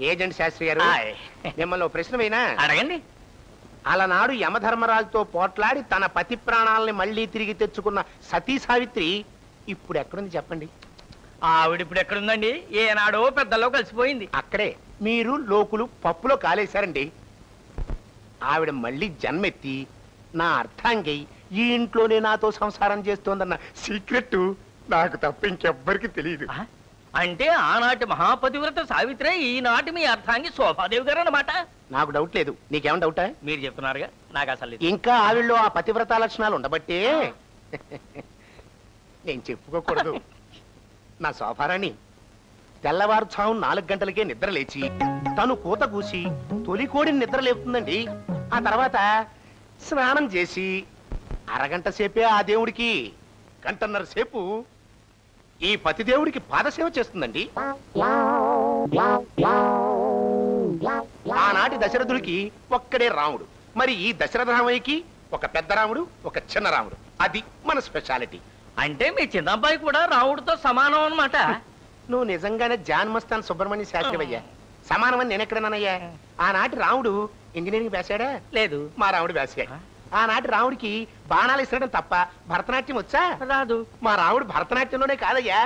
Agent Sastry గారు, మిమ్మల్ని ప్రశ్న వేయనా? అడగండి. అలనాడు యమధర్మరాజుతో పోట్లాడి తన పతి ప్రాణాలని మళ్లీ తిరిగి తెచ్చుకున్న సతీ సావిత్రి ఇప్పుడు ఎక్కడుంది చెప్పండి? ఆవిడ ఇప్పుడు ఎక్కడుందండి? ఏనాడో పెద్దలో కలిసిపోయింది. అక్కడే మీరు లోకులు పప్పులో కాలేశారండి. ఆవిడ మళ్ళీ జన్మెత్తి నా అర్థాంగి ఈ ఇంట్లోనే నాతో సంసారం చేస్తోందన్న సీక్రెట్ నాకు తప్ప ఇంకెవ్వరికి తెలియదు. అంటే ఆనాటి మహాపతివ్రత సావిత్రే ఈనాటి మీ అర్థాంగి శోభాదేవి గారు అన్నమాట. నాకు డౌట్ లేదు. నీకేమైనా డౌటా? మీరు చెప్తున్నారుగా, నాకు అసలు ఇంకా ఆవిడలో ఆ పతివ్రత లక్షణాలు ఉండబట్టే నేను చెప్పుకోకూడదు. నా శోభారాణి తెల్లవారుఛాము 4 గంటలకే నిద్ర లేచి తను కూత కూసి తొలికోడిని నిద్ర లేపుతుందండి. ఆ తర్వాత స్నానం చేసి అరగంట సేపే ఆ దేవుడికి, గంటన్నర సేపు ఈ పతిదేవుడికి పాదసేవ చేస్తుందండి. ఆనాటి దశరథుడికి ఒక్కడే రాముడు. మరి ఈ దశరథ రామయ్యకి ఒక పెద్ద రాముడు, ఒక చిన్న రాముడు. అది మన స్పెషాలిటీ. అంటే మీ చిన్నబ్బాయి కూడా రాముడితో సమానం అన్నమాట. నువ్వు నిజంగానే జాన్ మస్తాన్ సుబ్రహ్మణ్య శాస్త్రి అయ్యా. సమానమని నేనెక్కడన్నానయ్యా? ఆనాటి రాముడు ఇంజనీరింగ్ వేశాడా? లేదు. మా రాముడు వేశాడు. ఆనాటి రాముడికి బాణాలు ఇసరడం తప్ప భరతనాట్యం వచ్చా? రాదు. మా రాముడు భరతనాట్యంలోనే కాదయ్యా,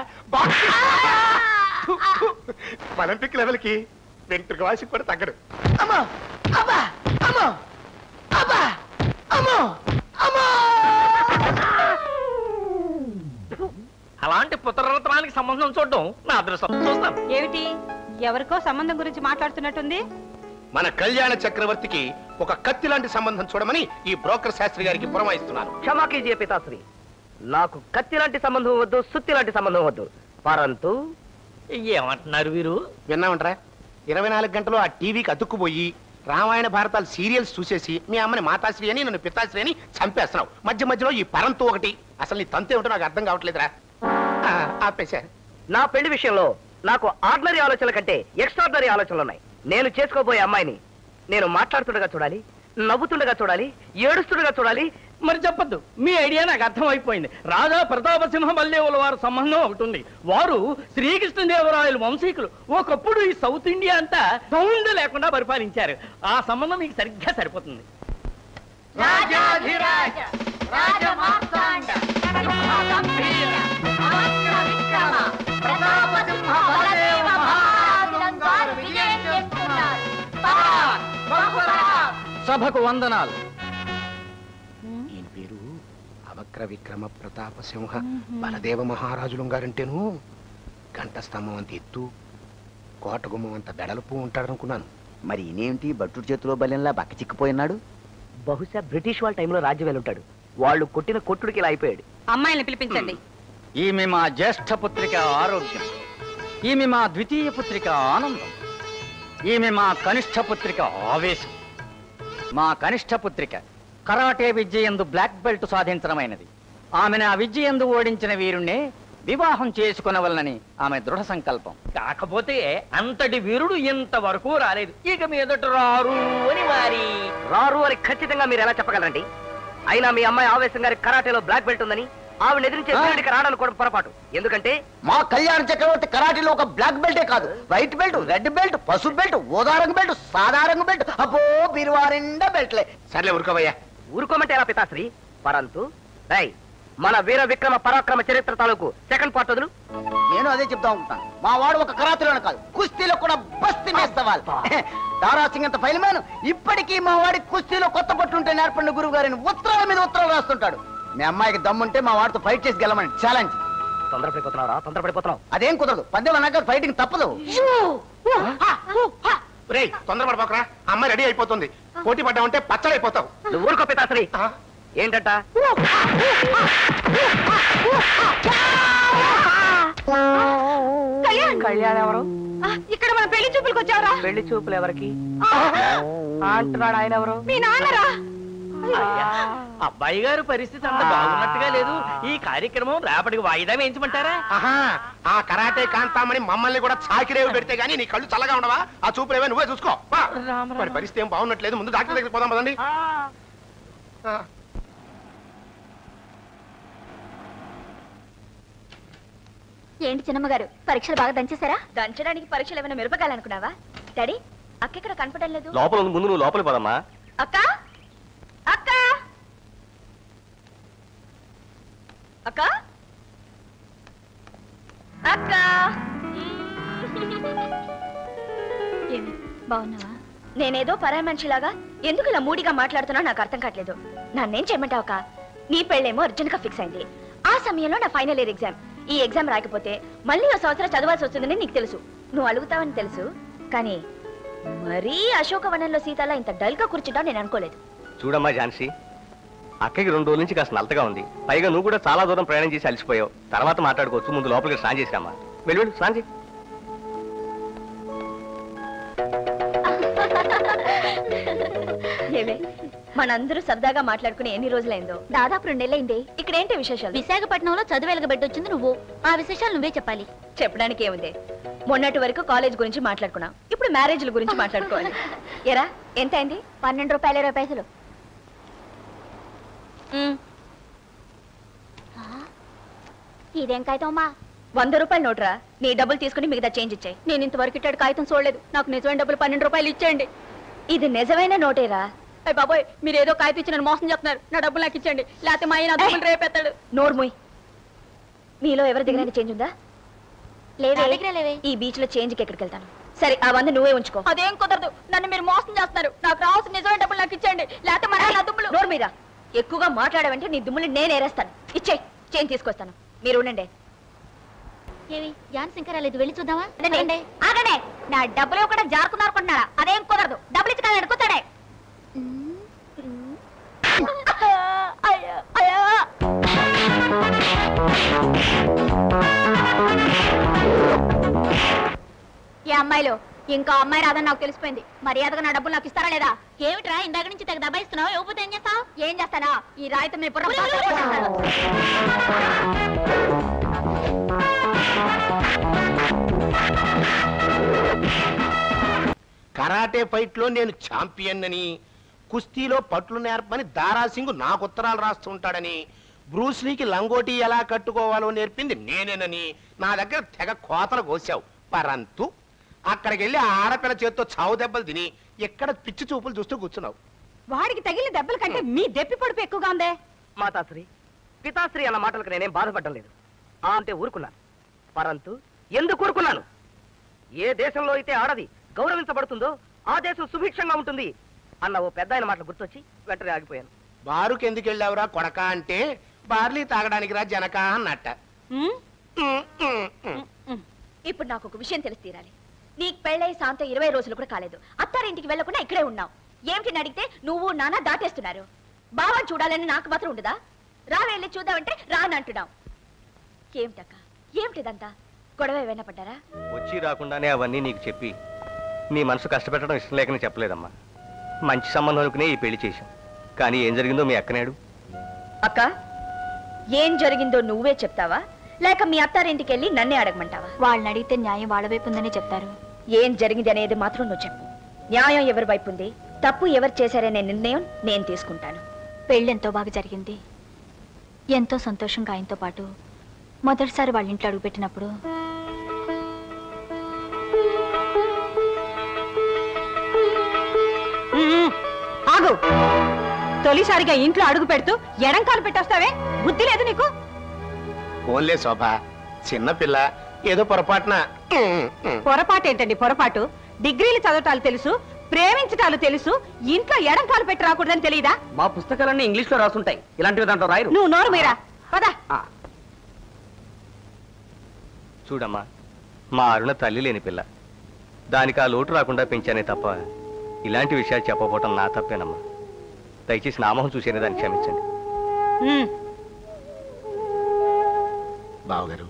ఒలింపిక్ లెవెల్ కి వెంట్రుక వాసి కూడా తగ్గడు. అలాంటి పుత్రరత్నానికి సంబంధం చూడడం నా అదృష్టం. చూస్తాను. ఏమిటి, ఎవరికో సంబంధం గురించి మాట్లాడుతున్నట్టుంది? మన కళ్యాణ చక్రవర్తికి ఒక కత్తి లాంటి సంబంధం చూడమని ఈ బ్రోకర్ శాస్త్రి గారికి పురమాయిస్తున్నాను. క్షమా కీజియే పితాశ్రీ, నాకు కత్తి లాంటి సంబంధం వద్దు, సుత్తి లాంటి సంబంధం వద్దు. పరంతు ఏమంటున్నారు వీరు? విన్నామంటారా? 24 గంటలు ఆ టీవీకి అతుక్కుపోయి రామాయణ భారతాలు సీరియల్స్ చూసేసి మీ అమ్మని మాతాశ్రీ అని నన్ను పితాశ్రీ అని చంపేస్తున్నావు. మధ్య మధ్యలో ఈ పరంతు ఒకటి. అసలు నీ తంతే ఉంటో నాకు అర్థం కావట్లేదురా. ఆపేశారు. నా పెళ్లి విషయంలో నాకు ఆర్డినరీ ఆలోచనల కంటే ఎక్స్ట్రాడినరీ ఆలోచనలు ఉన్నాయి. నేను చేసుకోబోయే అమ్మాయిని నేను మాట్లాడుతుండగా చూడాలి, నవ్వుతుండగా చూడాలి, ఏడుస్తుండగా చూడాలి. మరి చెప్పద్దు, మీ ఐడియా నాకు అర్థం అయిపోయింది. రాజా ప్రతాపసింహ మల్లేవుల వారి సంబంధం ఒకటి ఉంది. వారు శ్రీకృష్ణదేవరాయలు వంశీకులు. ఒకప్పుడు ఈ సౌత్ ఇండియా అంతా సౌండ్ లేకుండా పరిపాలించారు. ఆ సంబంధం మీకు సరిగ్గా సరిపోతుంది. సభకు వందనాలు. ఈయన పేరు అవక్ర విక్రమ ప్రతాప సింహ బలదేవ మహారాజులు గారంటేను గంట స్తంభం అంత ఎత్తు, కోటగుమ్మం అంత బెడలుపు ఉంటాడనుకున్నాను. మరి ఇనేంటి భట్టుడి చేతిలో బలెంలా బక్క చిక్కిపోయినాడు? బహుశా బ్రిటిష్ వాళ్ళ టైంలో రాజ్యం వెళ్ళుంటాడు. వాళ్ళు కొట్టిన కొట్టుడికి ఇలా అయిపోయాడు. అమ్మాయిని పిలిపించండి. ఈమె మా జ్యేష్ఠ పుత్రిక ఆరోగ్యం, ఈమె మా ద్వితీయ పుత్రిక ఆనందం, ఈమె మా కనిష్ఠ పుత్రిక ఆవేశం. మా కనిష్ఠ పుత్రిక కరాటే విద్య యందు బ్లాక్ బెల్ట్ సాధించడమైనది. ఆమెను ఆ విద్య యందు ఓడించిన వీరుణ్ణే వివాహం చేసుకునవలనని ఆమె దృఢ సంకల్పం. కాకపోతే అంతటి వీరుడు ఇంతవరకు రాలేదు. ఇక మీదట రారు అని రారు అని ఖచ్చితంగా మీరు ఎలా చెప్పగలరండి? అయినా మీ అమ్మాయి ఆవేశం గారి కరాటేలో బ్లాక్ బెల్ట్ ఉందని ఆవిడ ఎదిరించే వీరుడికి రావడానికి పొరపాటు. ఎందుకంటే మా కళ్యాణ చక్రవర్తి కరాటీలో ఒక బ్లాక్ బెల్టే కాదు, వైట్ బెల్ట్, రెడ్ బెల్ట్, పసుపు బెల్ట్, ఓదారంగు బెల్ట్, సాధారణ బెల్ట్, అబ్బో బిరువారిండా బెల్ట్లే. సర్లే ఊరుకోవయ్యా. ఊరుకోమంటే ఎలా పితాశ్రీ? పరంతు రై మన వీర విక్రమ పరాక్రమ చరిత్ర తాలూకు సెకండ్ పార్ట్ వదులు. నేను అదే చెప్తా ఉంటాను. మా వాడు ఒక కరాటీలోనే కాదు, కుస్తీలో కూడా బస్తి మేస్తవాలి. దారాసింగ్ అంత ఫైల్ మ్యాన్ ఇప్పటికీ మా వాడి కుస్తీలో కొత్త పట్టుంటే నేర్పండి గురువు గారిని ఉత్తరాల మీద ఉత్తరాలు రాస్తుంటాడు. మీ అమ్మాయికి దమ్ముంటే మా వాడితో ఫైట్ చేసి గెలమని ఛాలెంజ్. తొందరపడిపోతున్నావు. అదేం కుదరదు, పద్దెం అన్నాక ఫైటింగ్ తప్పదు. రేయ్ తొందరపడిపోకరా, అమ్మాయి రెడీ అయిపోతుంది. పోటీ పడ్డామంటే పచ్చడైపోతావు. నువ్వు ఊరుకో పితాశ్రీ. ఏంటంట? కళ్యాణ్ ఎవరు? ఇక్కడ మన పెళ్లి చూపులకు వచ్చావరా? పెళ్లి చూపులు ఎవరికి అంటున్నాడు? ఆయన ఎవరు? మీ నాన్నరా? అబ్బాయి గారు పరిస్థితి అంత బాగున్నట్టుగా లేదు. ఈ కార్యక్రమం రేపటికి వాయిదా వేయించమంటారా? ఆ కరాటే కాంతామని మమ్మల్ని కూడా చాకిరేవి పెడితే గానీ నీ కళ్ళు చల్లగా ఉండవా? ఆ చూపులు ఏవో నువ్వే చూసుకో. మరి పరిస్థితి ఏం బాగున్నట్లేదు. ముందు డాక్టర్ దగ్గరికి పోదాం పదండి. ఏంటి చిన్నమ్మగారు, పరీక్షలు బాగా దంచేశారా? దంచడానికి పరీక్షలు ఏమైనా మిరపకాయాలనుకున్నావా? డాడీ అక్క ఇక్కడ కనపడడం లేదు. లోపల ఉంది, ముందు నువ్వు లోపలికి పోదమ్మా. అక్క అక్క అక్క అక్క ఏమి బాగున్నావా? నేనేదో పరాయి మనిషిలాగా ఎందుకు ఇలా మూడిగా మాట్లాడుతున్నా నాకు అర్థం కావట్లేదు. నన్నేం చేయమంటావు అక్క? నీ పెళ్ళేమో అర్జెంట్ గా ఫిక్స్ అయింది. ఆ సమయంలో నా ఫైనల్ ఇయర్ ఎగ్జామ్. ఈ ఎగ్జామ్ రాకపోతే మళ్ళీ ఒక సంవత్సరం చదవాల్సి వస్తుందని నీకు తెలుసు. నువ్వు అడుగుతావని తెలుసు, కానీ మరీ అశోకవనంలో సీతాలా ఇంత డల్ గా కూర్చుంటావు నేను అనుకోలేదు. చూడమ్మా ఝాన్సీ, అక్కకి 2 రోజుల నుంచి కాస్త నలతగా ఉంది. పైగా నువ్వు కూడా చాలా దూరం ప్రయాణం చేసి అలసిపోయావు. తర్వాత మాట్లాడుకోవచ్చు. ముందు లోపలికి స్నానం చేసిరామ్మా. వెళ్ళి వెళ్ళు, స్నానం చేయి. ఏవే మనందరూ సరదాగా మాట్లాడుకుని ఎన్ని రోజులైందో? దాదాపు 2 నెలలైంది. ఇక్కడ ఏంటి విశేషాలు? విశాఖపట్నంలో చదువు వెలగబెట్టొచ్చింది నువ్వు. ఆ విశేషాలు నువ్వే చెప్పాలి. చెప్పడానికి ఏముంది? మొన్నటి వరకు కాలేజ్ గురించి మాట్లాడుకున్నాం, ఇప్పుడు మ్యారేజ్ల గురించి మాట్లాడుకోవాలి. ఎరా ఎంత అయింది? 12 రూపాయలు 20 పైసలు. ఇదేం కాగితమ్మా? 100 రూపాయలు నోట్రా. నీ డబ్బులు తీసుకుని మిగతా చేంజ్ ఇచ్చాయి. నేను ఇంతవరకు ఇట్టాడు కాగితం చూడలేదు. నాకు నిజమైన డబ్బులు 12 రూపాయలు ఇచ్చేయండి. ఇది నిజమైన నోటేరా? అయ్య బాబోయ్, మీరు ఏదో కాగితం ఇచ్చి నన్ను మోసం చెప్తున్నారు. నా డబ్బులు నాకు ఇచ్చేయండి, లేకపోతే మా ఆయన డబ్బులు రేపెత్తాడు. నోర్ముయ్. మీలో ఎవరి దగ్గర చేంజ్ ఉందా? లేవే. ఈ బీచ్ లో చేంజ్ కి ఎక్కడికి వెళ్తాను? సరే ఆ 100 నువ్వే ఉంచుకో. అదేం కుదరదు. నన్ను మీరు మోసం చేస్తున్నారు. నాకు రావాల్సిన నిజమైన డబ్బులు నాకు ఇచ్చేయండి, లేకపోతే మా ఆయన దుబ్బులు. నోరు మీద ఎక్కువగా మాట్లాడవంటే నీ దుమ్ములు నేను ఏరేస్తాను. ఇచ్చే చేంజ్ తీసుకొస్తాను. మీరు ఉండండి. ఏవి ఝాన్సీ ఇంకా రాలేదు, వెళ్ళి చూద్దామా? ఆగండి. నా డబ్బులు కూడా జారుకున్నారు అనుకుంటున్నారా? అదేం కుదరదు. డబ్బులు ఇచ్చి కదా అడుగుతాడే. ఈ అమ్మాయిలు ఇంకా అమ్మాయి రాదని నాకు తెలిసిపోయింది. మర్యాదగా నా డబ్బులు నాకు ఇస్తారా లేదా? ఏమిట్రా ఇందాక నుంచి తెగ దబాయిస్తున్నావు? ఇవ్వకపోతే ఏం చేస్తావు? ఏం చేస్తానా? ఈ రాయితో మీ బుర్ర కరాటే ఫైట్ లో నేను ఛాంపియన్ అని, కుస్తీలో పట్లు నేర్పని దారాసింగ్ నాకు ఉత్తరాలు రాస్తుంటాడని, బ్రూస్లీకి లంగోటి ఎలా కట్టుకోవాలో నేర్పింది నేనేనని నా దగ్గర తెగ కోతలు కోసావు. పరంతు అక్కడికి వెళ్ళి ఆడపిల్ల చేత్తో చావు దెబ్బలు తిని ఎక్కడ పిచ్చి చూపులు చూస్తూ కూర్చున్నావు. వాడికి తగిలిన దెబ్బల కంటే మీ దెప్పి పొడుపు ఎక్కువగా ఉందే. మాతాశ్రీ పితాశ్రీ అన్న మాటలకు నేనేం బాధపడడం లేదు. ఆ అంటే ఊరుకున్నాను. పరంతు ఎందుకు ఊరుకున్నాను? ఏ దేశంలో అయితే ఆడది గౌరవించబడుతుందో ఆ దేశం సుభిక్షంగా ఉంటుంది అన్న ఓ పెద్ద ఆయన మాటలు గుర్తొచ్చి వెంటనే ఆగిపోయాను. బారుకి ఎందుకు వెళ్ళావురా కొడక అంటే, బార్లీ తాగడానికి రా జనక అన్నట్ట. ఇప్పుడు నాకు ఒక విషయం తెలిసి తీరాలి. నీకు పెళ్ళై సాంతం 20 రోజులు కూడా కాలేదు. అత్తారింటికి వెళ్లకుండా ఇక్కడే ఉన్నావు. ఏమిటి అడిగితే నువ్వు నాన్న దాటేస్తున్నారు. బావని చూడాలని నాకు మాత్రం ఉండదా? రా వెళ్ళి చూద్దామంటే రానంటున్నావు. ఏమిటక్క ఏమిటిదంతా? గొడవ ఏమైనా పడ్డారా? వచ్చి రాకుండానే అవన్నీ నీకు చెప్పి నీ మనసు కష్టపెట్టడం ఇష్టం లేకని చెప్పలేదమ్మా. మంచి సంబంధం అనుకునే ఈ పెళ్లి చేశాం. కానీ ఏం జరిగిందో మీ అక్కనేడు. అక్క ఏం జరిగిందో నువ్వే చెప్తావా, లేక మీ అత్తారింటికి వెళ్ళి నన్నే అడగమంటావా? వాళ్ళని అడిగితే న్యాయం వాళ్ళ వైపు ఉందని చెప్తారు. ఏం జరిగింది అనేది మాత్రం నువ్వు చెప్పు. న్యాయం ఎవరి వైపు ఉంది, తప్పు ఎవరు చేశారనే నిర్ణయం నేను తీసుకుంటాను. పెళ్ళి ఎంతో బాగా జరిగింది. ఎంతో సంతోషంగా ఆయనతో పాటు మొదటిసారి వాళ్ళ ఇంట్లో అడుగుపెట్టినప్పుడు ఆగు. తొలిసారిగా ఇంట్లో అడుగు పెడుతూ ఎడంకాలు పెట్టేస్తావే, బుద్ధి లేదు నీకు? ఓన్లే శోభ, చిన్నపిల్ల, ఏదో పొరపాటున. పొరపాటు ఏంటండి పొరపాటు? డిగ్రీలు చదవటాలు తెలుసు, ప్రేమించటాలు తెలుసు, ఇంట్లో ఎడంకాలు పెట్టి రాకూడదని తెలియదా? మా పుస్తకాలన్నీ ఇంగ్లీష్ లో రాసుంటాయి, ఇలాంటివి దాంట్లో రాయరు. నువ్వు నోరు మీరా పదా. చూడమ్మా, మా అరుణ తల్లి లేని పిల్ల. దానికి ఆ లోటు రాకుండా పెంచానే తప్ప ఇలాంటి విషయాలు చెప్పకపోవటం నా తప్పేనమ్మా. దయచేసి నామోహం చూసేనే దాన్ని క్షమించండి. బావగారు,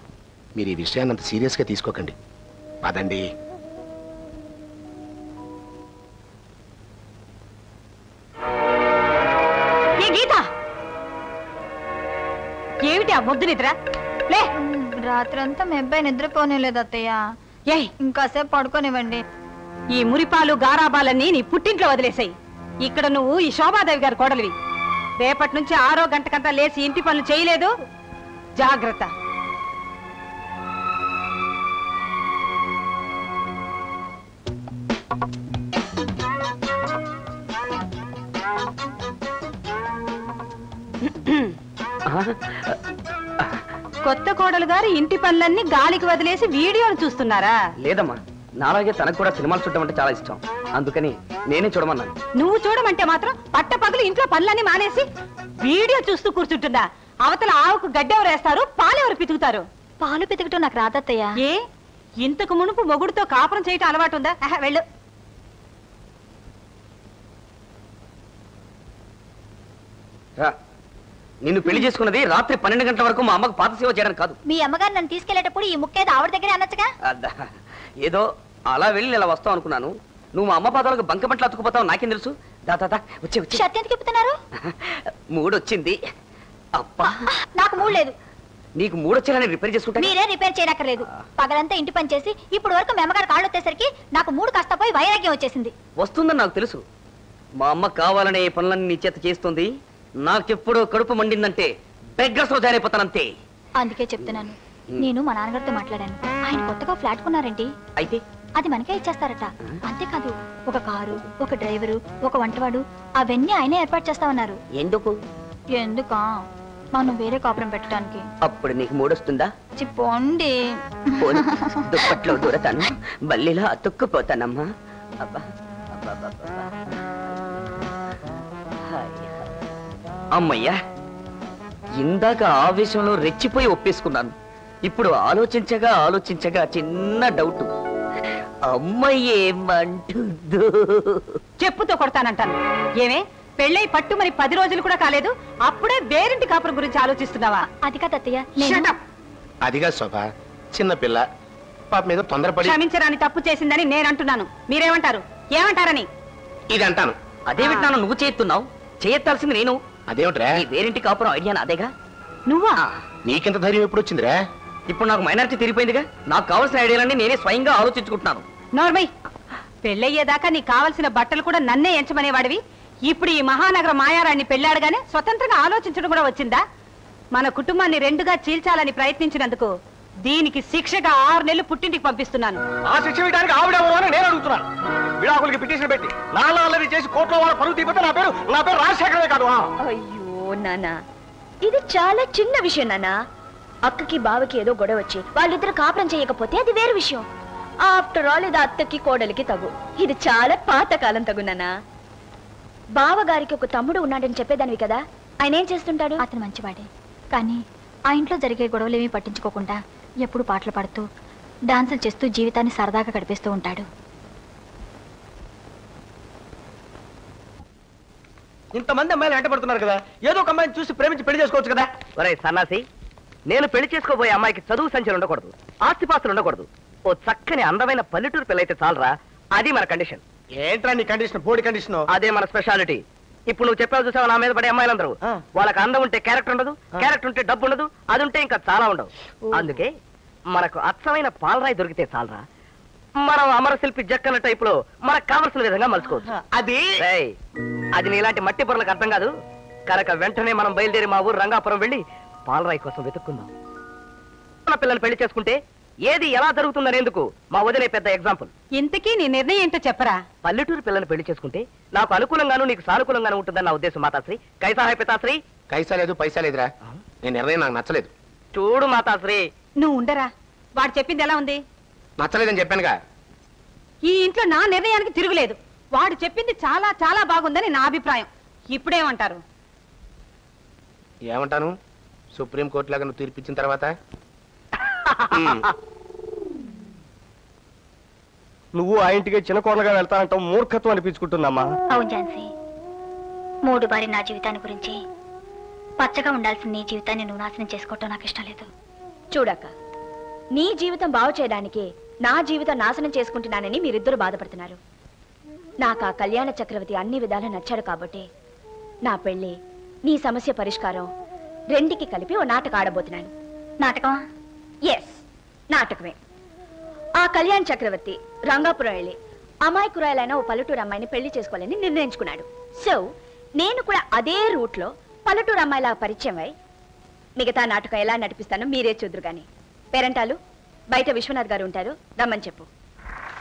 మీరు ఈ విషయాన్ని అంత సీరియస్ గా తీసుకోకండి. పదండి. ఏ గీత, ఏమిటి ఆ మొద్దు నిద్ర? లే. రాత్రంతా మీ అబ్బాయి నిద్రపోనేలేదు అత్తయ్య. ఇంకాసేపు పడుకోనివ్వండి. ఈ మురిపాలు గారాబాలన్నీ నీ పుట్టింట్లో వదిలేసాయి. ఇక్కడ నువ్వు ఈ శోభాదేవి గారి కోడలివి. రేపటి నుంచి 6వ గంటకంతా లేచి ఇంటి పనులు చేయలేదు. జాగ్రత్త. కొత్త కోడలు గారు ఇంటి పనులన్నీ గాలికి వదిలేసి వీడియోలు చూస్తున్నారా? లేదమ్మా, నాలాగే తనకు కూడా సినిమాలు చూడడం అంటే చాలా ఇష్టం, అందుకని నేనే చూడమన్నాను. నువ్వు చూడమంటే మాత్రం పట్ట పగలు ఇంట్లో పనులన్నీ మానేసి వీడియో చూస్తూ కూర్చుంటుందా? అవతల ఆవుకు గడ్డెవరు వేస్తారు, పాలెవరు పితుకుతారు? పాలు పితకటం నాకు రాదత్తయ్య. ఏ ఇంతకు మునుపు మొగుడుతో కాపురం చేయటం అలవాటు ఉందా? వెళ్ళు. నిన్ను పెళ్లి చేసుకున్నది రాత్రి 12 గంటల వరకు మా అమ్మకు పాత సేవ చేయడానికి కాదు. మీ అమ్మగారు నన్ను తీసుకెళ్లేటప్పుడు ఈ ముక్కేది ఆవిడ దగ్గర అనొచ్చుగా. ఏదో అలా వెళ్ళి ఇలా వస్తావు అనుకున్నాను. నువ్వు మా అమ్మ పాదాలకు బంకమట్లు అతుకుపోతావు నాకేం తెలుసు. దాదా వచ్చే వచ్చి షర్ట్ ఎందుకు ఇప్పుతున్నారు? మూడొచ్చింది. అబ్బా నాకు మూడు లేదు. నీకు మూడొచ్చేలా రిపేర్ చేసుకుంటా. మీరే రిపేర్ చేయనక్కర్లేదు. పగలంతా ఇంటి పని చేసి ఇప్పుడు వరకు మీ అమ్మగారు కాళ్ళు వచ్చేసరికి నాకు మూడు కాస్త పోయి వైరాగ్యం వచ్చేసింది. వస్తుందని నాకు తెలుసు. మా అమ్మ కావాలనే పనులన్నీ నీ చేత చేస్తుంది. నాకెప్పుడు కడుపు మండిందంటే బెగ్గర్స్ లో జాయిన్ అయిపోతానంతే. అందుకే చెప్తున్నాను, నేను మా నాన్నగారితో మాట్లాడాను. ఆయన కొత్తగా ఫ్లాట్ కొన్నారండి. అయితే అది మనకే ఇచ్చేస్తారట. అంతేకాదు, ఒక కారు, ఒక డ్రైవరు, ఒక వంటవాడు అవన్నీ ఆయనే ఏర్పాటు చేస్తామన్నారు. ఎందుకు? ఎందుకా? మనం వేరే కాపురం పెట్టడానికి. అప్పుడు నీకు మూడొస్తుందా? చెప్పండి. దుప్పట్లో దూరతాను, బల్లిలా అతుక్కుపోతానమ్మా. అబ్బా అమ్మయ్యా, ఇందాక ఆవేశంలో రెచ్చిపోయి ఒప్పేసుకున్నాను. ఇప్పుడు ఆలోచించగా ఆలోచించగా చిన్న డౌట్. అమ్మయ్యేమంటుందో. చెప్పుతో కొడతానంటాను. ఏమే పెళ్ళై పట్టుమని 10 రోజులు కూడా కాలేదు, అప్పుడే వేరింటి కాపురం గురించి ఆలోచిస్తున్నావా? అది కాదు అత్తయ్య. Shut up. అదిగా శోభ, చిన్న పిల్ల పాప మీద తొందరపడి క్షమించరాని తప్పు చేసిందని నేను అంటున్నాను. మీరేమంటారు? ఏమంటారని ఇది అంటాను. అదేమిటి నాన్న నువ్వు చేస్తున్నావు? చేయెత్తాల్సింది నేను. అదేమిట్రా? ఈ వేరింటి కాపురం ఐడియా నాదేగా. నువ్వా? నీకింత ధైర్యం ఎప్పుడు వచ్చిందిరా? ఇప్పుడు నాకు మైనారిటీ తిరిగిపోయిందిగా. నాకు కావాల్సిన ఐడియాలన్నీ నేనే స్వయంగా ఆలోచించుకుంటున్నాను. నోర్మై, పెళ్ళయ్యేదాకా నీకు కావలసిన బట్టలు కూడా నన్నే ఎంచమనేవాడివి. ఇప్పుడు ఈ మహానగర మాయారాన్ని పెళ్ళాడగానే స్వతంత్రంగా ఆలోచించడం కూడా వచ్చిందా? మన కుటుంబాన్ని రెండుగా చీల్చాలని ప్రయత్నించినందుకు దీనికి శిక్షగా 6 నెలలు పుట్టింటికి పంపిస్తున్నాను. ఆ శిక్ష వేయడానికి ఆవిడెవరు అని నేను అడుగుతున్నాను. విడాకులకి పిటిషన్ పెట్టి నాన్న అల్లరి చేసి కోర్టులో వాళ్ళ పరువు తీపితే నా పేరు రాజశేఖరే కాదు. అయ్యో నాన్న, ఇది చాలా చిన్న విషయం నాన్న. అక్కకి బావకి ఏదో గొడవ వచ్చి వాళ్ళిద్దరు కాపురం చేయకపోతే అది వేరే విషయం. ఆఫ్టర్ ఆల్ ఇది అత్తకి కోడలికి తగు. ఇది చాలా పాతకాలం తగు నాన్న. బావగారికి ఒక తమ్ముడు ఉన్నాడని చెప్పేదానివి కదా, ఆయన ఏం చేస్తుంటాడు? అతను మంచివాడే, కానీ ఆ ఇంట్లో జరిగే గొడవలేమీ పట్టించుకోకుండా ఎప్పుడు పాటలు పాడుతూ డాన్సులు చేస్తూ జీవితాన్ని సరదాగా గడిపేస్తూ ఉంటాడు. ఇంతమంది అమ్మాయిలు వెంట పడుతున్నారు కదా, ఏదో ఒక అమ్మాయిని చూసి ప్రేమించి పెళ్లి చేసుకోవచ్చు కదా. ఒరే సన్నాసి, నేను పెళ్లి చేసుకోబోయే అమ్మాయికి చదువు సంచలు ఉండకూడదు, ఆస్తిపాస్తులు ఉండకూడదు. ఓ చక్కని అందమైన పల్లెటూరు పిల్ల అయితే చాలరా. అది మన కండిషన్. ఏంట్రా నీ కండిషన్? బోడి కండిషన్. అదే మన స్పెషాలిటీ. ఇప్పుడు నువ్వు చెప్పావు చూసావు, నా మీద పడే అమ్మాయిలందరూ వాళ్ళకి అందం ఉంటే క్యారెక్టర్ ఉండదు, క్యారెక్టర్ ఉంటే డబ్బు ఉండదు, అది ఉంటే ఇంకా చాలా ఉండవు. అందుకే మనకు అచ్చమైన పాలరాయి దొరికితే చాలరా. మనం అమరశిల్పి జక్కన్న టైప్ లో మనకు కావలసిన విధంగా మలుచుకోవచ్చు. అది నీలాంటి మట్టి పొరలకు అర్థం కాదు కనుక వెంటనే మనం బయలుదేరి మా ఊరు రంగాపురం వెళ్ళి పాలరాయి కోసం వెతుక్కుందాం. మన పిల్లలు పెళ్లి చేసుకుంటే ఏది ఎలా జరుగుతుందనేందుకు మా వదిలే పెద్ద ఎగ్జాంపుల్. ఇంతకీ నీ నిర్ణయం ఏంటో చెప్పరా? పల్లెటూరు పిల్లల్ని పెళ్లి చేసుకుంటే నాకు అనుకూలంగాను నీకు సానుకూలంగాను ఉంటుందని నా ఉద్దేశం. మాతాశ్రీ కైసా హై పితాశ్రీ? కైసా లేదు పైసా లేదురా. నేను నిర్ణయం నాకు నచ్చలేదు. చూడు మాతాశ్రీ, నువ్వు ఉండరా. వాడు చెప్పింది ఎలా ఉంది? నచ్చలేదని చెప్పానుగా. ఈ ఇంట్లో నా నిర్ణయానికి తిరుగులేదు. వాడు చెప్పింది చాలా చాలా బాగుందని నా అభిప్రాయం. ఇప్పుడేమంటారు? ఏమంటాను? సుప్రీం కోర్టు లాగా నువ్వు తీర్పిచ్చిన తర్వాత నువ్వు ఆ ఇంటికి చిన్న కోడలుగా వెళ్తానంటావు. మూర్ఖత్వం అనిపించుకుంటుందమ్మా. అవును ఝాన్సీ, 3 బారి నా జీవితాన్ని గురించి పచ్చగా ఉండాల్సిన నీ జీవితాన్ని నువ్వు నాశనం చేసుకోవటం నాకు ఇష్టం లేదు. చూడక్క, నీ జీవితం బాగు చేయడానికి నా జీవితం నాశనం చేసుకుంటున్నానని మీరిద్దరు బాధపడుతున్నారు. నాకు ఆ కళ్యాణ చక్రవర్తి అన్ని విధాలా నచ్చాడు కాబట్టి నా పెళ్లి, నీ సమస్య పరిష్కారం రెండికి కలిపి ఓ నాటకం ఆడబోతున్నాను. నాటకమా? ఎస్, నాటకమే. ఆ కళ్యాణ చక్రవర్తి రంగాపురం వెళ్ళి అమాయకురాలైన ఓ పల్లెటూరు అమ్మాయిని పెళ్లి చేసుకోవాలని నిర్ణయించుకున్నాడు. సో నేను కూడా అదే రూట్ లో పల్లెటూరు అమ్మాయిలా పరిచయం అయి మిగతా నాటకం ఎలా నడిపిస్తానో మీరే చూద్దరు గాని. పేరెంటాలు బయట విశ్వనాథ్ గారు ఉంటారు, రమ్మని చెప్పు.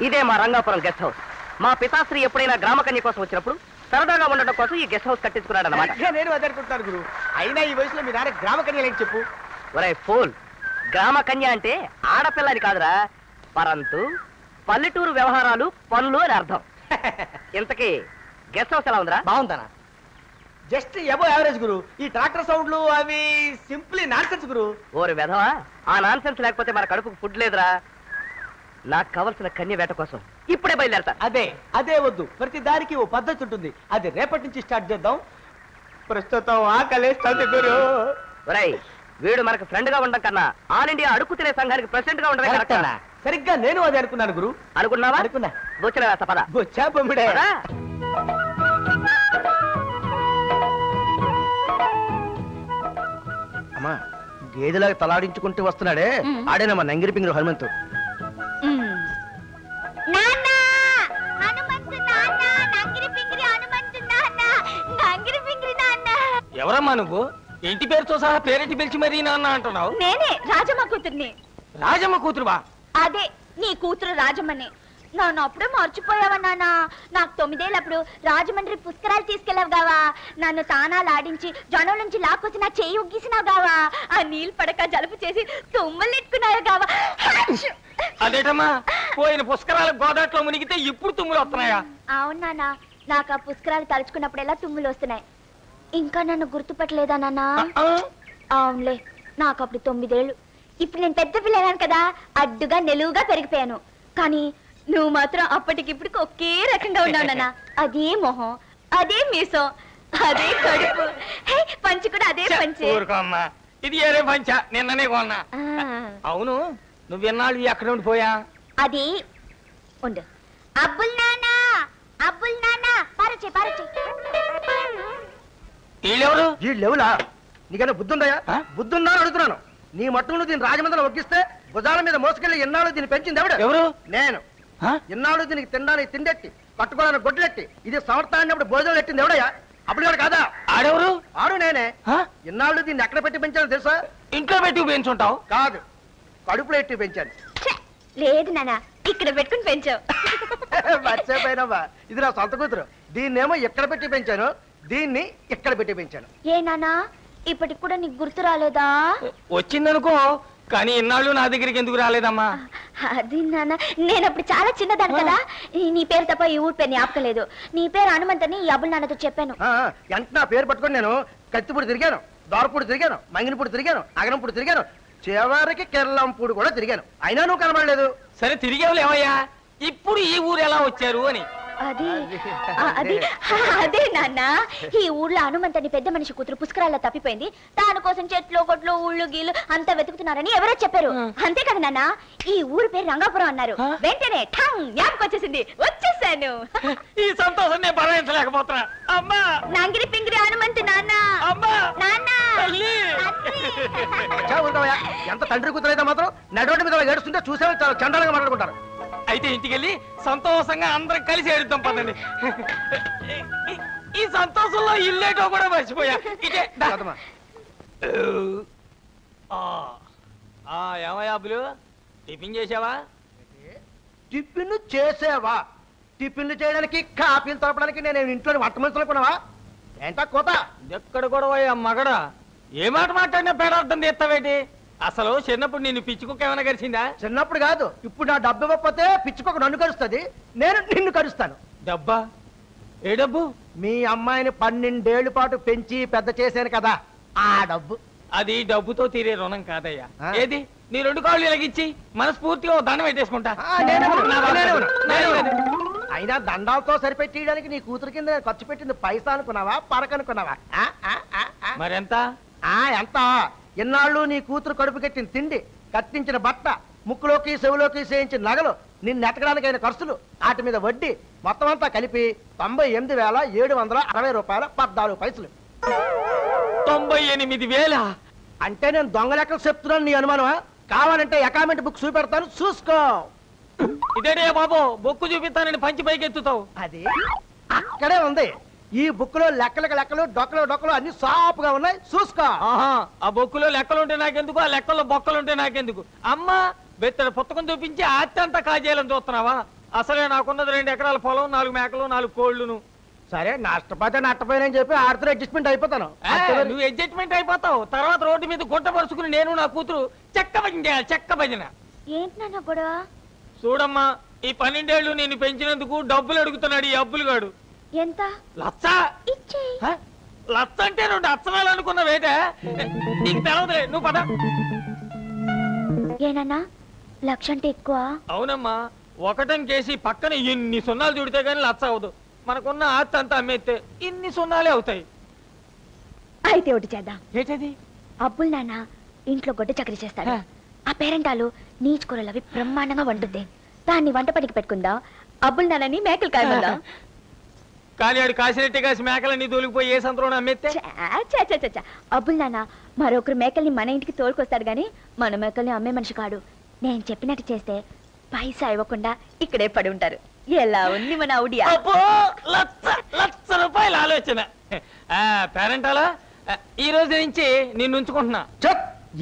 ఇదే మా రంగాపురం గెస్ట్ హౌస్. మా పితాశ్రీ ఎప్పుడైనా గ్రామకన్య కోసం వచ్చినప్పుడు సరదాగా ఉండడం కోసం ఈ గెస్ట్ హౌస్ కట్టించుకున్నాడు అనమాట. నేను అదే అనుకుంటాను గురు. అయినా ఈ వయసులో మీ నాన్న గ్రామ కన్యలేని చెప్పు. ఒరే ఫోల్, గ్రామ కన్య అంటే ఆడపిల్లని కాదురా, పరంతు పల్లెటూరు వ్యవహారాలు పనులు అని అర్థం. ఇంతకీ గెస్ట్ హౌస్ ఎలా ఉందిరా? బాగుందనా? జస్ట్ ఎబో యావరేజ్ గురు. ఈ ట్రాక్టర్ సౌండ్లు అవి సింప్లీ నాన్సెన్స్ గురు. ఓరి వెధవా, ఆ నాన్ సెన్స్ లేకపోతే మన కడుపుకు ఫుడ్ లేదురా. నాకు కావలసిన కన్య వేట కోసం ఇప్పుడే బయలుదేరతా. అదే వద్దు, ప్రతి దానికి ఓ పద్ధతి ఉంటుంది. అది రేపటి నుంచి స్టార్ట్ చేద్దాం. ప్రస్తుతం ఆకలేస్తుంది గురు. ఒరేయ్, వీడు మనకు ఫ్రెండ్ గా ఉండడం కన్నా ఆల్ ఇండియా అడుగు తినే సంఘానికి ప్రెసిడెంట్ గా ఉండడం కరెక్ట్. సరిగ్గా నేను అదే అనుకున్నాను గురు. అనుకున్నావా? అనుకున్నా. వచ్చిన వేస్తా పద. బొచ్చా బొమ్మిడే. అమ్మా, గేదెలాగా తలాడించుకుంటూ వస్తున్నాడే ఆడేనమ్మా నంగిరి పింగిరి హనుమంతు. ఎవరమ్మా నువ్వు? ఇంటి పేరుతో సహా పేరెంటి పిలిచి మరీ నాన్న అంటున్నావు? నేనే రాజమ్మ కూతుర్ని. రాజమ్మ కూతురువా? అదే నీ కూతురు రాజమ్మని. నన్ను అప్పుడే మర్చిపోయావా నాన్న? నాకు 9 ఏళ్ళప్పుడు రాజమండ్రి పుష్కరాలు తీసుకెళ్ళావు గావా. నన్ను తానాలు ఆడించి జనం నుంచి లాక్కొచ్చి నా చెయ్యి ఉగ్గేసినావు గావా. ఆ నీళ్ళు పడక జలుపు చేసి తుమ్మలెట్టుకున్నావు గావా. అదేటమ్మా, పోయిన పుష్కరాల గోదాట్లో మునిగితే ఇప్పుడు తుమ్ములు వస్తున్నాయా? అవును నాన్న, నాకు ఆ పుష్కరాలు తలుచుకున్నప్పుడెల్లా తుమ్ములు వస్తున్నాయి. ఇంకా నన్ను గుర్తుపట్టలేదా నాన్న? అవునులే, నాకు అప్పుడు 9 ఏళ్ళు. ఇప్పుడు నేను పెద్ద పిల్లనాను కదా, అడ్డుగా నిలువుగా పెరిగిపోయాను. కానీ నువ్వు మాత్రం అప్పటికిప్పటికి ఒకే రకంగా ఉన్నావు నాన్న. అదే మొహం, అదే మీసం, అదే కడుపు, పంచి కూడా అదే పంచి. ఇది ఏరే పంచ, నిన్ననే కొన్నా. అవును, నువ్వెన్నాళ్ళు ఎక్కడ ఉండిపోయా? అది ఉండు. అబ్బుల్ నాన్న, అబ్బుల్ నాన్న, పారచే పారచే. వీళ్ళెవరు? వీళ్ళెవులా? నీకైనా బుద్ధుందయా? బుద్ధుందా అని అడుగుతున్నాను. నీ మట్టును దీని రాజమండ్రిలో ఒగ్గిస్తే భుజాల మీద మోసుకెళ్ళి ఎన్నాళ్ళు దీన్ని పెంచింది ఎవడు? ఎవరు? నేను. ఎన్నాళ్ళు దీనికి తినడానికి తిండెట్టి, కట్టుకోవడానికి గొడ్లెట్టి, ఇది సంవత్సరాన్ని భోజనం ఎట్టింది ఎవడయ్యా? అప్పుడు వాడు కాదా? ఆడెవరు? ఆడు నేనే. ఎన్నాళ్ళు దీన్ని ఎక్కడ పెట్టి పెంచాను తెలుసా? ఇంట్లో పెట్టి పెంచుంటావు. కాదు, కడుపులో ఎట్టి పెంచాను. లేదు నాన్న, ఇక్కడ పెట్టుకుని పెంచావు. మర్చిపోయినవా, ఇది నా సొంత కూతురు. దీన్నేమో ఎక్కడ పెట్టి పెంచాను, దీన్ని ఎక్కడ పెట్టి పెంచాను. ఏ నాన్న, ఇప్పటికి కూడా నీకు గుర్తు రాలేదా? వచ్చిందనుకో, కానీ ఇన్నాళ్ళు నా దగ్గరికి ఎందుకు రాలేదమ్మా? అది నాన్న, నేను అప్పుడు చాలా చిన్నదాన్ని కదా. నీ పేరు తప్ప ఈ ఊరి పేరు జ్ఞాపకలేదు. నీ పేరు హనుమంతని ఈ అబ్బుల్ నాన్నతో చెప్పాను. ఎంత నా పేరు పట్టుకొని నేను కత్తిపూడి తిరిగాను, దోరపూడి తిరిగాను, మంగినపూడి తిరిగాను, అగనంపూడి తిరిగాను, చివరికి కెర్లంపూడి కూడా తిరిగాను. అయినా నువ్వు కనబడలేదు. సరే, తిరిగేవులేమయ్యా. ఇప్పుడు ఈ ఊరు ఎలా వచ్చారు అని? అదే నాన్న, ఈ ఊర్లో హనుమంతని పెద్ద మనిషి కూతురు పుష్కరాల్లో తప్పిపోయింది. దానికోసం చెట్లు కొట్లు ఊళ్ళు గీళ్ళు అంతా వెతుకుతున్నారని ఎవరో చెప్పారు. అంతే కదా నాన్న, ఈ ఊరు పేరు రంగాపురం అన్నారు. వెంటనే జ్ఞాపకం వచ్చేసింది, వచ్చేసాను. ఈ సంతోషం నేను భరించలేకపోతున్నా. అమ్మా, నంగిరి పింగిరి హనుమంతు నాన్న. నాన్న, ఎంత తండ్రి కూతురైతే మాత్రం నడవడి మీద ఏడుస్తుంటే చూసేవాళ్ళు చాలా చండాలంగా మాట్లాడుకుంటారు. అయితే ఇంటికెళ్ళి సంతోషంగా అందరం కలిసి ఏడుద్దాం పదండి. ఈ సంతోషంలో ఇల్లేటో కూడా మర్చిపోయా. ఏమయ్యా అబ్బులు, టిఫిన్ చేసావా? టిఫిన్ చేసావా? టిఫిన్లు చేయడానికి కాఫీలు తరపడానికి నేను ఇంట్లో వంట మనుషులు కొన్నావా? ఏంటా కోత? ఎక్కడ కూడా మగడా ఏ మాట మాట్లాడినా పేడార్థం తీస్తావేటి? అసలు చిన్నప్పుడు నిన్ను పిచ్చుకుక్క ఏమైనా కరిచిందా? చిన్నప్పుడు కాదు, ఇప్పుడు నా డబ్బు ఇవ్వకపోతే పిచ్చుకొక నన్ను కరుస్తుంది, నేను నిన్ను కరుస్తాను. డబ్బా? ఏ డబ్బు? మీ అమ్మాయిని 12 ఏళ్ల పాటు పెంచి పెద్ద చేశాను కదా, ఆ డబ్బు. అది డబ్బుతో తీరే రుణం కాదయ్యా. ఏది నీ 2 కాళ్ళు ఎలాగిచ్చి మనస్ఫూర్తిగా దండం పెట్టేసుకుంటా. అయినా దండాలతో సరిపెట్టేయడానికి నీ కూతురు కింద ఖర్చు పెట్టింది పైసా అనుకున్నావా, పరకనుకున్నావా? మరెంత? ఎంత? ఎన్నాళ్ళు నీ కూతురు కడుపు కట్టిన తిండి, కట్టించిన బట్ట, ముక్కులోకి చెవులోకి చేయించిన నగలు, నిన్ను ఎతకడానికైన ఖర్చులు, వాటి మీద వడ్డీ, మొత్తం అంతా కలిపి 98,760 రూపాయలు 14 పైసలు. 98,000? అంటే నేను దొంగ లెక్కలు చెప్తున్నాను నీ అనుమానమా? కావాలంటే అకామెంట్ బుక్ చూపెడతాను, చూసుకో. ఇదేనే బాబు, బొక్కు చూపిస్తానని పంచి పైకి ఎత్తుతావు. అది అక్కడే ఉంది. ఈ బుక్ లో లెక్కలకు లెక్కలు, డొక్కలు డొక్కలు అన్ని సాపుగా ఉన్నాయి, చూసుకో. ఆ బొక్కులో లెక్కలుంటే నాకెందుకు, ఆ లెక్కల్లో బొక్కలుంటే నాకెందుకు? అమ్మా, బెత్తడి పుస్తకం చూపించి ఆస్తి అంతా కాజేయాలని చూస్తున్నావా? అసలే నాకున్నది 2 ఎకరాల పొలం, 4 మేకలు, 4 కోళ్లును. సరే నష్టపోతే నష్టపోయినని చెప్పి ఆడితో అడ్జస్ట్మెంట్ అయిపోతాను. నువ్వు అడ్జస్ట్మెంట్ అయిపోతావు. తర్వాత రోడ్డు మీద గుంట పరుచుకుని నేను నా కూతురు చెక్క భజన చేయాలి. చెక్క భజన. ఏంటి నాన్న గొడవ? చూడమ్మా, ఈ 12 ఏళ్ళు నేను పెంచినందుకు డబ్బులు అడుగుతున్నాడు ఈ అబ్బులుగాడు. ఎంత? లచ్చ. ఇచ్చేయ్. లచ్చ అంటే 2 అచ్చనాలు అనుకున్నావేటే? నీకు తెలవదులే, నువ్వు పద. ఏనన్నా 1,00,000 అంటే ఎక్కువ? అవునమ్మా, ఒకటని కేసి పక్కన ఎన్ని సున్నాలు చుడితే గానీ లచ్చ అవదు. మనకున్న ఆస్తి అంతా అమ్మేస్తే ఇన్ని సున్నాలే అవుతాయి. అయితే ఒకటి చేద్దాం. ఏంటది? అబ్బుల్ నాన్న ఇంట్లో గొడ్డ చకరీ చేస్తాడు. ఆ పేరెంటాలు నీచుకూరలు అవి బ్రహ్మాండంగా వండుద్ది. దాన్ని వంట పనికి పెట్టుకుందాం. అబ్బుల్ నాన్నని మేకలు కాయమందాం. కానీ ఆడు కాసినట్టే కాసి మేకలన్నీ తోలిపోయి ఏ సంతలోనే అమ్మేస్తే? అబ్బుల్ నాన్న మరొకరు మేకల్ని మన ఇంటికి తోలుకొస్తాడు గాని మన మేకల్ని అమ్మే మనిషి కాడు. నేను చెప్పినట్టు చేస్తే పైసా ఇవ్వకుండా ఇక్కడే పడి ఉంటారు. ఎలా ఉంది మన ఔడియా? లక్ష రూపాయల ఆలోచన. పేరెంటాలా, ఈ రోజు నుంచి నిన్ను ఉంచుకుంటున్నా.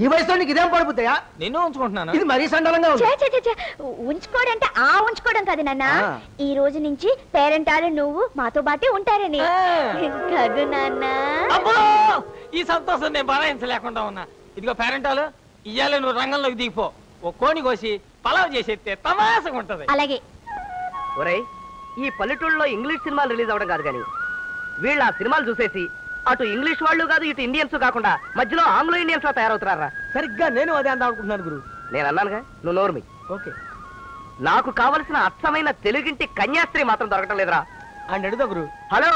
ఈ వయసులో నీకు ఇదేం పడిపోతాయా? నిన్ను ఉంచుకుంటున్నాను. ఇది మరీ సండలంగా ఉంది. ఉంచుకోవడం అంటే ఉంచుకోవడం కాదు నాన్న. ఈ రోజు నుంచి పేరెంటాలు నువ్వు మాతో బాటే ఉంటారని కాదు నాన్న. ఈ సంతోషం నేను భరాయించలేకుండా ఉన్నా. ఇదిగో పేరెంటాలు, ఇయ్యాలే నువ్వు రంగంలోకి దిగిపో. ఓ కోని కోసి పలావ్ చేసేస్తే తమాసగా ఉంటది. అలాగే. ఒరేయ్, ఈ పల్లెటూళ్ళలో ఇంగ్లీష్ సినిమాలు రిలీజ్ అవడం కాదు కానీ వీళ్ళు ఆ సినిమాలు చూసేసి అటు ఇంగ్లీష్ వాళ్ళు కాదు ఇటు ఇండియన్స్ కాకుండా మధ్యలో ఆంగ్లో ఇండియన్స్ లా తయారవుతున్నారా? సరిగ్గా నేను అదే అందా అనుకుంటున్నాను గురు. నేను అన్నానుగా, నువ్వు నోర్మి. ఓకే, నాకు కావలసిన అచ్చమైన తెలుగింటి కన్యాస్త్రీ మాత్రం దొరకటం లేదురా. అని అడుగుతా గురు. హలో,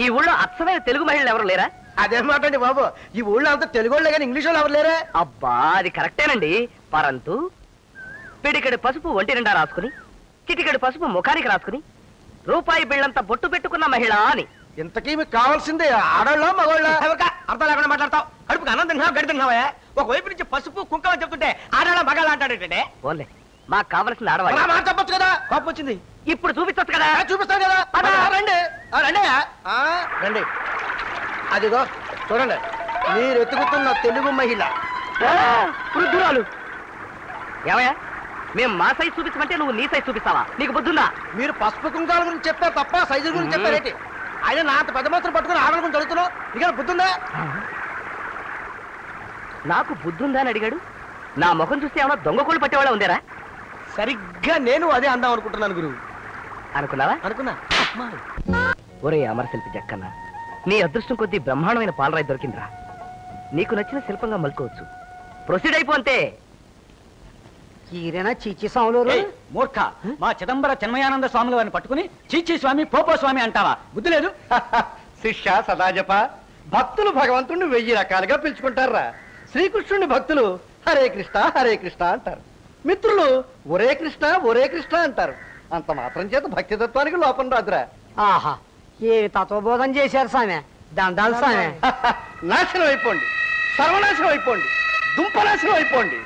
ఈ ఊళ్ళో అచ్చమైన తెలుగు మహిళలు ఎవరు లేరా? అదేం మాట అండి బాబు, ఈ ఊళ్ళో అంతా తెలుగు వాళ్ళే కానీ ఇంగ్లీష్ వాళ్ళు ఎవరు లేరా? అబ్బా, అది కరెక్టేనండి. పరంతు పిడికెడు పసుపు ఒంటి నిండా రాసుకుని చిటికెడు పసుపు ముఖానికి రాసుకుని రూపాయి బిళ్ళంత బొట్టు పెట్టుకున్న మహిళ అని. ఇంతకీ మీకు కావాల్సిందే ఆడోళ్ళ మగోళ్ళ? అర్థం లేకుండా మాట్లాడతావు. కడుపుకి అన్నం తింటున్నావు, గడి తింటున్నావా? ఒకవైపు నుంచి పసుపు కుంకమ చెప్తుంటే ఆడాళ్ళ మగాళ్ళ అంటాడేంటే? ఓన్లే, మాకు కావలసిన ఆడవాళ్ళు. చెప్పొచ్చు కదా. కోపం వచ్చింది, ఇప్పుడు చూపించచ్చు కదా. చూపిస్తాను కదా. రండి రండి రండి. అదిగో చూడండి, మీరు ఎత్తుకుతున్న తెలుగు మహిళ వృద్ధురాలు. ఏమయ్యా, మేము మా సైజ్ చూపించమంటే నువ్వు నీ సైజ్ చూపిస్తావా? నీకు బుద్ధుందా? మీరు పసుపు కుంకాల గురించి చెప్పారు తప్ప సైజు గురించి చెప్పారేంటి? ఆయన నా అంత పెద్ద మాత్రం పట్టుకుని ఆడల గురించి చదువుతున్నావు. నీకు బుద్ధుందా? నాకు బుద్ధుందా అని అడిగాడు. నా ముఖం చూస్తే ఏమన్నా దొంగకోళ్ళు పట్టేవాళ్ళ ఉందేరా? సరిగ్గా నేను అదే అందాం అనుకుంటున్నాను గురువు. అనుకున్నావా? అనుకున్నా. ఒరే అమరశిల్పి జక్కన్న, నీ అదృష్టం కొద్దీ బ్రహ్మాండమైన పాలరాయి దొరికిందిరా. నీకు నచ్చిన శిల్పంగా మలుకోవచ్చు. ప్రొసీడ్ అయిపో అంతే. ఈరేనా చీచి స్వాములు? మూర్ఖ, మా చిదంబర చిన్మయానంద స్వాముల వారిని పట్టుకుని చీచి స్వామి పోపో స్వామి అంటావా? బుద్ధి లేదు. శిష్య సదాజప, భక్తులు భగవంతుడిని 1000 రకాలుగా పిలుచుకుంటారా. శ్రీకృష్ణుని భక్తులు హరే కృష్ణ అంటారు. మిత్రులు ఒరే కృష్ణ అంటారు. అంత మాత్రం చేత భక్తి తత్వానికి లోపం రాదురా. ఆహా, ఏ తత్వబోధం చేశారు స్వామి. దండాలు స్వామి. నాశనం అయిపోండి, సర్వనాశనం అయిపోండి, దుంపనాశనం అయిపోండి.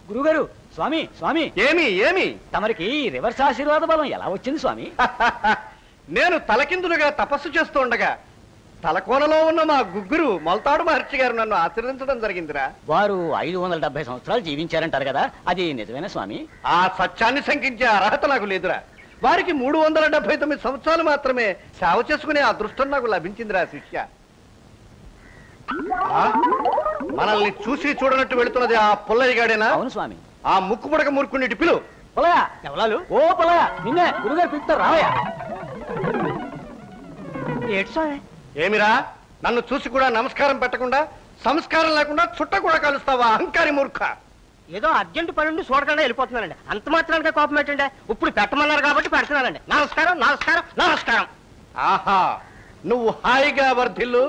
గురుగారు, స్వామి స్వామి. ఏమి తమరికి రివర్స్ ఆశీర్వాద బలం ఎలా వచ్చింది స్వామి? నేను తలకిందులుగా తపస్సు చేస్తూ ఉండగా తలకోనలో ఉన్న మా గుగ్గురు మొలతాడు మహర్షి గారు నన్ను ఆశీర్వదించడం జరిగిందిరా. వారు 570 సంవత్సరాలు జీవించారంటారు కదా, అది నిజమేనా స్వామి? ఆ సత్యాన్ని శంకించే అర్హత నాకు లేదురా. వారికి 379 సంవత్సరాలు మాత్రమే సేవ చేసుకునే అదృష్టం నాకు లభించిందిరా శిష్య. మనల్ని చూసి చూడనట్టు వెళుతున్నది ఆ పుల్లయ్య గాడేనా? అవును స్వామి. ఆ ముక్కు పుడక మూర్ఖుని పిలు. పుల్లయ్య, ఎవలాలు? ఓ పుల్లయ్య, నిన్నే గురుగారు పిలుస్తారు, రావయ్యా. ఏడు స్వామి? ఏమిరా, నన్ను చూసి కూడా నమస్కారం పెట్టకుండా సంస్కారం లేకుండా చుట్ట కూడా కలుస్తావా అహంకారి మూర్ఖ? ఏదో అర్జెంట్ పని ఉండి చూడకుండా వెళ్ళిపోతున్నానండి. అంత మాత్రానికి కోపం ఏంటంటే? ఇప్పుడు పెట్టమన్నారు కాబట్టి పెడుతున్నానండి. నమస్కారం. ఆహా, నువ్వు హాయిగా వర్ధిల్లు,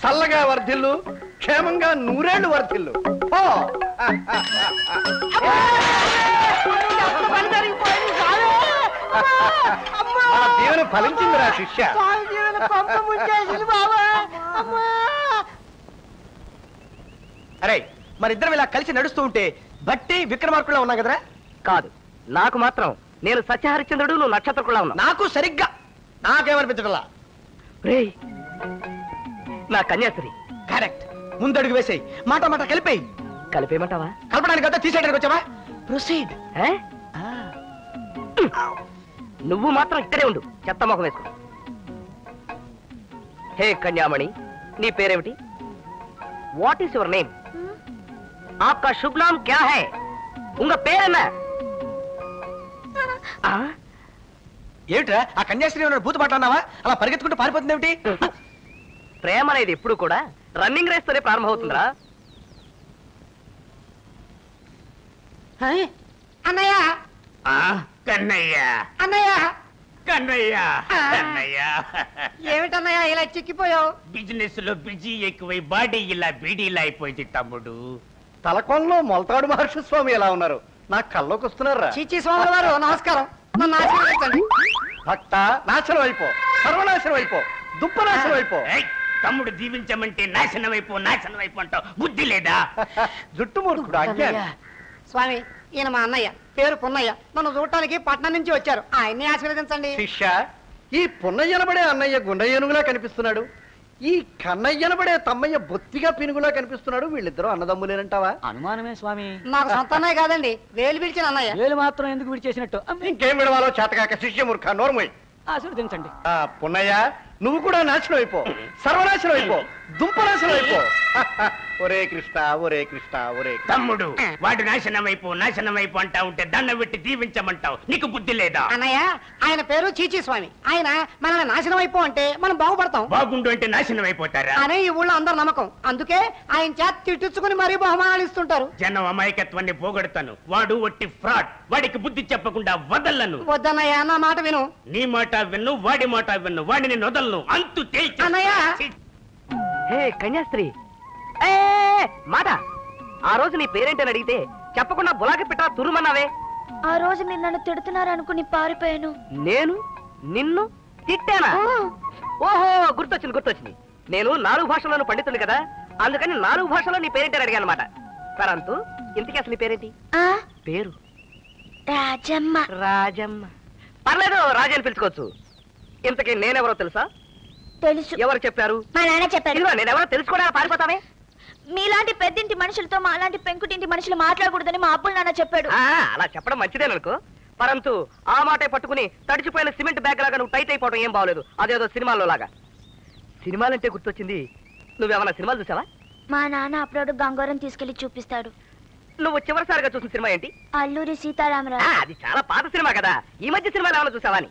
చల్లగా వర్ధిల్లు, క్షేమంగా 100 ఏళ్ళు వర్ధిల్లు. దీవెన ఫలించిందిరా శిష్య. అరే, మరిద్దరం ఇలా కలిసి నడుస్తూ ఉంటే బట్టి విక్రమార్కుల్లో ఉన్నా కదరా? కాదు, నాకు మాత్రం నేను సత్యహరిశ్చంద్రుడు, నువ్వు నక్షత్రకులా ఉన్నా. నాకు సరిగ్గా నాకేమనిపించటలా. రేయ్, నా కన్యాస్త్రీ. కరెక్ట్. ముందడుగు వేసేయి, మాట కలిపేయి. కలిపేయమంటావా? కలపడానికి అంతా తీసేయడానికి వచ్చావా? ప్రొసీడ్. నువ్వు మాత్రం ఇక్కడే ఉండు, చెత్త మొహం వేసుకో. హే కన్యామణి, నీ పేరేమిటి? What is your name? ఆప్కా శుభ్ నామ్ క్యా హై? ఉంగ పేరెన్న? ఏమిట్రా ఆ కన్యాశ్రీ ఉన్నాడు భూత పట్టాన్నావా? అలా పరిగెత్తుకుంటూ పారిపోతుంది ఏమిటి? ప్రేమ అనేది ఎప్పుడు కూడా రన్నింగ్ రేస్ తోనే ప్రారంభమవుతుందిరా. అన్నయ్య కన్నయ్య అన్నయ్య కన్నయ్య కన్నయ్య ఏమిటన్నయ్య ఇలా చిక్కిపోయావు? బిజినెస్ లో బిజీ ఎక్కువై బాడీ ఇలా బీడీలా అయిపోయింది తమ్ముడు. తలకోనలో మొలతాడు మహర్షి స్వామి ఎలా ఉన్నారు? నా కల్లోకి వస్తున్నారా? చీచి స్వామి వారు నమస్కారం. నన్ను ఆశీర్వదించండి. భక్త నాశనం అయిపో, సర్వనాశనం అయిపో, దుప్పనాశనం అయిపో. ఏయ్, తమ్ముడు దీవించమంటే నాశనం అయిపో అంటావు, బుద్ధి లేదా? జుట్టు మూర్ఖుడు అజ్ఞాని. స్వామి ఈయన మా అన్నయ్య, పేరు పున్నయ్య. నన్ను చూడటానికి పట్నం నుంచి వచ్చారు. ఆయన్ని ఆశీర్వదించండి. శిష్య, ఈ పున్నయ్యనబడే అన్నయ్య గుండయ్యనుగులా కనిపిస్తున్నాడు, ఈ కన్నయ్యనబడే తమ్మయ్య బొత్తిగా పినుగులా కనిపిస్తున్నాడు. వీళ్ళిద్దరూ అన్నదమ్ములేనంటావా? అనుమానమే స్వామి. నాకు సొంత అన్నయ్య కాదండి, వేలు పిలిచిన అన్నయ్య. వేలు మాత్రం ఎందుకు విడిచేసినట్టు? ఇంకేం విడవాలో చేతకాక శిష్యమూర్ఖ నోర్మోయ్. ఆశీర్వదించండి. పున్నయ్య, నువ్వు కూడా నాశనం అయిపో, సర్వనాశనం అయిపో, దుంపనాశనం అయిపో. ఒరే కృష్ణ, ఒరే కృష్ణ, ఒరే తమ్ముడు, వాడు నాశనం అయిపో అంటా ఉంటే దండ పెట్టి దీవించమంటావు, నీకు బుద్ధి లేదా? అన్నయ్య, ఆయన పేరు చీచి స్వామి. ఆయన మనల్ని నాశనం అయిపో అంటే మనం బాగుపడతాం. బాగుండు అంటే నాశనం అయిపోతారా అనే ఈ ఊళ్ళో అందరు నమ్మకం. అందుకే ఆయన చేత తిట్టించుకుని మరీ బహుమానాలు ఇస్తుంటారు. జనం అమాయకత్వాన్ని పోగొడతాను. వాడు ఒట్టి ఫ్రాడ్, వాడికి బుద్ధి చెప్పకుండా వదలను. వద్దన్నయ్య, నా మాట విను. నీ మాట విన్ను, వాడి మాట విన్ను, వాడిని వదలను. అంతు తేల్చు. అన్నయ్య. హే కన్యాస్త్రీ, మాట. ఆ రోజు నీ పేరేంటని అడిగితే చెప్పకుండా బులాకి పెట్టా తురుమన్నావే. ఆ రోజు మీరు నన్ను తిడుతున్నారు అనుకుని పారిపోయాను. నేను నిన్ను తిట్టానా? ఓహో, గుర్తొచ్చింది. నేను 4 భాషల్లోనూ పండితుడు కదా, అందుకని 4 భాషల్లో నీ పేరేంటని అడిగాను అనమాట. పరంతు ఇంతకీ అసలు నీ పేరేంటి? పేరు రాజమ్మ. రాజమ్మ. పర్లేదు, రాజు అని పిలుచుకోవచ్చు. ఇంతకీ నేనెవరో తెలుసా? తెలుసు. ఎవరు చెప్పారు? మా నాన్న చెప్పారు. ఇదిగో, నేనెవరో తెలుసుకోవడానికి పారిపోతావే. మీలాంటి పెద్దింటి మనుషులతో మాలాంటి పెంకుటింటి మనుషులు మాట్లాడకూడదని మా అప్పులు నాన్న చెప్పాడు. అలా చెప్పడం మంచిదేననుకో. పరంతు ఆ మాటే పట్టుకుని తడిచిపోయిన సిమెంట్ బ్యాగ్ లాగా నువ్వు టైట్ అయిపోవడం ఏం బాగలేదు. అదేదో సినిమాల్లో లాగా. సినిమాలంటే గుర్తొచ్చింది, నువ్వేమన్నా సినిమాలు చూసావా? మా నాన్న అప్పుడు గంగోరం తీసుకెళ్లి చూపిస్తాడు. నువ్వు చివరిసారిగా చూసిన సినిమా ఏంటి? అల్లూరి సీతారామరాజు. అది చాలా పాత సినిమా కదా, ఈ మధ్య సినిమాలు ఏమైనా చూసావా అని?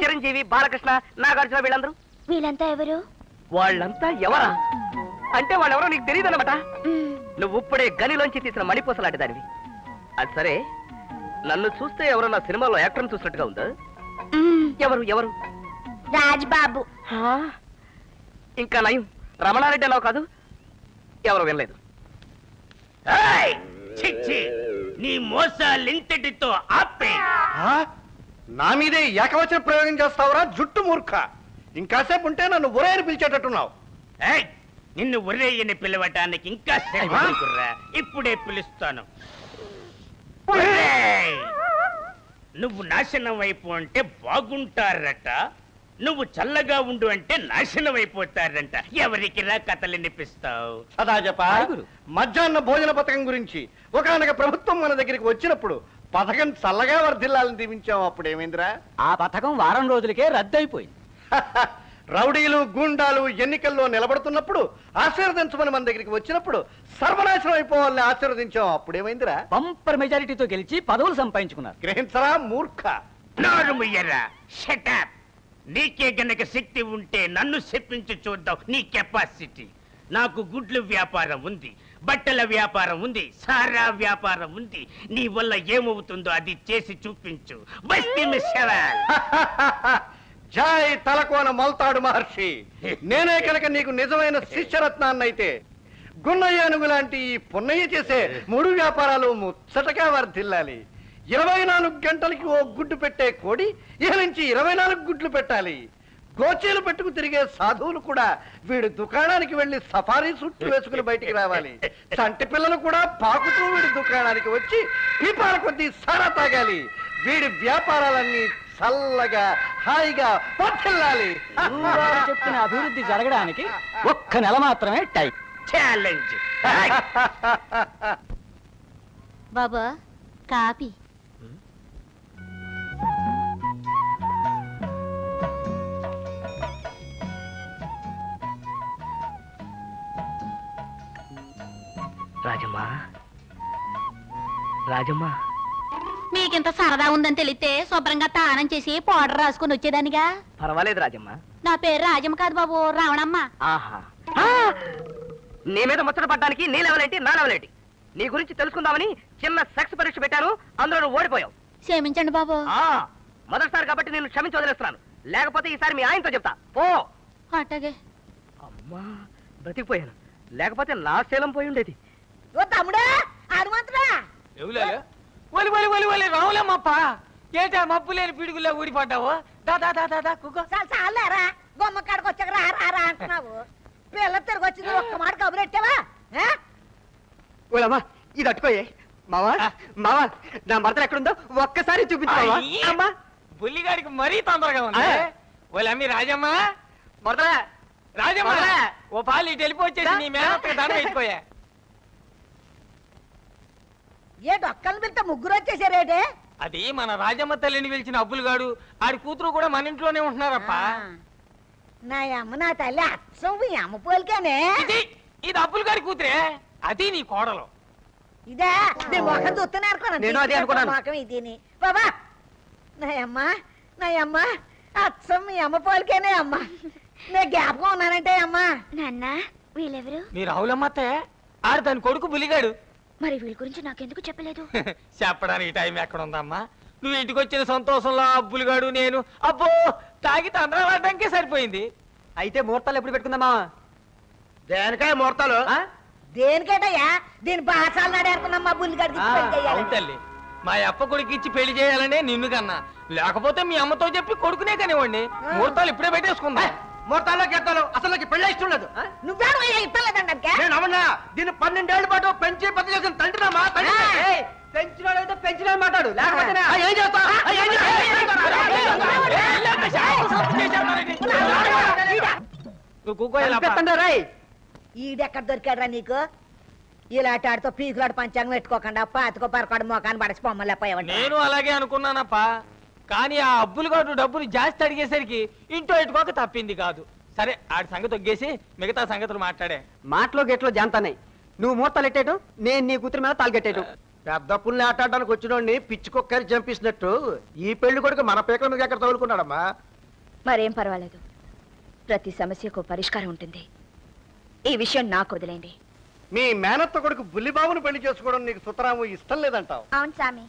చిరంజీవి, బాలకృష్ణ, నాగార్జున, వీళ్ళందరూ. వీళ్ళంతా ఎవరు? వాళ్ళంతా ఎవరా అంటే వాళ్ళెవరో నీకు తెలియదు అనమాట. నువ్వు ఇప్పుడే గనిలోంచి తీసిన మణిపూసలాంటి దానివి. అది సరే, నన్ను చూస్తే ఎవరన్నా సినిమాలో యాక్టర్ చూసినట్టుగా ఉందా? ఎవరు ఎవరు? రాజ్ బాబు. ఇంకా నయం, రమణారెడ్డి అన్నావు కాదు. ఎవరు వినలేదు. నీ మోసాలింతటితో ఆపే. నా మీదే ఏకవచన ప్రయోగం చేస్తావురా జుట్టు మూర్ఖ. ఇంకాసేపు ఉంటే నన్ను ఒరేని పిలిచేటట్టున్నావు. నిన్ను ఒరేయని పిలవటానికి ఇంకా కుర్రా, ఇప్పుడే పిలుస్తాను. నువ్వు నాశనం అయిపో అంటే బాగుంటారట, నువ్వు చల్లగా ఉండు అంటే నాశనం అయిపోతారంట. ఎవరికి రా కథలు వినిపిస్తావు? సదా చెప్ప. మధ్యాహ్న భోజన పథకం గురించి ఒకనొక ప్రభుత్వం మన దగ్గరికి వచ్చినప్పుడు పథకం చల్లగా వర్ధిల్లాలని దీవించాం. అప్పుడేమైందిరా? ఆ పథకం వారం రోజులకే రద్దయిపోయింది. రౌడీలు, గూండాలు ఎన్నికల్లో నిలబడుతున్నప్పుడు ఆశీర్వదించమని మన దగ్గరికి వచ్చినప్పుడు సర్వనాశనం అయిపోవాలని ఆశీర్వదించాం. అప్పుడేమైందిరా? బంపర్ మెజారిటీతో గెలిచి పదవులు సంపాదించుకున్నారు. గ్రహించరా మూర్ఖ. నోరు ముయ్యరా, షట్ అప్. నీకే గనక శక్తి ఉంటే నన్ను చెప్పించి చూద్దాం నీ కెపాసిటీ. నాకు గుడ్లు వ్యాపారం ఉంది, బట్టల వ్యాపారం ఉంది, సారా వ్యాపారం ఉంది. నీ వల్ల ఏమవుతుందో అది చేసి చూపించు. బస్తీ మిస్సవాల్. జై తలకోన మొలతాడు మహర్షి. నేనే కనుక నీకు నిజమైన శిష్యరత్నాన్నైతే గున్నయ్యనుగు లాంటి ఈ పున్నయ్య చేసే 3 వ్యాపారాలు ముచ్చటగా వర్ధిల్లాలి. 24 గంటలకి ఓ గుడ్డు పెట్టే కోడి ఇక నుంచి 24 గుడ్లు పెట్టాలి. గోచీలు పెట్టుకు తిరిగే సాధువులు కూడా వీడి దుకాణానికి వెళ్లి సఫారీ సుట్టు వేసుకుని బయటికి రావాలి. చంటి పిల్లలు కూడా పాకుతూ వీడి దుకాణానికి వచ్చి పీపాల కొద్దీ సారా తాగాలి. వీడి వ్యాపారాలన్నీ చల్లగా హాయిగా వర్ధిల్లాలి. చెప్పిన అభివృద్ధి జరగడానికి 1 నెల మాత్రమే టైం. ఛాలెంజ్. బాబా కాపీ. రాజమ్మ, మీకింత సరదా ఉందని తెలిస్తే శుభ్రంగా తానం చేసి పౌడర్ రాసుకుని వచ్చేదానిగా. పర్వాలేదు రాజమ్మ. నా పేరు రాజమ్మ కాదు బాబు, రావణమ్మ. ఆహా, నీ మీద ముచ్చట పడ్డానికి నీ లెవెలేంటి నా లెవెలేంటి నీ గురించి తెలుసుకుందామని చిన్న సెక్స్ పరీక్ష పెట్టాను, అందులో నువ్వు ఓడిపోయావు. క్షమించండి బాబు. మొదటిసారి కాబట్టి నేను క్షమించి వదిలేస్తున్నాను, లేకపోతే ఈసారి మీ ఆయనతో చెప్తా పో. అట్టగే. అమ్మా బతికిపోయాను, లేకపోతే నా శీలం పోయి ఉండేది. ఓ తమ్ముడా హనుమంతుడా, రావులేమ్మప్ప ఏటా మబ్బు లేని పిడుగుల్లో ఊడిపడ్డావు. దాదా కుక్కో చాలేరా బొమ్మ కాడికి వచ్చాక రా అంటున్నావు. పిల్ల తిరిగి వచ్చింది ఒక్క మాట కబురెట్టావా? ఓలమ్మా ఇది అట్టుకోయే. మావా మావా నా భర్త ఎక్కడుందో ఒక్కసారి చూపించావా? అమ్మా బుల్లిగాడికి మరీ తొందరగా ఉంది. వాళ్ళమ్మి రాజమ్మ మొదల రాజమ్మ ఓ పాలు ఇటు వెళ్ళిపోవచ్చేసి నీ మేనత్త దండ అయిపోయా. ఏ డొక్కలు పిలితే ముగ్గురు వచ్చేసారేటే? అది మన రాజమ్మ తల్లిని పిలిచిన అబ్బులుగాడు ఆడి కూతురు కూడా మన ఇంట్లోనే ఉంటున్నారప్ప. నా అమ్మ నా తల్లి అచ్చం మీ అమ్మ పోలికేనే. ఇది అబ్బులుగాడి కూతురే, అది నీ కోడలు. ఇదే నీ మొఖం చూస్తున్నారు. నేను అదే అనుకున్నాను. మొఖం ఇది బాబా. నా అమ్మ అచ్చం మీ అమ్మ పోలికేనే అమ్మ. నేను జ్ఞాపకం ఉన్నానంటే అమ్మా. నాన్న వీళ్ళెవరు? మీ రావులమ్మతే ఆడు దాని కొడుకు బులిగాడు. మరి వీళ్ళ గురించి నాకెందుకు చెప్పలేదు? చెప్పడానికి టైం ఎక్కడ ఉందమ్మా? నువ్వు ఇంటికి వచ్చిన సంతోషంలో అబ్బులుగాడు నేను అబ్బో తాగి తండ్రాడడానికే సరిపోయింది. అయితే ముహూర్తాలు ఎప్పుడు పెట్టుకుందామా? దేనికాయ ముహూర్తాలు? దేనికేటయ్యా? దీని బాసాలు నడేరుకున్నమ్మా బుల్లిగడికి. అవును తల్లి, మా అప్ప కొడుకు ఇచ్చి పెళ్లి చేయాలనే నిన్ను కన్నా, లేకపోతే మీ అమ్మతో చెప్పి కొడుకునే కానివ్వండి. ముహూర్తాలు ఇప్పుడే పెట్టేసుకుందా. ముహూర్తాల్లో గెత్తాలు అసలు పెళ్లి ఇష్టం లేదు. నువ్వేమో ఇస్తలేదండి. నేను అవునా దీన్ని 12 ఏళ్ల పాటు పెంచి పెద్ద చేసిన తండ్రినామా? పెంచినాడైతే పెంచిన మాట్లాడు, లేకపోతే ఏం చేస్తా? నువ్వు కూకోయాలి రాయ్. ఈడెక్కడ దొరికాడరా నీకు? ఇలాంటి ఆడితో పీకులాడు పంచాంగం పెట్టుకోకుండా పాతికో పరకాడు మోకాన్ని పడసి పొమ్మలేకపోయావంట. నేను అలాగే అనుకున్నానప్పా, కానీ ఆ అబ్బులుగాడు డబ్బులు జాస్తి అడిగేసరికి ఇంటో ఇటుకోక తప్పింది కాదు. సరే ఆడి సంగతి ఒగ్గేసి మిగతా సంగతులు మాట్లాడే. మాటలో గెట్లో జాంతానే. నువ్వు మూర్తాలు ఎట్టేయటం, నేను నీ కూతురు మీద తాలుగెట్టేయటం. పెద్ద పుల్ని ఆటాడడానికి వచ్చినోడిని పిచ్చుకొక్కరి చంపిస్తున్నట్టు ఈ పెళ్లి కొడుకు మన పేకల మీద ఎక్కడ తగులుకున్నాడమ్మా? మరేం పర్వాలేదు, ప్రతి సమస్యకు పరిష్కారం ఉంటుంది. ఈ విషయం నాకు వదిలేండి. మీ మేనత్త కొడుకు బుల్లిబాబును పెళ్లి చేసుకోవడం నీకు సుతరాము ఇష్టం లేదంటావు. అవును స్వామి.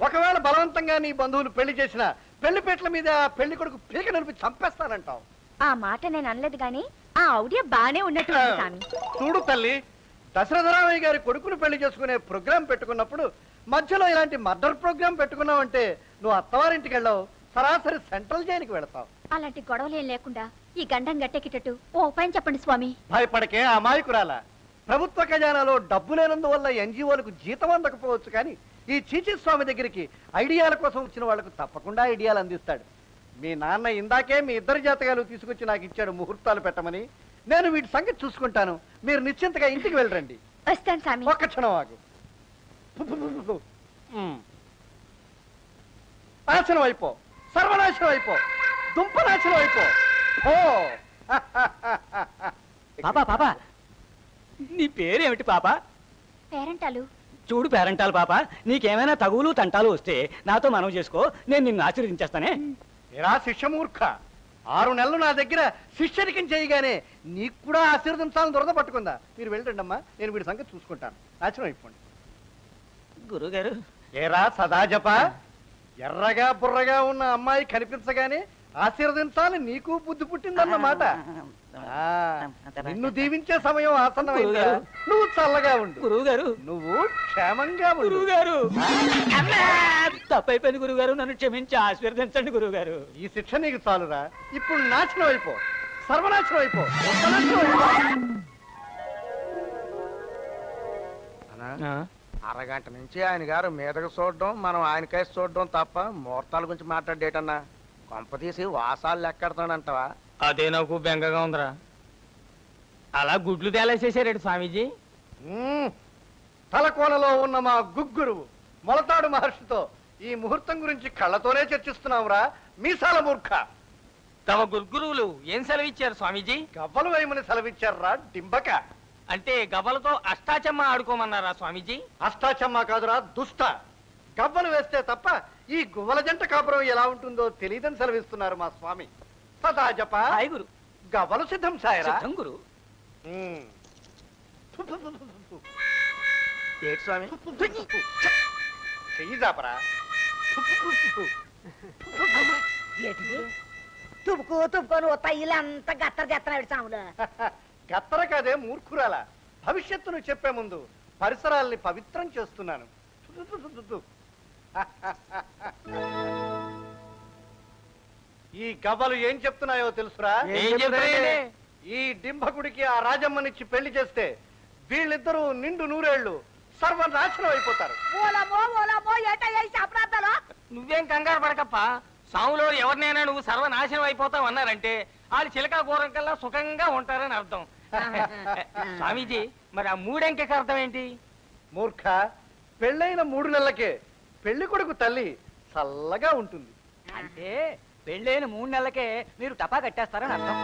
ఒకవేళ బలవంతంగా నీ బంధువులు పెళ్లి చేసిన పెళ్లి పీటల మీద పెళ్లి కొడుకు పీక నడిపి చంపేస్తానంటావు. ఆ మాట నేను అనలేదు గాని ఆ ఆవిడ బానే ఉన్నట్టు స్వామి. చూడు తల్లి, దశరథరామయ్య గారి కొడుకును పెళ్లి చేసుకునే ప్రోగ్రాం పెట్టుకున్నప్పుడు మధ్యలో ఇలాంటి మర్డర్ ప్రోగ్రాం పెట్టుకున్నావంటే నువ్వు అత్తవారింటికి వెళ్ళావు, సరాసరి సెంట్రల్ జైలుకి వెళతావు. అలాంటి గొడవలు ఏం లేకుండా ఈ గండం గట్టెక్కిటట్టు ఓ ఉపాయం చెప్పండి స్వామి. భయపడకే అమాయకురాల. ప్రభుత్వ ఖజానాలో డబ్బు లేనందువల్ల ఎన్జిఓలకు జీతం అందకపోవచ్చు, కానీ ఈ చీచీ స్వామి దగ్గరికి ఐడియాల కోసం వచ్చిన వాళ్లకు తప్పకుండా ఐడియాలు అందిస్తాడు. మీ నాన్న ఇందాకే మీ ఇద్దరు జాతకాలు తీసుకొచ్చి నాకు ఇచ్చాడు ముహూర్తాలు పెట్టమని. నేను వీటి సంగతి చూసుకుంటాను, మీరు నిశ్చింతగా ఇంటికి వెళ్ళరండి. వస్తాను స్వామి. ఒక్క క్షణం ఆగు. నాశనం అయిపో, సర్వనాశనం అయిపో, దుంపనాశనం అయిపో. ఓ పాపా పాపా, నీ పేరేమిటి పాపా? పేరంటాలు. చూడు పేరంటాలు పాప, నీకేమైనా తగులు తంటాలు వస్తే నాతో మనవి చేసుకో, నేను నిన్ను ఆశీర్వదించేస్తానే. ఏరా శిష్యమూర్ఖ, 6 నెలలు నా దగ్గర శిష్యరికం చేయగానే నీకు కూడా ఆశీర్వదించాలని దురద పట్టుకుందా? మీరు వెళ్ళండి అమ్మా, నేను వీడి సంగతి చూసుకుంటాను. నాశనం అయిపోండి. గురుగారు. ఏరా సదాజప, ఎర్రగా బుర్రగా ఉన్న అమ్మాయి కనిపించగానే ఆశీర్వదించాలి నీకు బుద్ధి పుట్టిందన్నమాట. నిన్ను దీవించే సమయం ఆసన్నమైందా? నువ్వు చల్లగా ఉండు గురువుగారు, నువ్వు క్షేమంగా ఉండు. గురువుగారు తప్పైపోయింది గురువుగారు, నన్ను క్షమించి ఆశీర్వదించండి గురువుగారు. ఈ శిక్ష నీకు చాలురా. ఇప్పుడు నాశనం అయిపో, సర్వనాశనం అయిపో, సర్వనాశనం అయిపో. అరగంట నుంచి ఆయన గారు మీదకు చూడడం, మనం ఆయన కేసు చూడడం తప్ప ముహూర్తాల గురించి మాట్లాడేటన్నా కొంప తీసి వాసాలు లెక్కెడతాడంటవా? అదే నాకు బెంగగా ఉందిరా. అలా గుడ్లు తేలేసేసారేడు స్వామీజీ. తలకోనలో ఉన్న మా గుగ్గురువు మొలతాడు మహర్షితో ఈ ముహూర్తం గురించి కళ్ళతోనే చర్చిస్తున్నావురా మీసాల మూర్ఖ. తమ గురువులు ఏం సెలవిచ్చారు స్వామీజీ? గవ్వలు వేయమని సెలవిచ్చారా డింబక. అంటే గవ్వలతో అష్టాచమ్మ ఆడుకోమన్నారా స్వామీజీ? అష్టాచమ్మ కాదురా దుష్ట. గవ్వలు వేస్తే తప్ప ఈ గువ్వల జంట కాపురం ఎలా ఉంటుందో తెలియదని సెలవిస్తున్నారు మా స్వామి. సదా జప గురు. గవ్వలు సిద్ధం సాయరా. గురు. ఏటి స్వామి? చెయ్యి జాపరా. తుప్పుకొని తయ్యిలంతా గత్తర గత్తర సాములు. గత్తర కాదే మూర్ఖురాల. భవిష్యత్తును చెప్పే ముందు పరిసరాల్ని పవిత్రం చేస్తున్నాను. ఈ గవ్వలు ఏం చెప్తున్నాయో తెలుసురా? ఈ డింభకుడికి ఆ రాజమ్మనిచ్చి పెళ్లి చేస్తే వీళ్ళిద్దరూ నిండు నూరేళ్లు సర్వనాశనం అయిపోతారు. నువ్వేం కంగారు పడకప్ప. సాములో ఎవరినైనా నువ్వు సర్వనాశనం అయిపోతావు అన్నారంటే వాళ్ళు చిలకా కూరం కల్లా సుఖంగా ఉంటారని అర్థం. స్వామీజీ, మరి ఆ మూడెంకెకి అర్థం ఏంటి? మూర్ఖ, పెళ్ళైన 3 నెలలకే పెళ్లి కొడుకు తల్లి చల్లగా ఉంటుంది. అంటే పెళ్ళైన 3 నెలలకే మీరు టపా కట్టేస్తారని అర్థం.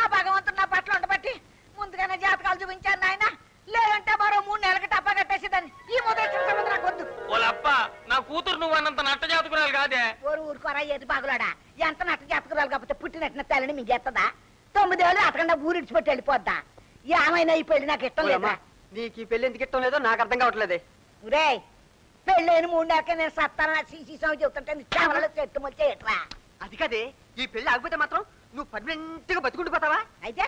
ఆ భగవంతుడు నా పట్ల ఉండబట్టి ముందుగానే జాతకాలు చూపించాను నాయన. లేదంటే మరో 3 నెలలకి టప్పా కట్టేసేదాన్ని. ఈ మొదటి నాకు వద్దు. ఓలప్ప, నా కూతురు నువ్వు అన్నంత నట్ట జాతకురాలు కాదే. ఊరుకోరా ఏది బాగులాడా. ఎంత నట్ట జాతకురాలు కాకపోతే పుట్టినట్టిన తల్లిని మీకు ఎత్తదా? 9 ఏళ్ళు అతకుండా ఊరిడిచిపెట్టి వెళ్ళిపోద్దా? ఏమైనా ఈ పెళ్లి నాకు ఇష్టం లేదా? నీకు ఈ పెళ్లి ఎందుకు ఇష్టం లేదో నాకు అర్థం కావట్లేదే. రే, పెళ్ళైన 3 నెలలకే నేను సత్తాను సీసీ చెబుతుంటే చావలలో చెట్టు మొలిచే ఎట్రా. అది కదే, ఈ పెళ్లి ఆగిపోతే మాత్రం నువ్వు పర్మనెంట్ గా బతుకుండిపోతావా? అయితే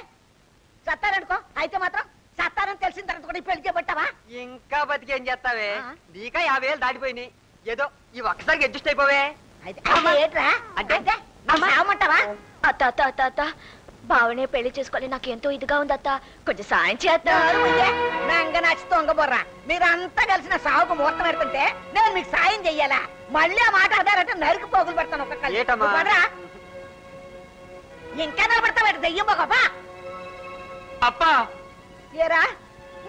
సత్తారనుకో. అయితే మాత్రం సత్తారని తెలిసిన తర్వాత కూడా ఈ పెళ్లి చేయబట్టావా? ఇంకా బతికేం చేస్తావే? నీకా 50 ఏళ్ళు దాటిపోయినాయి. ఏదో ఈ ఒక్కసారికి అడ్జస్ట్ అయిపోవే. ఏంట్రా అంటే సామంటావా? అత్త అత్త అత్త అత్త, బావనే పెళ్లి చేసుకోవాలి. నాకు ఎంతో ఇదిగా ఉంది అత్త, కొంచెం సాయం చేద్దాం. నంగ నచ్చి తొంగబొర్రా. మీరంతా కలిసిన సాగుకు ముహూర్తం పెడుతుంటే నేను మీకు సాయం చెయ్యాలా? మళ్ళీ ఆ మాట అదారంటే నరికి పోగులు పెడతాను. ఒక్కొక్క ఇంకా నిలబడతావు దెయ్యం బాబా. అప్పా, ఏరా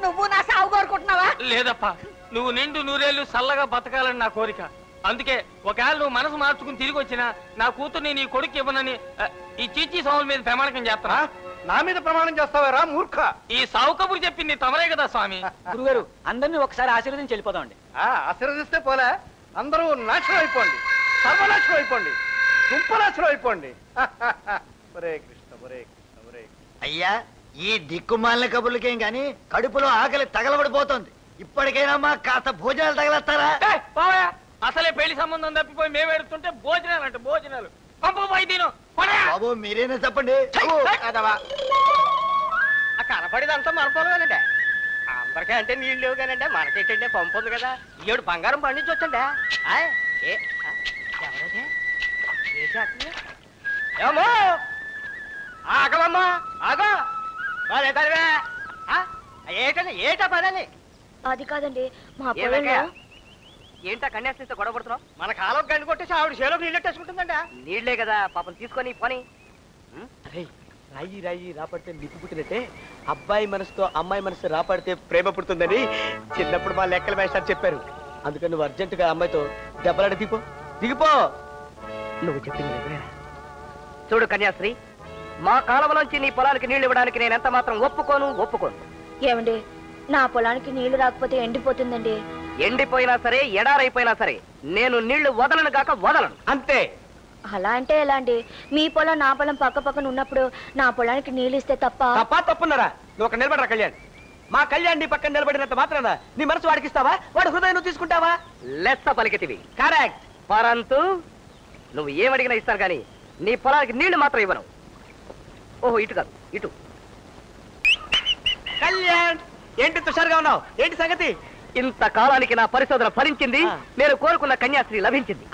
నువ్వు నా సాగు కోరుకుంటున్నావా? లేదప్పా, నువ్వు నిండు నూరేళ్లు చల్లగా బతకాలని నా కోరిక. అందుకే ఒకవేళ నువ్వు మనసు మార్చుకుని తిరిగి వచ్చినా నా కూతుర్ని నీ కొడుకు ఇవ్వనని ఈ చీచీ సాముల మీద ప్రమాణకం చేస్తానా? నా మీద ప్రమాణం చేస్తావారా మూర్ఖ? ఈ సావు కబురు చెప్పింది తమరే కదా స్వామి. గురుగారు, అందరినీ ఒకసారి ఆశీర్వదించి వెళ్ళిపోదామండి. ఆశీర్వదిస్తే పోలే, అందరూ నాశనం అయిపోండి, సర్వనాశనం అయిపోండి, దుంపనాశనం అయిపోండి. ఒరే కృష్ణ, ఒరే కృష్ణ, ఒరే కృష్ణ. అయ్యా, ఈ దిక్కుమాలిన కబుర్లకేం గాని కడుపులో ఆకలి తగలబడిపోతుంది. ఇప్పటికైనా మా కాస్త భోజనాలు తగలస్తారా? అసలే పెళ్లి సంబంధం తప్పిపోయి మేము ఎడుతుంటే భోజనాలు అంటే భోజనాలు పంపపోయి తిను. బాబు మీరేనా చెప్పండి. కనపడేదంతా మనపోలేదండి. అందరికీ అంటే నీళ్ళు లేవు కానండి, మనకేంటంటే పంపు ఉంది కదా. ఏడు బంగారం పండించొచ్చండి. ఏమో ఆగలమ్మా, ఆగో. ఏటండి, ఏటా పదాలి? అది కాదండి, మా పొలంలో ఏంటా కన్యాస్త్రితో గొడవ పడుతున్నావు? మన కాలం గండి కొట్టేసి ఆవిడ చేలో నీళ్ళు వేసుకుంటుందండి. నీళ్లే కదా పాపం, తీసుకొని పోనీ. రాయి రాయి రాపడితే నిప్పు పుట్టినట్టే అబ్బాయి మనసుతో అమ్మాయి మనసు రాపడితే ప్రేమ పుడుతుందని చిన్నప్పుడు మా లెక్కల మేస్టర్ చెప్పారు. అందుకని నువ్వు అర్జెంటుగా అమ్మాయితో దెబ్బలాడి దిగిపో, దిగిపో. నువ్వు చెప్పింది చూడు కన్యాశ్రీ, మా కాలంలోంచి నీ పొలానికి నీళ్లు ఇవ్వడానికి నేను ఎంత మాత్రం ఒప్పుకోను. ఏమండి, నా పొలానికి నీళ్లు రాకపోతే ఎండిపోతుందండి. ఎండిపోయినా సరే, ఎడారైపోయినా సరే, నేను నీళ్లు వదలను గాక వదలను, అంతే. అలా అంటే ఎలా అండి? మీ పొలం నా పొలం పక్క పక్కన ఉన్నప్పుడు నా పొలానికి నీళ్ళు ఇస్తే తప్పున్నారా? నువ్వు ఒక నిలబడరా కళ్యాణ్. మా కళ్యాణ్ నీ పక్కన నిలబడినంత మాత్రాన నీ మనసు వాడికిస్తావా? వాడు హృదయం నువ్వు తీసుకుంటావా? లెస్స పలికితివి. కరెక్ట్. పరంతు నువ్వు ఏమడిగినా ఇస్తాను కానీ నీ పొలానికి నీళ్లు మాత్రం ఇవ్వను. ఓహో, ఇటు కాదు, ఇటు. కళ్యాణ్, ఏంటి తుషారుగా ఉన్నావు? ఏంటి సంగతి? ఇంతకాలానికి నా పరిశోధన ఫలించింది. నేను కోరుకున్న కన్యాశ్రీ లభించింది.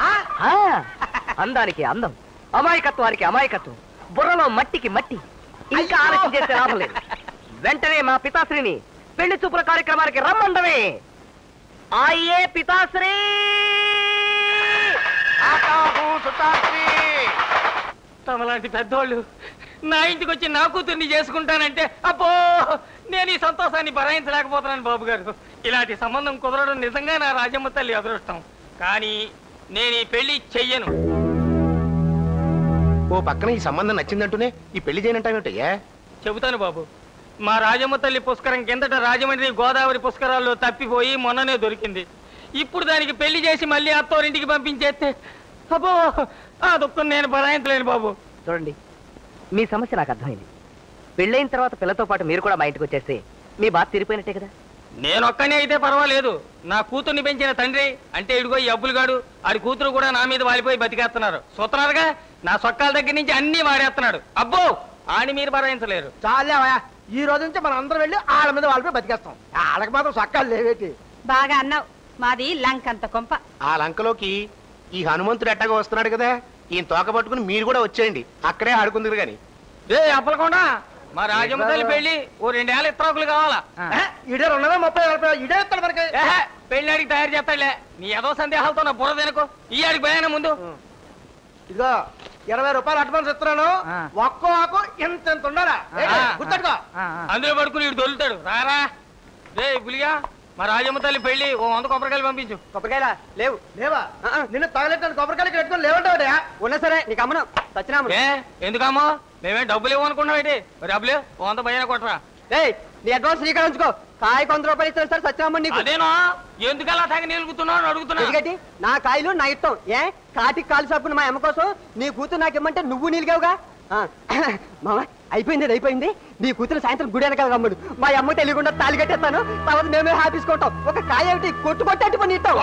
అందానికి అందం, అమాయకత్వానికి అమాయకత్వం, బుర్రలో మట్టికి మట్టి. ఇంకా ఆలోచన చేస్తే లాభం లేదు. వెంటనే మా పితాశ్రీని పెళ్లి చూపుల కార్యక్రమానికి రమ్మండమే. ఆయే పితాశ్రీ. తమలాంటి పెద్దోళ్ళు నా ఇంటికి వచ్చి నా కూతుర్ని చేసుకుంటానంటే అబ్బో, నేను ఈ సంతోషాన్ని భరాయించలేకపోతున్నాను బాబు గారు. ఇలాంటి సంబంధం కుదరడం నిజంగా నా రాజమ్మ తల్లి అదృష్టం. కానీ నేను ఈ పెళ్లి చెయ్యను. ఓ పక్కన ఈ సంబంధం నచ్చిందంటూనే ఈ పెళ్లి చేయనంటావేంటయ్యా? చెబుతాను బాబు. మా రాజమ్మ తల్లి పుష్కరం కిందట రాజమండ్రి గోదావరి పుష్కరాల్లో తప్పిపోయి మొన్ననే దొరికింది. ఇప్పుడు దానికి పెళ్లి చేసి మళ్ళీ అత్తోరింటికి పంపించేస్తే అబ్బో ఆ దుఃఖం నేను భరాయించలేను బాబు. చూడండి, మీ సమస్య నాకు అర్థమైంది. పెళ్ళైన తర్వాత పిల్లతో పాటు మీరు కూడా మా ఇంటికి వచ్చేస్తే మీ బాధ తీరిపోయినట్టే కదా. నేను ఒక్కనే అయితే పర్వాలేదు. నా కూతుర్ని పెంచిన తండ్రి అంటే ఇడిగో ఈ అబ్బులుగాడు ఆడి కూతురు కూడా నా మీద వాలిపోయి బతికేస్తున్నారు. చూస్తున్నారుగా, నా సొక్కాల దగ్గర నుంచి అన్ని వాడేస్తున్నాడు. అబ్బో ఆని మీరు భరాయించలేరు. చాలేవా, ఈ రోజు నుంచి మనం అందరం వెళ్ళి వాళ్ళ మీద వాళ్ళపై బతికేస్తాం. వాళ్ళకి మాత్రం సొక్కాలు లేవేటి. బాగా అన్నావు. మాది లంకంత కొంప. ఆ లంకలోకి ఈ హనుమంతుడు ఎట్టగా వస్తున్నాడు కదా, ఈయన తోక పట్టుకుని మీరు కూడా వచ్చేయండి, అక్కడే ఆడుకుందరు గాని. ఏ అప్పలకుండా మా రాజమ్మ తల్లి పెళ్లి ఓ 2 ఏళ్ళ ఇత్తరాకులు కావాలా? ఇడే 230 ఇడే ఇస్తాడు మనకి. పెళ్లి అడిగి తయారు చేస్తాడులే. నీ ఏదో సందేహాలతో నా బుర్ర తినకు. ఈ ఆడికి పోయాను ముందు. ఇదిగో 20 రూపాయలు అడ్వాన్స్ ఇస్తున్నాను. ఒక్కో ఆకు ఎంత ఉండాలా గుర్తుగా అందులో పడుకుని ఇటు దొరుకుతాడు. రారా రే పులిగా, మా రాజమ్మ తల్లి పెళ్లి ఓ 100 కొబ్బరికాయలు పంపించు. కొబ్బరికాయలా లేవు? లేవా? నిన్ను తగలెట్టాను కొబ్బరికాయలు పెట్టుకుని లేవంటావా? ఉన్నా సరే నీకు అమ్మను సచ్చినాము. ఎందుకమ్మో మేమేం డబ్బులు ఇవ్వనుకున్నాం ఏంటి? డబ్బులు 100 భయన కొట్టరా. నీ అడ్వాన్స్ నీకు ఉంచుకో. కాయ 100 రూపాయలు ఇస్తాను సార్ సచ్చినామని నీకు. అదేనా ఎందుకలా తాగి నిలుగుతున్నావు అడుగుతున్నా. నా కాయలు నా ఇష్టం. కాటికి కాలు సాపును మా అమ్మ కోసం నీ కూతురు నాకు ఇమ్మంటే నువ్వు నీలుగావుగా. మామ అయిపోయింది. నీ కూతురు సాయంత్రం గుడి వెనకాల గమ్ముడు. మా అమ్మ తెలియకుండా తాళి కట్టేస్తాను. తర్వాత మేమే హ్యాపీసుకుంటాం. ఒక కాయ ఏమిటి కొట్టు పని ఇస్తాం.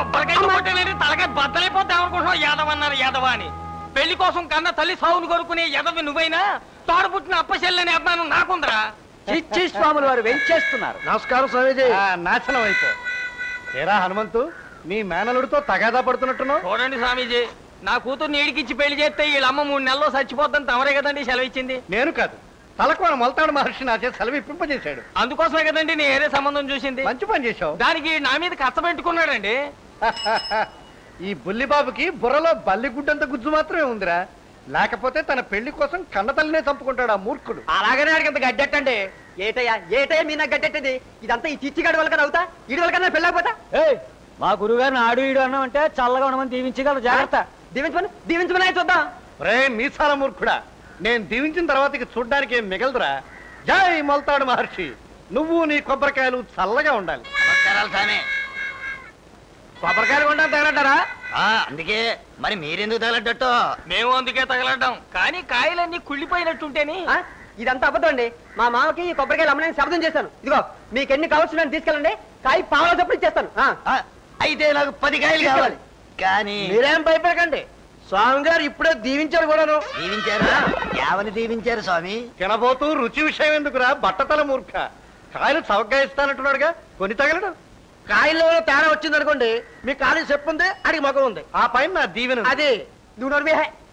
తలకాయ బద్దలైపోతాం అనుకుంటున్నావు. యాదవ్ అన్నారు యాదవ అని. పెళ్లి కోసం కన్నా తల్లి సావును కోరుకునే ఎదవి నువ్వైనా తోడు పుట్టిన అప్పచెల్లని అభిమానం నాకుందరా. స్వాములు వారు వెంచేస్తున్నారు. నమస్కారం స్వామీజీ. నాశనం అయిపో. ఏరా హనుమంతు, మీ మేనలుడితో తగాదా పడుతున్నట్టున్నావు. చూడండి స్వామీజీ, నా కూతుర్ని ఏడికిచ్చి పెళ్లి చేస్తే వీళ్ళమ్మ 3 నెలల్లో చచ్చిపోద్దని తమరే కదండి సెలవు ఇచ్చింది. నేను కాదు, తలకోన మొలతాడు మహర్షి నా చేతి సెలవు ఇప్పింపజేశాడు. అందుకోసమే కదండి నేను ఏరే సంబంధం చూసింది. మంచి పని చేశావు. దానికి నా మీద కచ్చబెట్టుకున్నాడండి. ఈ బుల్లిబాబుకి బుర్రలో బల్లిగుడ్డంత గుజ్జు మాత్రమే ఉందిరా. లేకపోతే తన పెళ్లి కోసం కన్నతల్లినే చంపుకుంటాడు ఆ మూర్ఖుడు. అలాగనే అడిగంత గడ్డెట్టండి. ఏటయ్యా మీ నాకు గడ్డెట్టది? ఇదంతా ఈ చిచ్చిగాడి వల్ల అవుతా ఇడి వల్ల పెళ్ళకపోతా. మా గురుగారిని ఆడు ఈడు అన్నామంటే చల్లగా ఉండమని దీవించగలరు. జాగ్రత్త. దీవించమని చూద్దాం. రే మీసాల మూర్ఖుడా, నేను దీవించిన తర్వాత ఇక చూడ్డానికి ఏం మిగలదురా. జై మొలతాడు మహర్షి, నువ్వు నీ కొబ్బరికాయలు చల్లగా ఉండాలి. కొబ్బరికాయలు కొండ తగలడ్డారా? అందుకే మరి మీరెందుకు తగలడ్డట్టు? మేము అందుకే తగలడ్డాం. కానీ కాయలన్నీ కుళ్ళిపోయినట్టుంటేని. ఇదంతా అబద్ధం అండి. మా మామకి ఈ కొబ్బరికాయలు అమ్మని శబ్దం చేశాను. ఇదిగో మీకు ఎన్ని కావాల్సిన తీసుకెళ్ళండి. కాయ పావుల చప్పుడు ఇచ్చేస్తాను. అయితే నాకు 10 కాయలు కావాలి. కానీ మీరేం భయపడకండి, స్వామి గారు ఇప్పుడే దీవించారు కూడాను. దీవించారా? ఎవరిని దీవించారు స్వామి? తినబోతూ రుచి విషయం ఎందుకురా బట్టతల మూర్ఖ. కాయలు చౌకగా ఇస్తానంటున్నాడుగా, కొని తగలడు. కాయల్లో తేడా వచ్చింది అనుకోండి, మీ కాలు చెప్పు ఉంది, అడిగి మగం ఉంది. ఆ పైన నా దీవెన. అది నువ్వు నోరు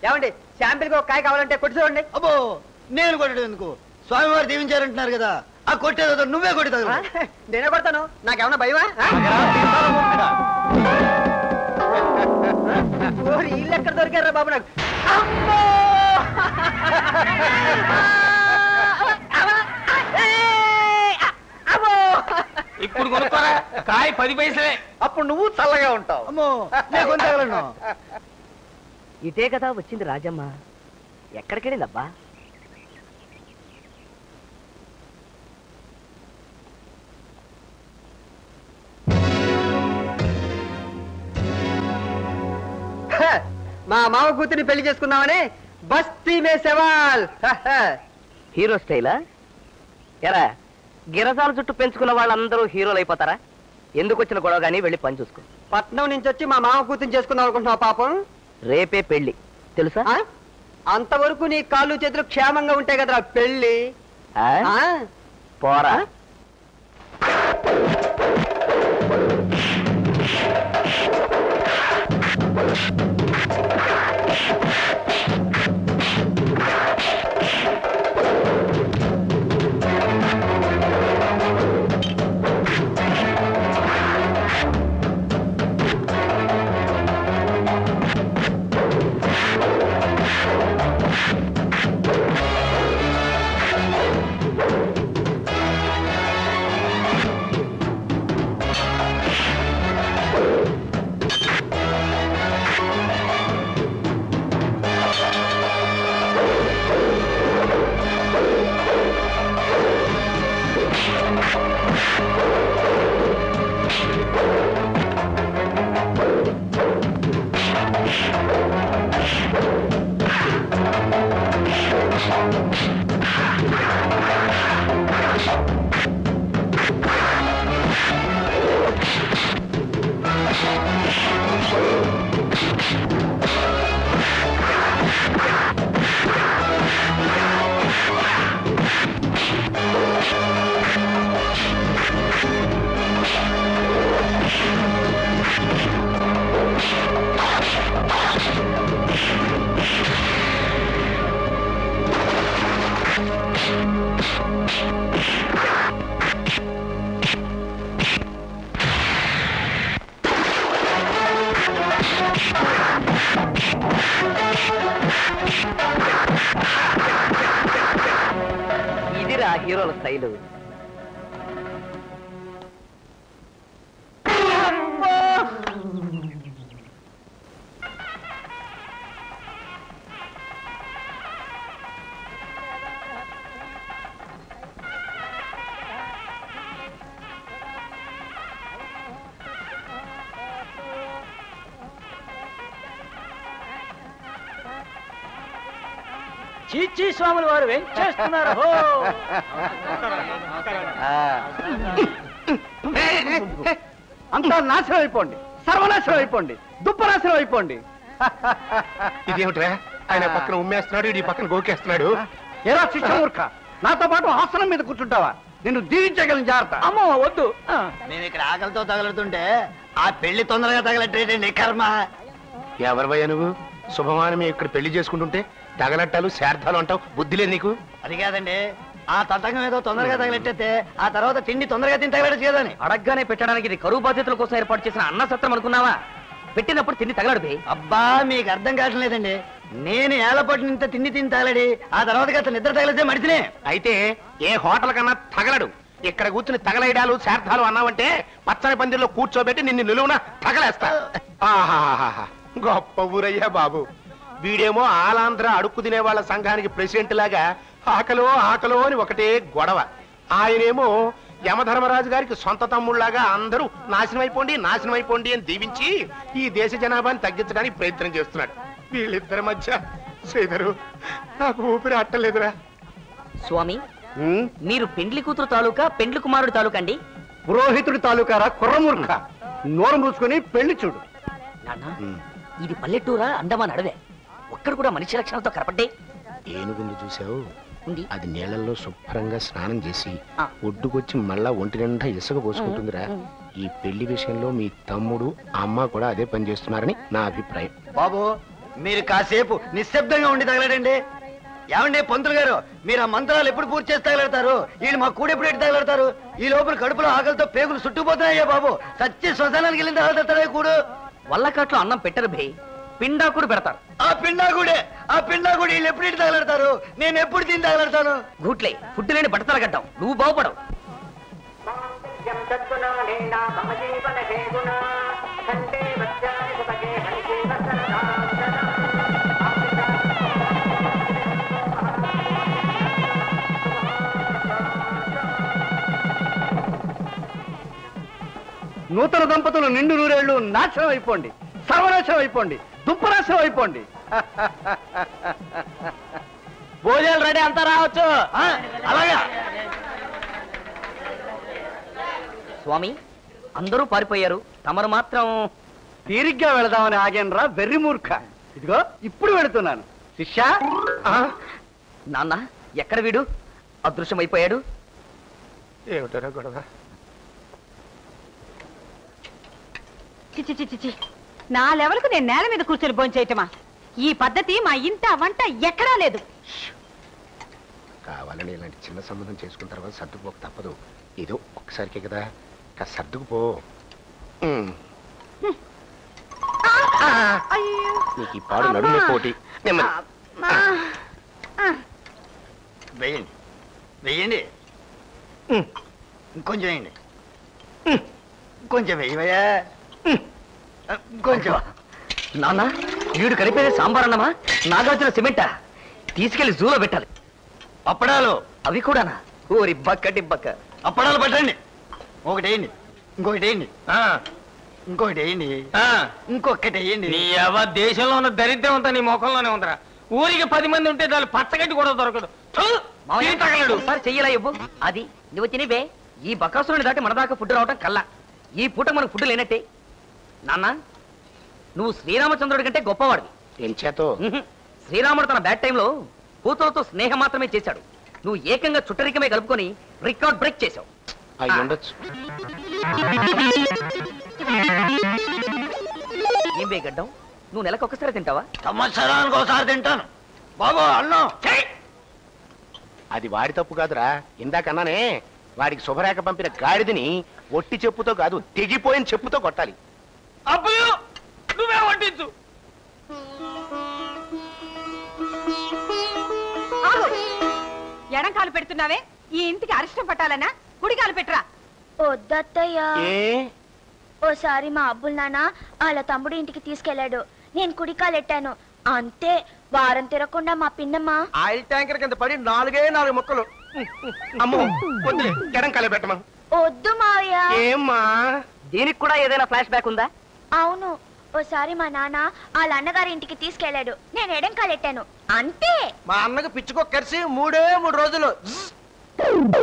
ఏమండి, శాంపిల్ కి ఒక కాయ కావాలంటే కొట్టి చూడండి. అబ్బో, నేను కొట్టడం ఎందుకు? స్వామివారు దీవించారంటున్నారు కదా, ఆ కొట్టేదో నువ్వే కొడతావు. నేనే కొడతాను. నాకేమన్నా భయమా? ఇల్లు ఎక్కడ దొరికారా బాబు నాకు? ఇప్పుడు కొనుక్కోరా, కాయ 10 పైసలే. అప్పుడు నువ్వు చల్లగా ఉంటావు. అమ్మో, నేను కొని తగలను. ఇదే కదా వచ్చింది రాజమ్మ. ఎక్కడికెళ్ళిందబ్బా? మా మామ కూతురిని పెళ్లి చేసుకుందామని బస్తీ మే సవాల్. హీరో స్టైలా? ఎరా, గిరసాల చుట్టూ పెంచుకున్న వాళ్ళందరూ హీరోలు అయిపోతారా? ఎందుకు వచ్చిన గొడవ గానీ వెళ్ళి పని చూసుకో. పట్నం నుంచి వచ్చి మా మామ కూతురిని చేసుకుందాం అనుకుంటున్నావు పాపం. రేపే పెళ్లి తెలుసా? అంతవరకు నీ కాళ్ళు చేతులు క్షేమంగా ఉంటాయి కదరా పెళ్లి. పోరా. హీరోల స్టైలు. చీచీ స్వాములు వారు వెంచేస్తున్నారు. అంతా నాశనం అయిపోండి, సర్వనాశనం అయిపోండి, దుప్పనాశనం అయిపోండి. ఇదేమిట్రా ఆయన పక్కన ఉమ్మేస్తున్నాడు, ఈ పక్కన గోకేస్తున్నాడు. ఎలా శిక్షమూర్ఖ, నాతో పాటు ఆసనం మీద కూర్చుంటావా? నిన్ను దీవించగలను, జాగ్రత్త. అమ్మో వద్దు. మేము ఇక్కడ ఆకలితో తగలుతుంటే ఆ పెళ్లి తొందరగా తగలట్టేటండి కర్మ. ఎవరివయ్యా నువ్వు? శుభమానమే ఇక్కడ పెళ్లి చేసుకుంటుంటే తగలట్టాలు శార్థాలు అంటావు, బుద్ధి లేదు నీకు? అది కాదండి, ఆ తతంగం ఏదో తొందరగా తగలెట్టేస్తే ఆ తర్వాత తిండి తొందరగా తిని తగలచ్చు కదని. అడగ్గానే పెట్టడానికి ఇది కరువు బాధ్యతల కోసం ఏర్పాటు చేసిన అన్న సత్రం అనుకున్నావా? పెట్టినప్పుడు తిండి తగలడు. అబ్బా మీకు అర్థం కావట్లేదండి. నేను ఏలపాటి నింత తిండి తిని తగలడి ఆ తర్వాత కాస్త నిద్ర తగలితే మడిచినే. అయితే ఏ హోటల్ కన్నా తగలడు. ఇక్కడ కూర్చుని తగలైడాలు శార్థాలు అన్నావంటే పచ్చని పందిరిలో కూర్చోబెట్టి నిన్ను నిలువున తగలేస్తా. ఆహాహాహా, గొప్ప ఊరయ్యా బాబు. వీడేమో ఆలాంధ్ర అడుక్కు తినే వాళ్ళ సంఘానికి ప్రెసిడెంట్ లాగా ఆకలో ఆకలో అని ఒకటే గొడవ. ఆయనేమో యమధర్మరాజు గారికి సొంత తమ్ముళ్లాగా అందరూ నాశనం అయిపోండి అని దీవించి ఈ దేశ జనాభాని తగ్గించడానికి ప్రయత్నం చేస్తున్నాడు. వీళ్ళిద్దరి మధ్య శ్రీధరు నాకు ఊపిరి అట్టలేదురా. స్వామి, మీరు పెండ్లి కూతురు తాలూకా పెండ్లి కుమారుడు తాలూకా అండి? పురోహితుడి తాలూకారా కుర్రమూర్ఖ, నోరు మూసుకుని పెళ్లి చూడు. నాన్న, ఇది పల్లెటూరా అండమాన్ అడవే? ఒక్కడ కూడా మనిషి లక్షణాలతో కనపడ్డే. ఏనుగుంది చూసావు? అది నీళ్ళల్లో శుభ్రంగా స్నానం చేసి ఒడ్డుకొచ్చి మళ్ళా ఒంటి నిండా ఇసుక పోసుకుంటుందిరా. ఈ పెళ్లి విషయంలో మీ తమ్ముడు అమ్మ కూడా అదే పని చేస్తున్నారని నా అభిప్రాయం. బాబు మీరు కాసేపు నిశ్శబ్దంగా ఉండి తగలడండి. ఏమండి పంతులు గారు, మీరు ఆ మంత్రాలు ఎప్పుడు పూర్తి చేసి తగలడతారు? వీళ్ళు మా కూడ ఎప్పుడు ఎట్టి తగలడతారు? ఈ లోపల కడుపులో ఆకలితో పేగులు చుట్టుకుపోతున్నాయ్యా బాబు. సచ్చి శ్మశానానికి వెళ్ళిన తర్వాత కూడు వల్లకాట్లో అన్నం పెట్టరు భే, పిండాకుడు పెడతారు. ఆ పిండాకుడి వీళ్ళు ఎప్పుడు ఇటు తగలడతారు? నేను ఎప్పుడు తిని తగలడతాను? గూట్లే ఫుడ్ లేని బట్టతల కట్టాం, నువ్వు బాగుపడవు. నూతన దంపతులు నిండు నూరేళ్లు నాశనం అయిపోండి, సర్వనాశనం అయిపోండి, దుప్పనాశనం అయిపోండి. భోజనాలు రెడీ, అంతా రావచ్చు. అలాగా స్వామి, అందరూ పారిపోయారు, తమరు మాత్రం తీరిగ్గా వెళదామని ఆగేనరా వెర్రి మూర్ఖ. ఇదిగో ఇప్పుడు వెళుతున్నాను. శిష్యా, నాన్న ఎక్కడ వీడు అదృశ్యమైపోయాడు? ఏమిటారా గొడవ? చిచి, నా లెవెల్కు నేను నేల మీద కూర్చొని భోంచేయటమా? ఈ పద్ధతి మా ఇంట వంట ఎక్కడా లేదు. కావాలని ఇలాంటి చిన్న సంబంధం చేసుకున్న తర్వాత సర్దుకుపోక తప్పదు. ఏదో ఒక్కసారికే కదా, సర్దుకుపో. నీకు ఈ పాడు నడుము పోటీ. వెయ్యండి వెయ్యండి, ఇంకొంచెం వేయండి, కొంచెం వెయ్యవయ్యా, కొంచెం. నాన్న, వీడు కలిపేది సాంబార్ అన్నమా నాగార్జున సిమెంటా? తీసుకెళ్లి జూలో పెట్టాలి. అప్పడాలు అవి కూడానా? ఊరి బక్క డిబ్బక్క. అప్పడాలు పట్టండి. ఒకటి వేయండి, ఇంకొకటి వేయండి, ఇంకొకటి వేయండి, ఇంకొకటి వేయండి. నీ దేశంలో ఉన్న దరిద్రం అంతా నీ ముఖంలోనే ఉందిరా. ఊరికి 10 మంది ఉంటే దాని పచ్చగడ్డి కూడా దొరకదు. తగలడు. సార్ చెయ్యలా ఇవ్వు. అది నువ్వు తినివే. ఈ బకాసురుని దాటి మన దాకా ఫుడ్ రావటం కల్లా. ఈ పూట మనకు ఫుడ్ లేనట్టే. నాన్న, నువ్వు శ్రీరామచంద్రుడి కంటే గొప్పవాడివి. ఎంచేతో? శ్రీరాముడు తన బ్యాడ్ టైంలో కూతురుతో స్నేహం మాత్రమే చేశాడు. నువ్వు ఏకంగా చుట్టరికమే కలుపుకొని రికార్డ్ బ్రేక్ చేశావు. అయి ఉండొచ్చు. ఏం బేగడ్డం, నువ్వు నెలకు ఒక్కసారి తింటావా? సంవత్సరానికి ఒకసారి తింటాను బాబు అన్నం. అది వాడి తప్పు కాదురా. ఇందాకన్నానే, వాడికి శుభరేఖ పంపిన గాడిదని ఒట్టి చెప్పుతో కాదు, తెగిపోయిన చెప్పుతో కొట్టాలి. అబ్బయ్యో, నువ్వే వడ్డించు. ఎడం కాలు పెడుతున్నావే, ఈ ఇంటికి అరిష్టం పట్టాలనా? కుడికాలు పెట్టరా. వద్దత్తయ్యా. ఓసారి మా అబ్బుల్ నాన్న వాళ్ళ తమ్ముడు ఇంటికి తీసుకెళ్లాడు. నేను కుడికాలెట్టాను అంతే. వారం తిరగకుండా మా పిన్నమ్మ ఆయిల్ ట్యాంకర్ కింద పడి 4 ముక్కలు. అమ్మో వద్దులే, ఎడం కాలే పెట్టమా. వద్దు మావయ్య. ఏమ్మా దీనికి కూడా ఏదైనా ఫ్లాష్ బ్యాక్ ఉందా? అవును, ఓసారి మా నాన్న వాళ్ళ అన్నగారి ఇంటికి తీసుకెళ్లాడు. నేను ఎడంకాలెట్టాను అంతే. మా అన్నకు పిచ్చుకో కరిసి 3 రోజులు.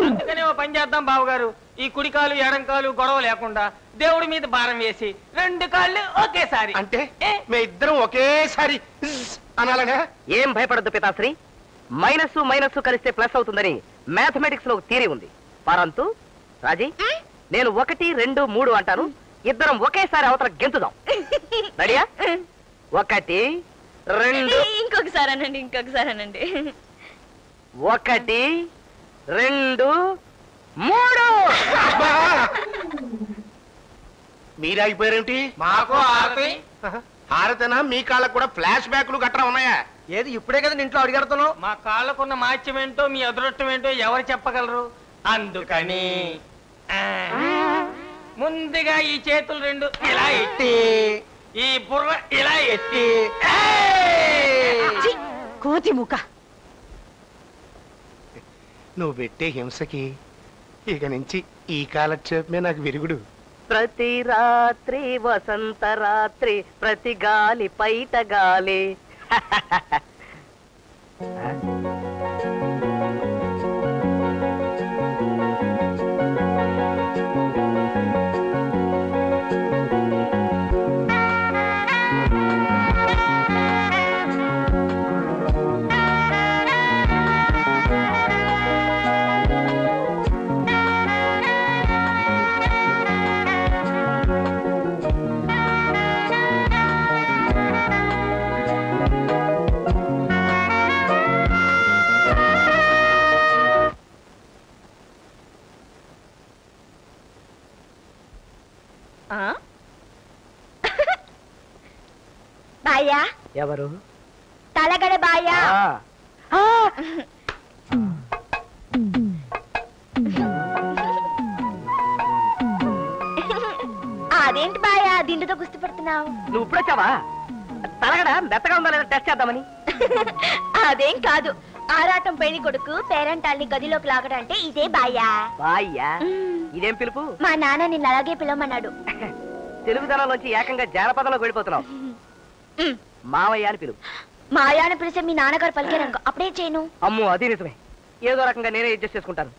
అందుకనే ఓ పని చేద్దాం బావగారు, ఈ కుడికాలు ఎడంకాలు గొడవ లేకుండా దేవుడి మీద భారం వేసి 2 కాళ్ళు ఒకేసారి. అంటే మే ఇద్దరం ఒకేసారి అనాలగా? ఏం భయపడద్దు పితాశ్రీ, మైనస్ మైనస్ కలిస్తే ప్లస్ అవుతుందని మ్యాథమెటిక్స్ లో థియరీ ఉంది. పరంతు రాజీ, నేను 1, 2, 3 అంటాను, ఇద్దరం ఒకేసారి అవతల గెంతుదాం. రెడీయా? 1, 2. ఇంకొకసారి అనండి. 1, 2, 3. మీరాగిపోయారేమిటి? మాకు హారతనా? మీ కాళ్ళకు కూడా ఫ్లాష్ బ్యాక్లు గట్రా ఉన్నాయా? ఏది ఇప్పుడే కదా ఇంట్లో అడిగడుతున్నావు. మా కాళ్ళకున్న మాత్యం ఏంటో మీ అదృష్టం ఏంటో ఎవరు చెప్పగలరు? అందుకని ముందుగా ఈ చేతులు 2 ఇలా ఎట్టి, ఈ బుర్ర ఇలా ఎట్టి. కోతి ముఖ, నువ్వు పెట్టే హింసకి ఇక నుంచి ఈ కాలక్షేపమే నాకు విరుగుడు. ప్రతి రాత్రి వసంత రాత్రి, ప్రతి గాలి పైట గాలి. బాయ్యా. ఎవరు? తలగడ బాయ్యా. అదేంటి బాయ్యా దిండుతో గుర్తు పడుతున్నావు? నువ్వు ఇప్పుడు వచ్చావా? తలగడ మెత్తగా ఉందా లేదా టెస్ట్ చేద్దామని. అదేం కాదు, ఆరాటం పెళ్లి కొడుకు పేరెంటాల్ని గదిలోకి లాగడంటే ఇదే బాయ్యా. బాయ్యా? ఇదేం పిలుపు? మా నాన్న నిన్ను అలాగే పిలవమన్నాడు. తెలుగుదనంలోంచి ఏకంగా జానపదంలోకి వెళ్ళిపోతున్నావు. మావయ్య అని పిలువు. మాయాన్ని పిలిస్తే మీ నాన్నగారు పలికారనుకో, అప్పుడే చేయను. అమ్మో అది నిజమే, ఏదో రకంగా నేనే అడ్జస్ట్ చేసుకుంటాను.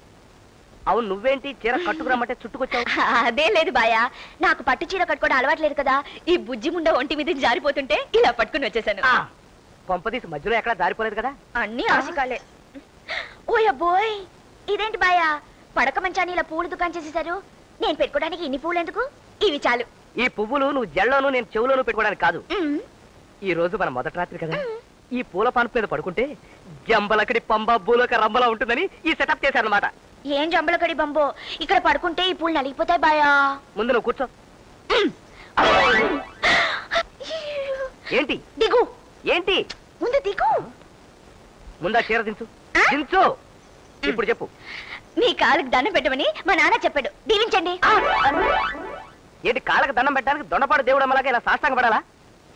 అవును, నువ్వేంటి చీర కట్టుకురమ్మంటే చుట్టుకొచ్చావు? అదే లేదు బాయా, నాకు పట్టు చీర కట్టుకోవడం అలవాట్లేదు కదా. ఈ బుజ్జి ముండ ఒంటి మీద జారిపోతుంటే ఇలా పట్టుకుని వచ్చేసాను. పంపదీసి మధ్యలో ఎక్కడా జారిపోలేదు కదా? అన్ని ఆశకాలే. ఓయబ్బోయ్, ఇదేంటి బాయా పడక మంచాన్ని ఇలా పూలు దుకాణం చేసేసారు? నేను పెట్టుకోవడానికి ఇన్ని పూలు ఎందుకు? ఇవి చాలు. ఈ పువ్వులు నువ్వు జల్లోను నేను చెవులోను పెట్టుకోవడానికి కాదు. ఈ రోజు మన మొదటి రాత్రి కదా, ఈ పూల పాన్పు మీద పడుకుంటే జంబలకడి పంబ భూలోక రంబలా ఉంటుందని ఈ సెటప్ చేశారనమాట. ఏం జంబలకడి బంబో, ఇక్కడ పడుకుంటే ఈ పూలు నలిగిపోతాయి బాయా. ముందు నువ్వు కూర్చో. ఏంటి దిగు? ఏంటి ముందు దిగు. ముందా చీర దించు. దించు. ఇప్పుడు చెప్పు. మీ కాళ్ళకి దండం పెట్టమని మా నాన్న చెప్పాడు, దీవించండి. ఏంటి కాళ్ళకి దండం పెట్టడానికి దొండపాడు దేవుడు అమ్మలాగా ఇలా సాష్టాంగ పడాలా?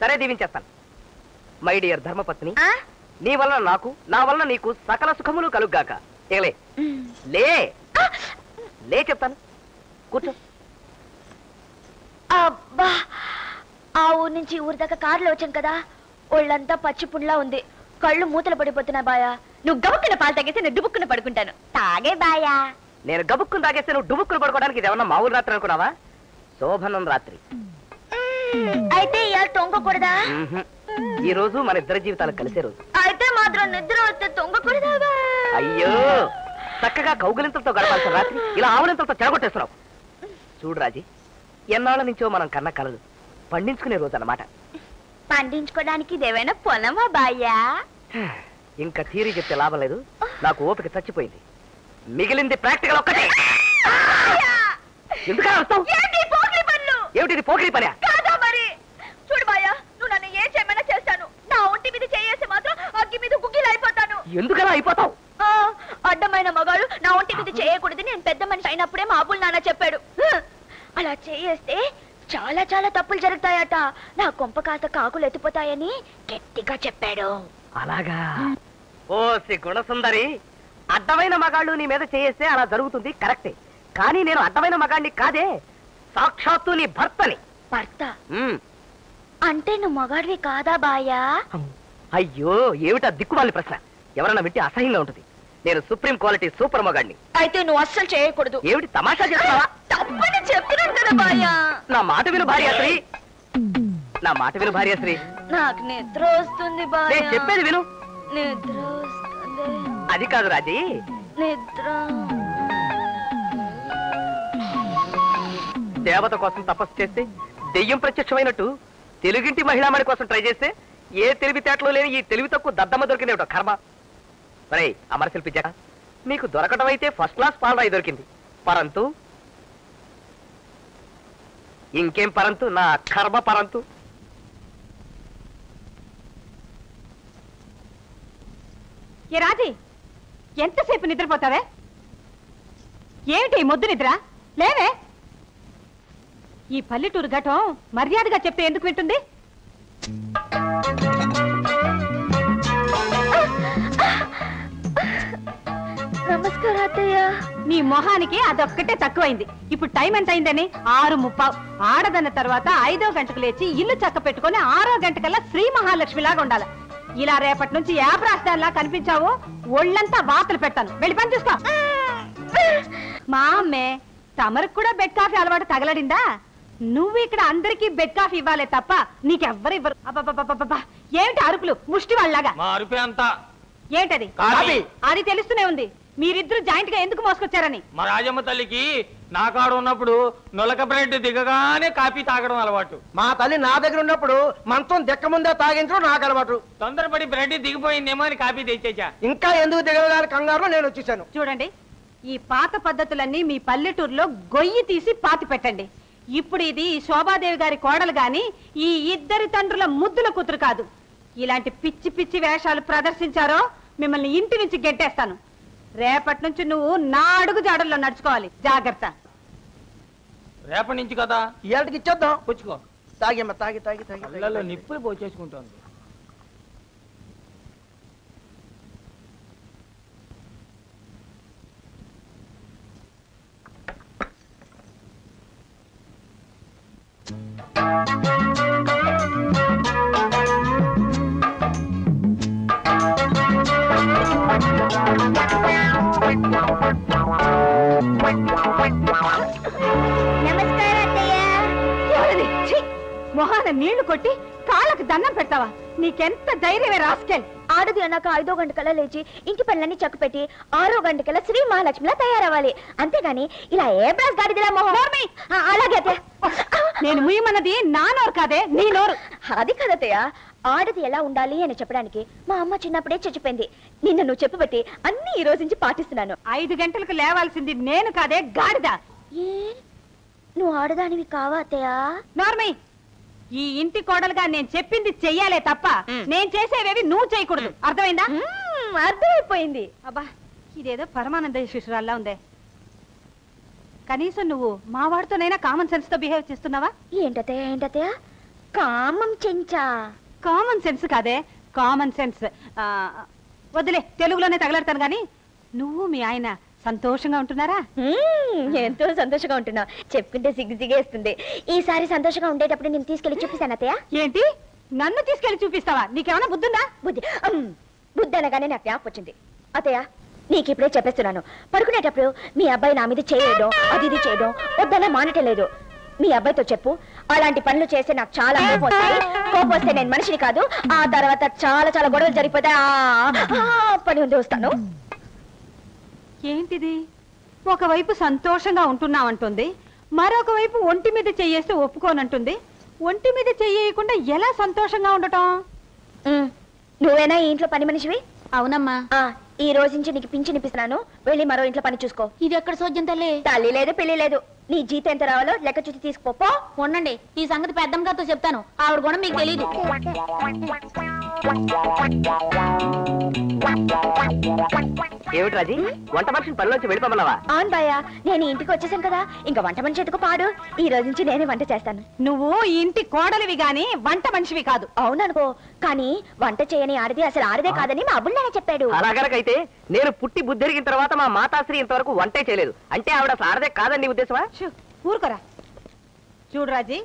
సరే, దీవించేస్తాను. మై డియర్ ధర్మపత్ని, నీ వలన నాకు, నా వలన నీకు సకల సుఖములు కలుగ్గాక. లే లే లే చెప్తాను, కూర్చో. అబ్బా, ఆ ఊరు నుంచి ఊరి దాకా కారులో వచ్చాను కదా, ఒళ్ళంతా పచ్చి పుండ్లా ఉంది, కళ్ళు మూతలు పడిపోతున్నా బాయా. నువ్వు గబుక్కున పాలు తాగేస్తే నేను డుబుక్కున పడుకుంటాను. తాగే బాయా. నేను గబుక్కును తాగేస్తే నువ్వు డుబుక్కును పడుకోవడానికి ఇది ఏమన్నా మామూలు రాత్రి అనుకున్నావా? శోభనం రాత్రి. అయితే ఇవాళ తొంగకూడదా? ఈ రోజు మన ఇద్దరి జీవితాలు కలిసే రోజు. అయితే మాత్రం నిద్ర వస్తే తొంగకూడదా? అయ్యో, చక్కగా కౌగులింతలతో గడపాల్సిన రాత్రి ఇలా ఆవులింతలతో చెడగొట్టేస్తున్నావు. చూడు రాజీ, ఎన్నాళ్ళ నుంచో మనం కన్న కలలు పండించుకునే రోజు అన్నమాట. పండించుకోవడానికి ఇదేమైనా పొలమా బాయ్యా? ఇంకా థియరీ చెప్తే లాభం లేదు, నాకు ఓపిక చచ్చిపోయింది. మిగిలింది ప్రాక్టికల్ ఒక్కటే. ఎందుకు అర్థం? ఏమిటి పోకిరి పని? మరి చూడు బాయ్యా, నువ్వు నన్ను ఏం చేయమన్నా చేస్తాను. నా ఒంటి మీద చేయేసి మాత్రం అగ్గి మీద గుగ్గిలు అయిపోతాను. ఎందుకలా అయిపోతావు? అడ్డమైన మగాడు నా ఒంటి మీద ఇది చేయకూడదు, నేను పెద్ద మనిషి అయినప్పుడే మా అబ్బుల్ నాన్న చెప్పాడు. అలా చేస్తే చాలా చాలా తప్పులు జరుగుతాయట. నా కొంప కాస్త కాకులు ఎత్తిపోతాయని గట్టిగా చెప్పాడు. అలాగా? ఓ గుణసుందరి, అడ్డమైన మగాళ్ళు నీ మీద చేస్తే అలా జరుగుతుంది కరెక్టే. కానీ నేను అడ్డమైన మగాడిని కాదే, సాక్షాత్తు నీ భర్తని. భర్త అంటే నువ్వు మగాడివి కాదా బాయా? అయ్యో, ఏమిటా దిక్కుమాలి ప్రశ్న. ఎవరన్నా వింటే అసహ్యంగా ఉంటుంది. నేను సుప్రీం క్వాలిటీ సూపర్ మగాడిని. అయితే నువ్వు అస్సలు చేయకూడదు. ఏమిటి తమాషా చేస్తున్నావా? తప్పని చెప్తున్నాను కదా బాయా. నా మాట విను భార్యాశ్రీ, నా మాట విను భార్యాశ్రీ. నాకు నిద్ర వస్తుంది బాయా. నేను చెప్పేది విను. నిద్ర వస్తుంది. అది కాదు రాజీ, నిద్ర. దేవత కోసం తపస్సు చేస్తే దెయ్యం ప్రత్యక్షమైనట్టు తెలుగింటి మహిళామణి కోసం ట్రై చేస్తే ఏ తెలివితేటలో లేని ఈ తెలివి తక్కువ దద్దమ్మ దొరికింది కర్మ. మరే అమరశిల్పి జగ, మీకు దొరకడం అయితే ఫస్ట్ క్లాస్ పాలరాయి దొరికింది. పరంతు ఇంకేం పరంతు, నా కర్మ పరంతు. ఏ రాజీ, ఎంతసేపు నిద్రపోతావే? ఏమిటి మొద్దు నిద్ర? లేవే. ఈ పల్లెటూరు ఘటం మర్యాదగా చెప్తే ఎందుకు వింటుంది? నమస్కారం అత్తయ్య. నీ మొహానికి అదొక్కటే తక్కువైంది. ఇప్పుడు టైం ఎంత అయిందని? 6:30. ఆడదన్న తర్వాత 5వ గంటకు లేచి ఇల్లు చక్క పెట్టుకుని 6వ గంటకల్లా శ్రీ మహాలక్ష్మిలాగా ఉండాలి. ఇలా రేపటి నుంచి యాప్రాస్తాన్లా కనిపించావు, ఒళ్ళంతా వాతలు పెడతాను. వెళ్ళి పని చూసుకో. మా అమ్మే, తమరికి కూడా బెడ్ కాఫీ అలవాటు తగలడిందా? నువ్వు ఇక్కడ అందరికీ బెడ్ కాఫీ ఇవ్వాలే తప్ప నీకెవ్వరు ఇవ్వరు. అబ్బబ్బబ్బబ్బబ్బా, ఏమిటి అరుపులు ముష్టి వాళ్ళలాగా? మా అరుపే అంతా. ఏంటది? అది తెలుస్తూనే ఉంది. మీరిద్దరు జాయింట్ గా ఎందుకు మోసుకొచ్చారని. మా రాజమ్మ తల్లికి నా కాడ ఉన్నప్పుడు నొలక బ్రెడ్ దిగగానే కాఫీ తాగడం అలవాటు. మా తల్లి నా దగ్గర ఉన్నప్పుడు మంచం దిక్క ముందే తాగించడం నాకు అలవాటు. తొందరపడి బ్రెడ్ దిగిపోయిందేమో అని కాఫీ తెచ్చేచా. ఇంకా ఎందుకు దిగగానే కంగారులో నేను వచ్చేసాను. చూడండి, ఈ పాత పద్ధతులన్నీ మీ పల్లెటూరులో గొయ్యి తీసి పాతి పెట్టండి. ఇప్పుడు ఇది శోభాదేవి గారి కోడలు గాని ఈ ఇద్దరి తండ్రుల ముద్దుల కూతురు కాదు. ఇలాంటి పిచ్చి పిచ్చి వేషాలు ప్రదర్శించారో మిమ్మల్ని ఇంటి నుంచి గెట్టేస్తాను. రేపటి నుంచి నువ్వు నా అడుగు జాడల్లో నడుచుకోవాలి. జాగ్రత్త. రేపటి నుంచి కదా, ఇవాళకి ఇచ్చేద్దాం. పుచ్చుకో. తాగేమ్మ, తాగి తాగి తాగి కళ్ళల్లో నిప్పులు పోచేసుకుంటోంది. మొహాన నీళ్లు కొట్టి కాళ్ళకు దండం పెడతావా? నీకెంత ధైర్యమే రాస్కెల్. ఆడది అన్నాక 5వ గంటకల్లా లేచి ఇంటి పనులన్నీ చక్కపెట్టి 6వ గంటకల్లా శ్రీ మహాలక్ష్మిలా తయారవ్వాలి. అంతేగాని ఇలా ఏ బ్రాస్ గాడిదిలా మొహం. అలాగే నేను ముయ్యమన్నది నా నోరు కాదే, నీ నోరు. అది కదతయ్య, ఆడది ఎలా ఉండాలి అని చెప్పడానికి మా అమ్మ చిన్నప్పుడే చచ్చిపోయింది. నిన్న నువ్వు చెప్పబట్టి అన్ని ఈ రోజు నుంచి పాటిస్తున్నాను. 5 గంటలకు లేవాల్సింది నేను కాదే, గాడిద. ఏ నువ్వు ఆడదానివి కావా అత్తయ్య? నార్మీ, ఈ ఇంటి కోడలుగా నేను చెప్పింది చెయ్యాలే తప్ప నేను చేసేవేవి నువ్వు చేయకూడదు. అర్థమైందా? అర్థమైపోయింది. అబ్బా, ఇదేదో పరమానంద శిశురాల్లా ఉందే. కనీసం నువ్వు మా వాడితోనైనా కామన్ సెన్స్ తో బిహేవ్ చేస్తున్నావా? ఏంటతయ్య కామం చెంచా? కామన్ సెన్స్ కాదే, కామన్ సెన్స్. వదిలే, తెలుగులోనే తగలడతాను గాని నువ్వు మీ ఆయన సంతోషంగా ఉంటున్నారా? ఎంతో సంతోషంగా ఉంటున్నా. చెప్పుకుంటే సిగ్గుసిగేస్తుంది. ఈసారి సంతోషంగా ఉండేటప్పుడు నేను తీసుకెళ్లి చూపిస్తాను అత్తయ్య. ఏంటి, నన్ను తీసుకెళ్లి చూపిస్తావా? నీకేమైనా బుద్ధుందా? బుద్ధి అనగానే నాకు జ్ఞాపకం వచ్చింది. అత్తయ్య, నీకు ఇప్పుడే చెప్పేస్తున్నాను, పడుకునేటప్పుడు మీ అబ్బాయి నా మీద చేయడం అది ఇది చేయడం వద్దన్నా మానటలేదు. మీ అబ్బాయితో చెప్పు, అలాంటి పనులు చేస్తే నాకు చాలా కోపం వస్తాయి. కోపం వస్తే నేను మనిషిని కాదు. ఆ తర్వాత చాలా చాలా గొడవలు జరిగిపోతాయి. పని ఉంది, వస్తాను. ఏంటిది, ఒకవైపు సంతోషంగా ఉంటున్నావంటుంది, మరొక వైపు ఒంటి మీద చెయ్యేస్తే ఒప్పుకోనంటుంది. ఒంటి మీద చెయ్యకుండా ఎలా సంతోషంగా ఉండటం? నువ్వేనా ఈ ఇంట్లో పని మనిషివి? అవునమ్మా. ఈ రోజు నుంచి నీకు పింఛనిపిస్తున్నాను. వెళ్ళి మరో ఇంట్లో పని చూసుకో. ఇది ఎక్కడ సోద్యం తల్లి? తల్లి లేదు, పెళ్లి లేదు. నీ జీతం ఎంత రావాలో లెక్క చూసి తీసుకోపో. ఉండండి, ఈ సంగతి పెద్దమ్మ గారితో చెప్తాను. ఆవిడ కూడా మీకు తెలీదు. ఏమిటి రాజీ, వంట మనిషిని పనిలోంచి వెళ్ళిపోమన్నావా? అవును బాయా, నేను ఇంటికి వచ్చేసాను కదా, ఇంకా వంట మనిషి ఎదుకు పాడు. ఈ రోజు నుంచి నేనే వంట చేస్తాను. నువ్వు ఈ ఇంటి కోడలివి గాని వంట మనిషివి కాదు. అవుననుకో, కానీ వంట చేయని ఆడది అసలు ఆడదే కాదని మా అబ్బున్నానే చెప్పాడు. అలాగనకైతే నేను పుట్టి బుద్ధిరిగిన తర్వాత మా మాతాశ్రీ ఇంతవరకు వంటే చేయలేదు అంటే ఆవిడ అసలు ఆడదే కాదని నీ ఉద్దేశమా? ఊరుకోరా. చూడు రాజీ,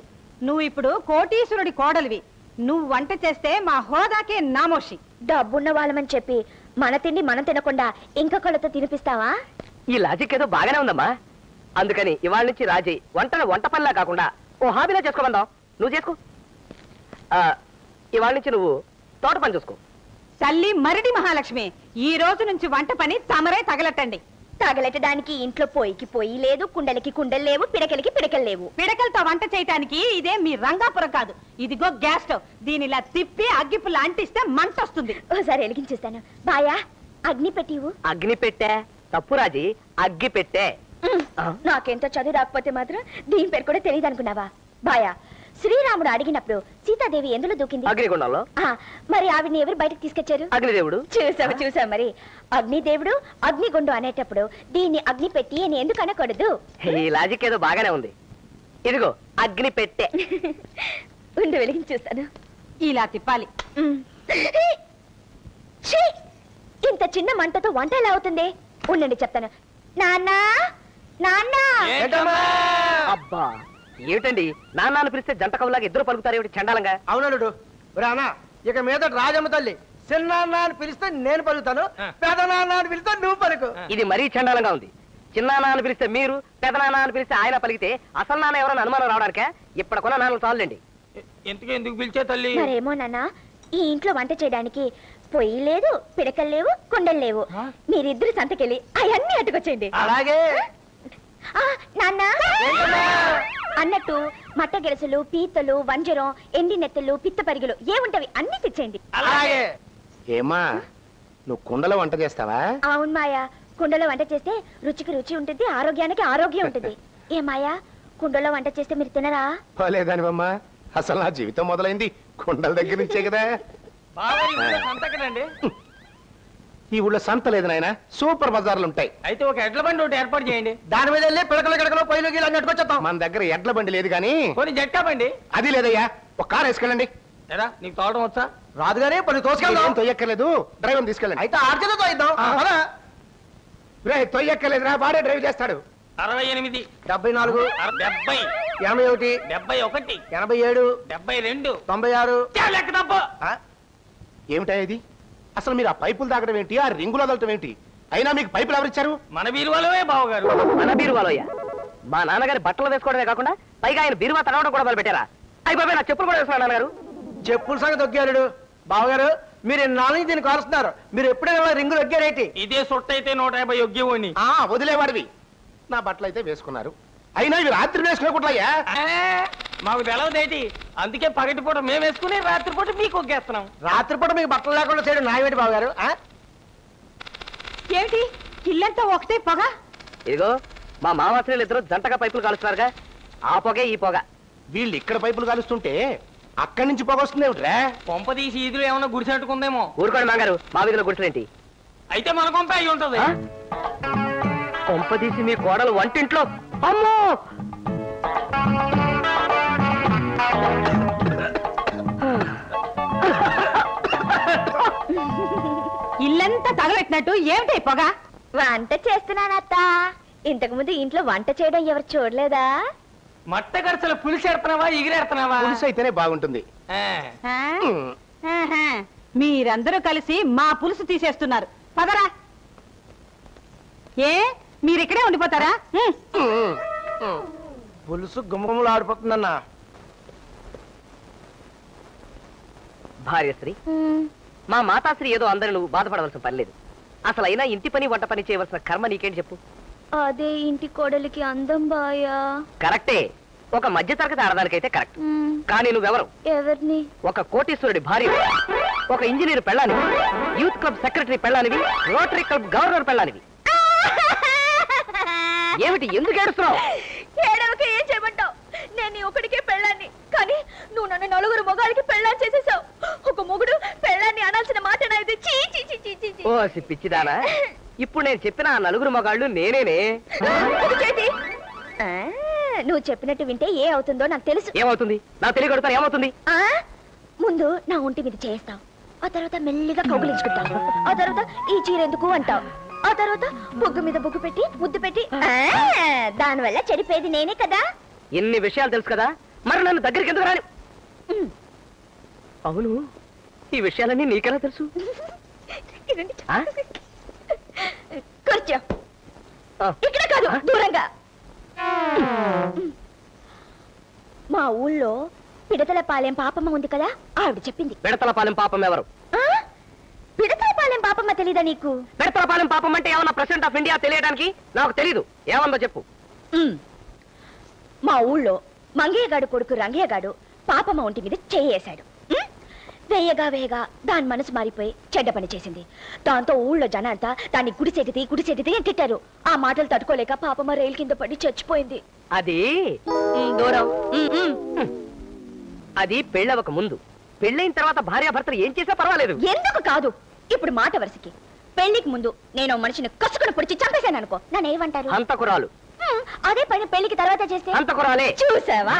నువ్వు ఇప్పుడు కోటీశ్వరుడి కోడలివి. నువ్వు వంట చేస్తే మా హోదాకే నామోషి. డబ్బున్న వాళ్ళమని చెప్పి మన తిండి మనం తినకుండా ఇంకొకళ్ళతో తినిపిస్తావా? ఈ లాజిక్ ఏదో బాగానే ఉందమ్మా. అందుకని ఇవాళ నుంచి రాజీ వంటను వంట పనిలా కాకుండా ఓ హాబీలా చేసుకోమందాం. నువ్వు చేసుకో. ఇవాళ నుంచి నువ్వు తోట పని చూసుకో. తల్లి మరిడి మహాలక్ష్మి, ఈ రోజు నుంచి వంట పని తమరే తగలెట్టండి. తగలెట్టడానికి ఇంట్లో పొయ్యికి పొయ్యి లేదు, కుండలకి కుండలు లేవు, పిడకలకి పిడకలు లేవు. పిడకలతో వంట చేయటానికి ఇదే మీ రంగాపురం కాదు. ఇదిగో గ్యాస్ స్టవ్. దీని ఇలా తిప్పి అగ్గిపుల్ల అంటిస్తే మంట వస్తుంది. ఓసారి వెలిగించేస్తాను. బాయా, అగ్ని పెట్టివు. అగ్ని పెట్టే తప్పు రాజీ, అగ్గి పెట్టే. నాకెంతో చదువు రాకపోతే మాత్రం దీని పేరు కూడా తెలియదు అనుకున్నావా? బాయా, శ్రీరాముడు అడిగినప్పుడు సీతాదేవి ఎందులో దూకింది? అగ్నిగుండంలో. మరి ఆవిడ్ని ఎవరు బయటకు తీసుకొచ్చారు? అగ్నిదేవుడు. చూసావు మరి, అగ్నిదేవుడు అగ్నిగుండు అనేటప్పుడు దీన్ని అగ్ని పెట్టి అని ఎందుకు అనకూడదు? ఈ లాజిక్ ఏదో బాగానే ఉంది. ఇదిగో అగ్ని పెట్టే. ఉండి వెలిగించి చూస్తాను. ఇలా తిప్పాలి. ఇంత చిన్న మంటతో వంట ఎలా అవుతుంది? ఉండండి చెప్తాను. నాన్నా నాన్నా. అబ్బా ఏమిటండి, నాన్న పిలిస్తే జంట కవులాగా ఇద్దరు పలుకుతారు ఏమిటి చండాలంగా? అవునడు రానా, ఇక మీద రాజమ్మ తల్లి చిన్నాన్న అని పిలిస్తే నేను పలుకుతాను, పెదనాన్న అని పిలిస్తే నువ్వు పలుకు. ఇది మరీ చండాలంగా ఉంది. చిన్నాన్న అని పిలిస్తే మీరు, పెదనాన్న అని పిలిస్తే ఆయన పలికితే అసలు నాన్న ఎవరైనా అనుమానం రావడానికే? ఇప్పటికొన్న నాన్నలు చాలండి. ఎందుకు పిలిచే తల్లి? మరేమో నాన్న, ఈ ఇంట్లో వంట చేయడానికి పొయ్యి లేదు, పిడకలు లేవు, కుండలు లేవు. మీరిద్దరు సంతకెళ్ళి అవన్నీ అట్టుకొచ్చేయండి. అలాగే. నాన్న అన్నట్టు మట్ట గెలుసులు, పీతలు, వంజరం, ఎండి నెత్తలు, పిత్త పరిగెలు ఏముంటవి అన్ని తెచ్చేయండి. అలాగే. ఏమా, నువ్వు కుండలో వంట చేస్తావా? అవును మాయా, కుండలో వంట చేస్తే రుచికి రుచి ఉంటుంది, ఆరోగ్యానికి ఆరోగ్యం ఉంటుంది. ఏ మాయా, కుండలో వంట చేస్తే మీరు తినరా? పోలేదానివమ్మా, అసలు నా జీవితం మొదలైంది కుండల దగ్గర నుంచే కదా. ఈ ఊళ్ళో సంత లేదు నాయన, సూపర్ బజార్లు ఉంటాయి. అయితే ఒక ఎడ్ల బండి ఒకటి ఏర్పాటు చేయండి. దాని మీద వెళ్ళి పిడకలు గిడకలు పొయ్యిలు గీలు అన్ని అట్టుకొచ్చేద్దాం. మన దగ్గర ఎడ్ల బండి లేదు కానీ కొన్ని జట్కా బండి. అది లేదయ్యా, ఒక కారు వేసుకెళ్ళండి. ఎరా నీకు తోవడం వచ్చా? రాదు గానీ పని తోసుకెళ్దాం. తొయ్యక్కర్లేదు, డ్రైవర్ తీసుకెళ్ళండి. అయితే ఆర్చేతో ఇద్దాం. తొయ్యక్కర్లేదురా, వాడే డ్రైవ్ చేస్తాడు. 68, 74, 70, 81, 71, 87, 72, 96. లెక్క తప్ప. ఏమిటా ఇది? అసలు మీరు ఆ పైపులు తాగడం ఏంటి, ఆ రింగులు వదలటం ఏంటి? అయినా మీకు పైపులు ఎవరిచ్చారు? మన బీరువాలోవే బావగారు. మన బీరువాలోయ్యా? మా నాన్నగారి బట్టలు వేసుకోవడమే కాకుండా పైగా ఆయన బీరువా తడవడం కూడా మొదలు పెట్టారా? అయిపోయి నా చెప్పులు కూడా వేసుకున్నాను నాన్నగారు. చెప్పుల సంగతి దొగ్గారు బావగారు. మీరు నాలుగు దీన్ని కాలుస్తున్నారు. మీరు ఎప్పుడైనా రింగులు దొగ్గారేంటి? ఇదే సొట్టయితే 150 యొగ్గివ్వండి. వదిలేవాడివి. నా బట్టలు అయితే వేసుకున్నారు, అయినా ఇవి రాత్రి వేసుకోకూడదయ్యా. మాకు తెలవదేటి, అందుకే పగటిపూట మేము వేసుకుని రాత్రిపూట మీకు ఒగ్గేస్తున్నాం. రాత్రిపూట మీకు బట్టలు లేకుండా చేయడం నాయవేటి బావగారు. ఏమిటి ఇల్లంతా ఒకటే పొగ? ఇదిగో మా మామాశ్రీలు ఇద్దరు జంటగా పైపులు కాలుస్తున్నారుగా, ఆ పొగే ఈ పొగ. వీళ్ళు ఇక్కడ పైపులు కాలుస్తుంటే అక్కడి నుంచి పొగ వస్తుంది ఏమిట్రా? కొంప తీసి ఈదులు ఏమన్నా గుడిసెట్టుకుందేమో. ఊరుకోండి నాన్నగారు, మా వీధిలో గుడిసెలేంటి? అయితే మన కొంప అయి ఉంటది. కొంప తీసి మీ కోడలు వంటింట్లో. అమ్మో, ఇల్లంతా తగలెట్టినట్టు ఏమిటి పొగ? వంట చేస్తున్నానత్త. ఇంతకు ముందు ఇంట్లో వంట చేయడం ఎవరు చూడలేదా? మట్ట గరసలు పులిసి ఎడుతున్నావా, ఎగిరెడుతున్నావా? పులుసు అయితేనే బాగుంటుంది. మీరందరూ కలిసి మా పులుసు తీసేస్తున్నారు. పదరా. ఏ మీరిక్కడే ఉండిపోతారా? పులుసు గుమ్మలు ఆడిపోతుందన్నా. భార్యశ్రీ, మా మాతాశ్రీ ఏదో అందరూ నువ్వు బాధపడవలసిన పని లేదు. అసలు అయినా ఇంటి పని వంట పని చేయవలసిన కర్మ నీకేంటి చెప్పు? అదే ఇంటి కోడలికి అందం బాయా. కరెక్టే, ఒక మధ్య తరగతి ఆడదానికైతే కరెక్ట్. కానీ నువ్వెవరు? ఎవరిని? ఒక కోటీశ్వరుడి భార్య, ఒక ఇంజనీర్ పెళ్ళానివి, యూత్ క్లబ్ సెక్రటరీ పెళ్ళానివి, రోటరీ క్లబ్ గవర్నర్ పెళ్ళానివి. ఏమిటి, ఎందుకు ఏడుస్తున్నావు? ఏడవక ఏం చేయమంటావు? నేను ఒకడికే పెళ్ళాన్ని, కానీ నువ్వు నన్ను నలుగురు మొగాడికి పెళ్ళాన్ని చేసేసావు. ఒక మొగుడు పెళ్ళాన్ని అనాల్సిన మాట నాది. చీ చీ చీ చీ చీ. ఓ పిచ్చిదానా, ఇప్పుడు నేను చెప్పిన ఆ నలుగురు మగాళ్ళు నేనేనే. నువ్వు చెప్పినట్టు వింటే ఏ అవుతుందో నాకు తెలుసు. ఏమవుతుంది? నాకు తెలియగొడతాను. ఏమవుతుంది? ముందు నా ఒంటి మీద చేస్తావు, ఆ తర్వాత మెల్లిగా కౌగులించుకుంటావు, ఆ తర్వాత ఈ చీర ఎందుకు అంటావు, ఆ తర్వాత బొగ్గు మీద బొగ్గు పెట్టి ముద్దు పెట్టి దానివల్ల చెడిపోయేది నేనే కదా. ఎన్ని విషయాలు తెలుసు కదా, మరి నన్ను దగ్గరికి ఎందుకు రాని? అవును, ఈ విషయాలన్నీ నీకెలా తెలుసు? కూర్చో. ఇక్కడ కాదు, దూరంగా. మా ఊళ్ళో పిడతలపాలెం పాపమ్మ ఉంది కదా, ఆవిడ చెప్పింది. పిడతలపాలెం పాపం ఎవరు? పిడతలపాలెం పాపమ్మ తెలీదా నీకు? పిడతలపాలెం పాపం అంటే ఏమన్నా ప్రెసిడెంట్ ఆఫ్ ఇండియా తెలియడానికి? నాకు తెలీదు. ఏమందో చెప్పు. మా ఊళ్ళో మంగయ్యగాడు కొడుకు రంగయ్యగాడు పాపమ్మ ఒంటి మీద చేయేశాడు. వేయగా వేయగా దాని మనసు మారిపోయి చెడ్డ పని చేసింది. దాంతో ఊళ్ళో జనంతా దాన్ని గుడిసెదితి అని తిట్టారు. ఆ మాటలు తట్టుకోలేక పాపమ్మ రైలు కింద పడి చచ్చిపోయింది. అది దూరం. అది పెళ్ళవక ముందు. పెళ్ళైన తర్వాత భార్యాభర్తలు ఏం చేసా పర్వాలేదు. ఎందుకు కాదు? ఇప్పుడు మాట వరుసకి పెళ్లికి ముందు నేను మనిషిని కసుకుని పొడిచి చంపేశాను అనుకో, నన్ను ఏమంటారు? హంతకురాలు. అదే పని పెళ్లికి తర్వాత చేస్తే హంతకురాలే. చూసావా?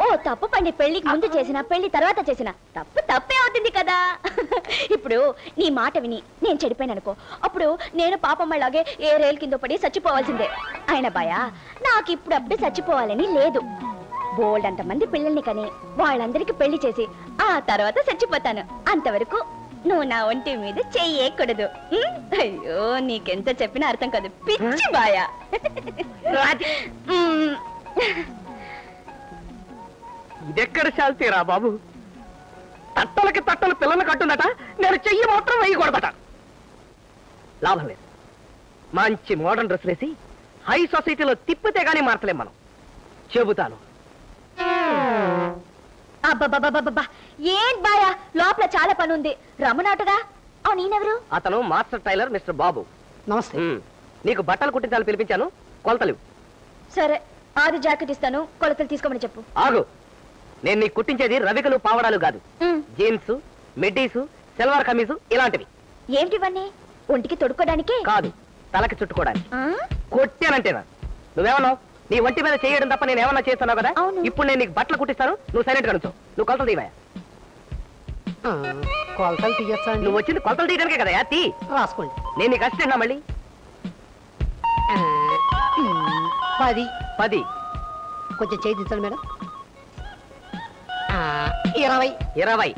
ఓ తప్పు పని పెళ్లికి ముందు చేసిన పెళ్లి తర్వాత చేసిన తప్పు తప్పే అవుతుంది కదా. ఇప్పుడు నీ మాట విని నేను చెడిపోయాను అనుకో, అప్పుడు నేను పాపమ్మలాగే ఏ రైలు కింద పడి చచ్చిపోవాల్సిందే. ఆయన భయ నాకు ఇప్పుడు అప్పుడే చచ్చిపోవాలని లేదు. బోల్డ్ అంతమంది పిల్లల్ని కని వాళ్ళందరికీ పెళ్లి చేసి ఆ తర్వాత చచ్చిపోతాను. అంతవరకు నువ్వు నా ఒంటి మీద చెయ్యకూడదు. అయ్యో, నీకెంత చెప్పినా అర్థం కాదు, పిచ్చి బాయా. ఇదెక్కడ శాల్తీరా బాబు? తట్టలకి తట్టలు పిల్లలు కట్టుందట, నేను చెయ్యి మాత్రం వేయకూడదట. లాభం లేదు. మంచి మోడర్న్ డ్రెస్ వేసి హై సొసైటీలో తిప్పితే గానీ మార్చలేం మనం. చెబుతాను. అబ్బబ్బబ్బబ్బబ్బా, ఏం బాయా, లోపల చాలా పని ఉంది. రమణాటగా. అవును, నేనెవరు? అతను మాస్టర్ టైలర్ మిస్టర్ బాబు. నమస్తే. నీకు బట్టలు కుట్టించాలని పిలిపించాను. కొలతలు. సరే, ఆది జాకెట్ ఇస్తాను, కొలతలు తీసుకోమని చెప్పు. ఆగు. నేను నీకు కుట్టించేది రవికలు పావడాలు కాదు. జీన్స్, మిడ్డీసు, సెల్వార్ కమీజు ఇలాంటివి. ఏమిటివన్నీ? ఒంటికి తొడుక్కోడానికి కాదు, తలకి చుట్టుకోవడానికి. కొట్టానంటేనా? నువ్వేమన్నావు? నీ ఒంటి మీద చేయడం తప్ప నేను ఏమన్నా చేస్తున్నావు కదా. ఇప్పుడు నేను నీకు బట్టలు కుట్టిస్తాను, నువ్వు సైలెంట్ గా నుంచో. నువ్వు కొలతలు తీవా. కొలతలు తీయచ్చా? నువ్వు వచ్చింది కొలతలు తీయడానికే కదా. తీ, రాసుకోండి. నేను నీకు అసిస్టెంట్ మళ్ళీ 10 కొంచెం చేయి దించండి మేడం. 20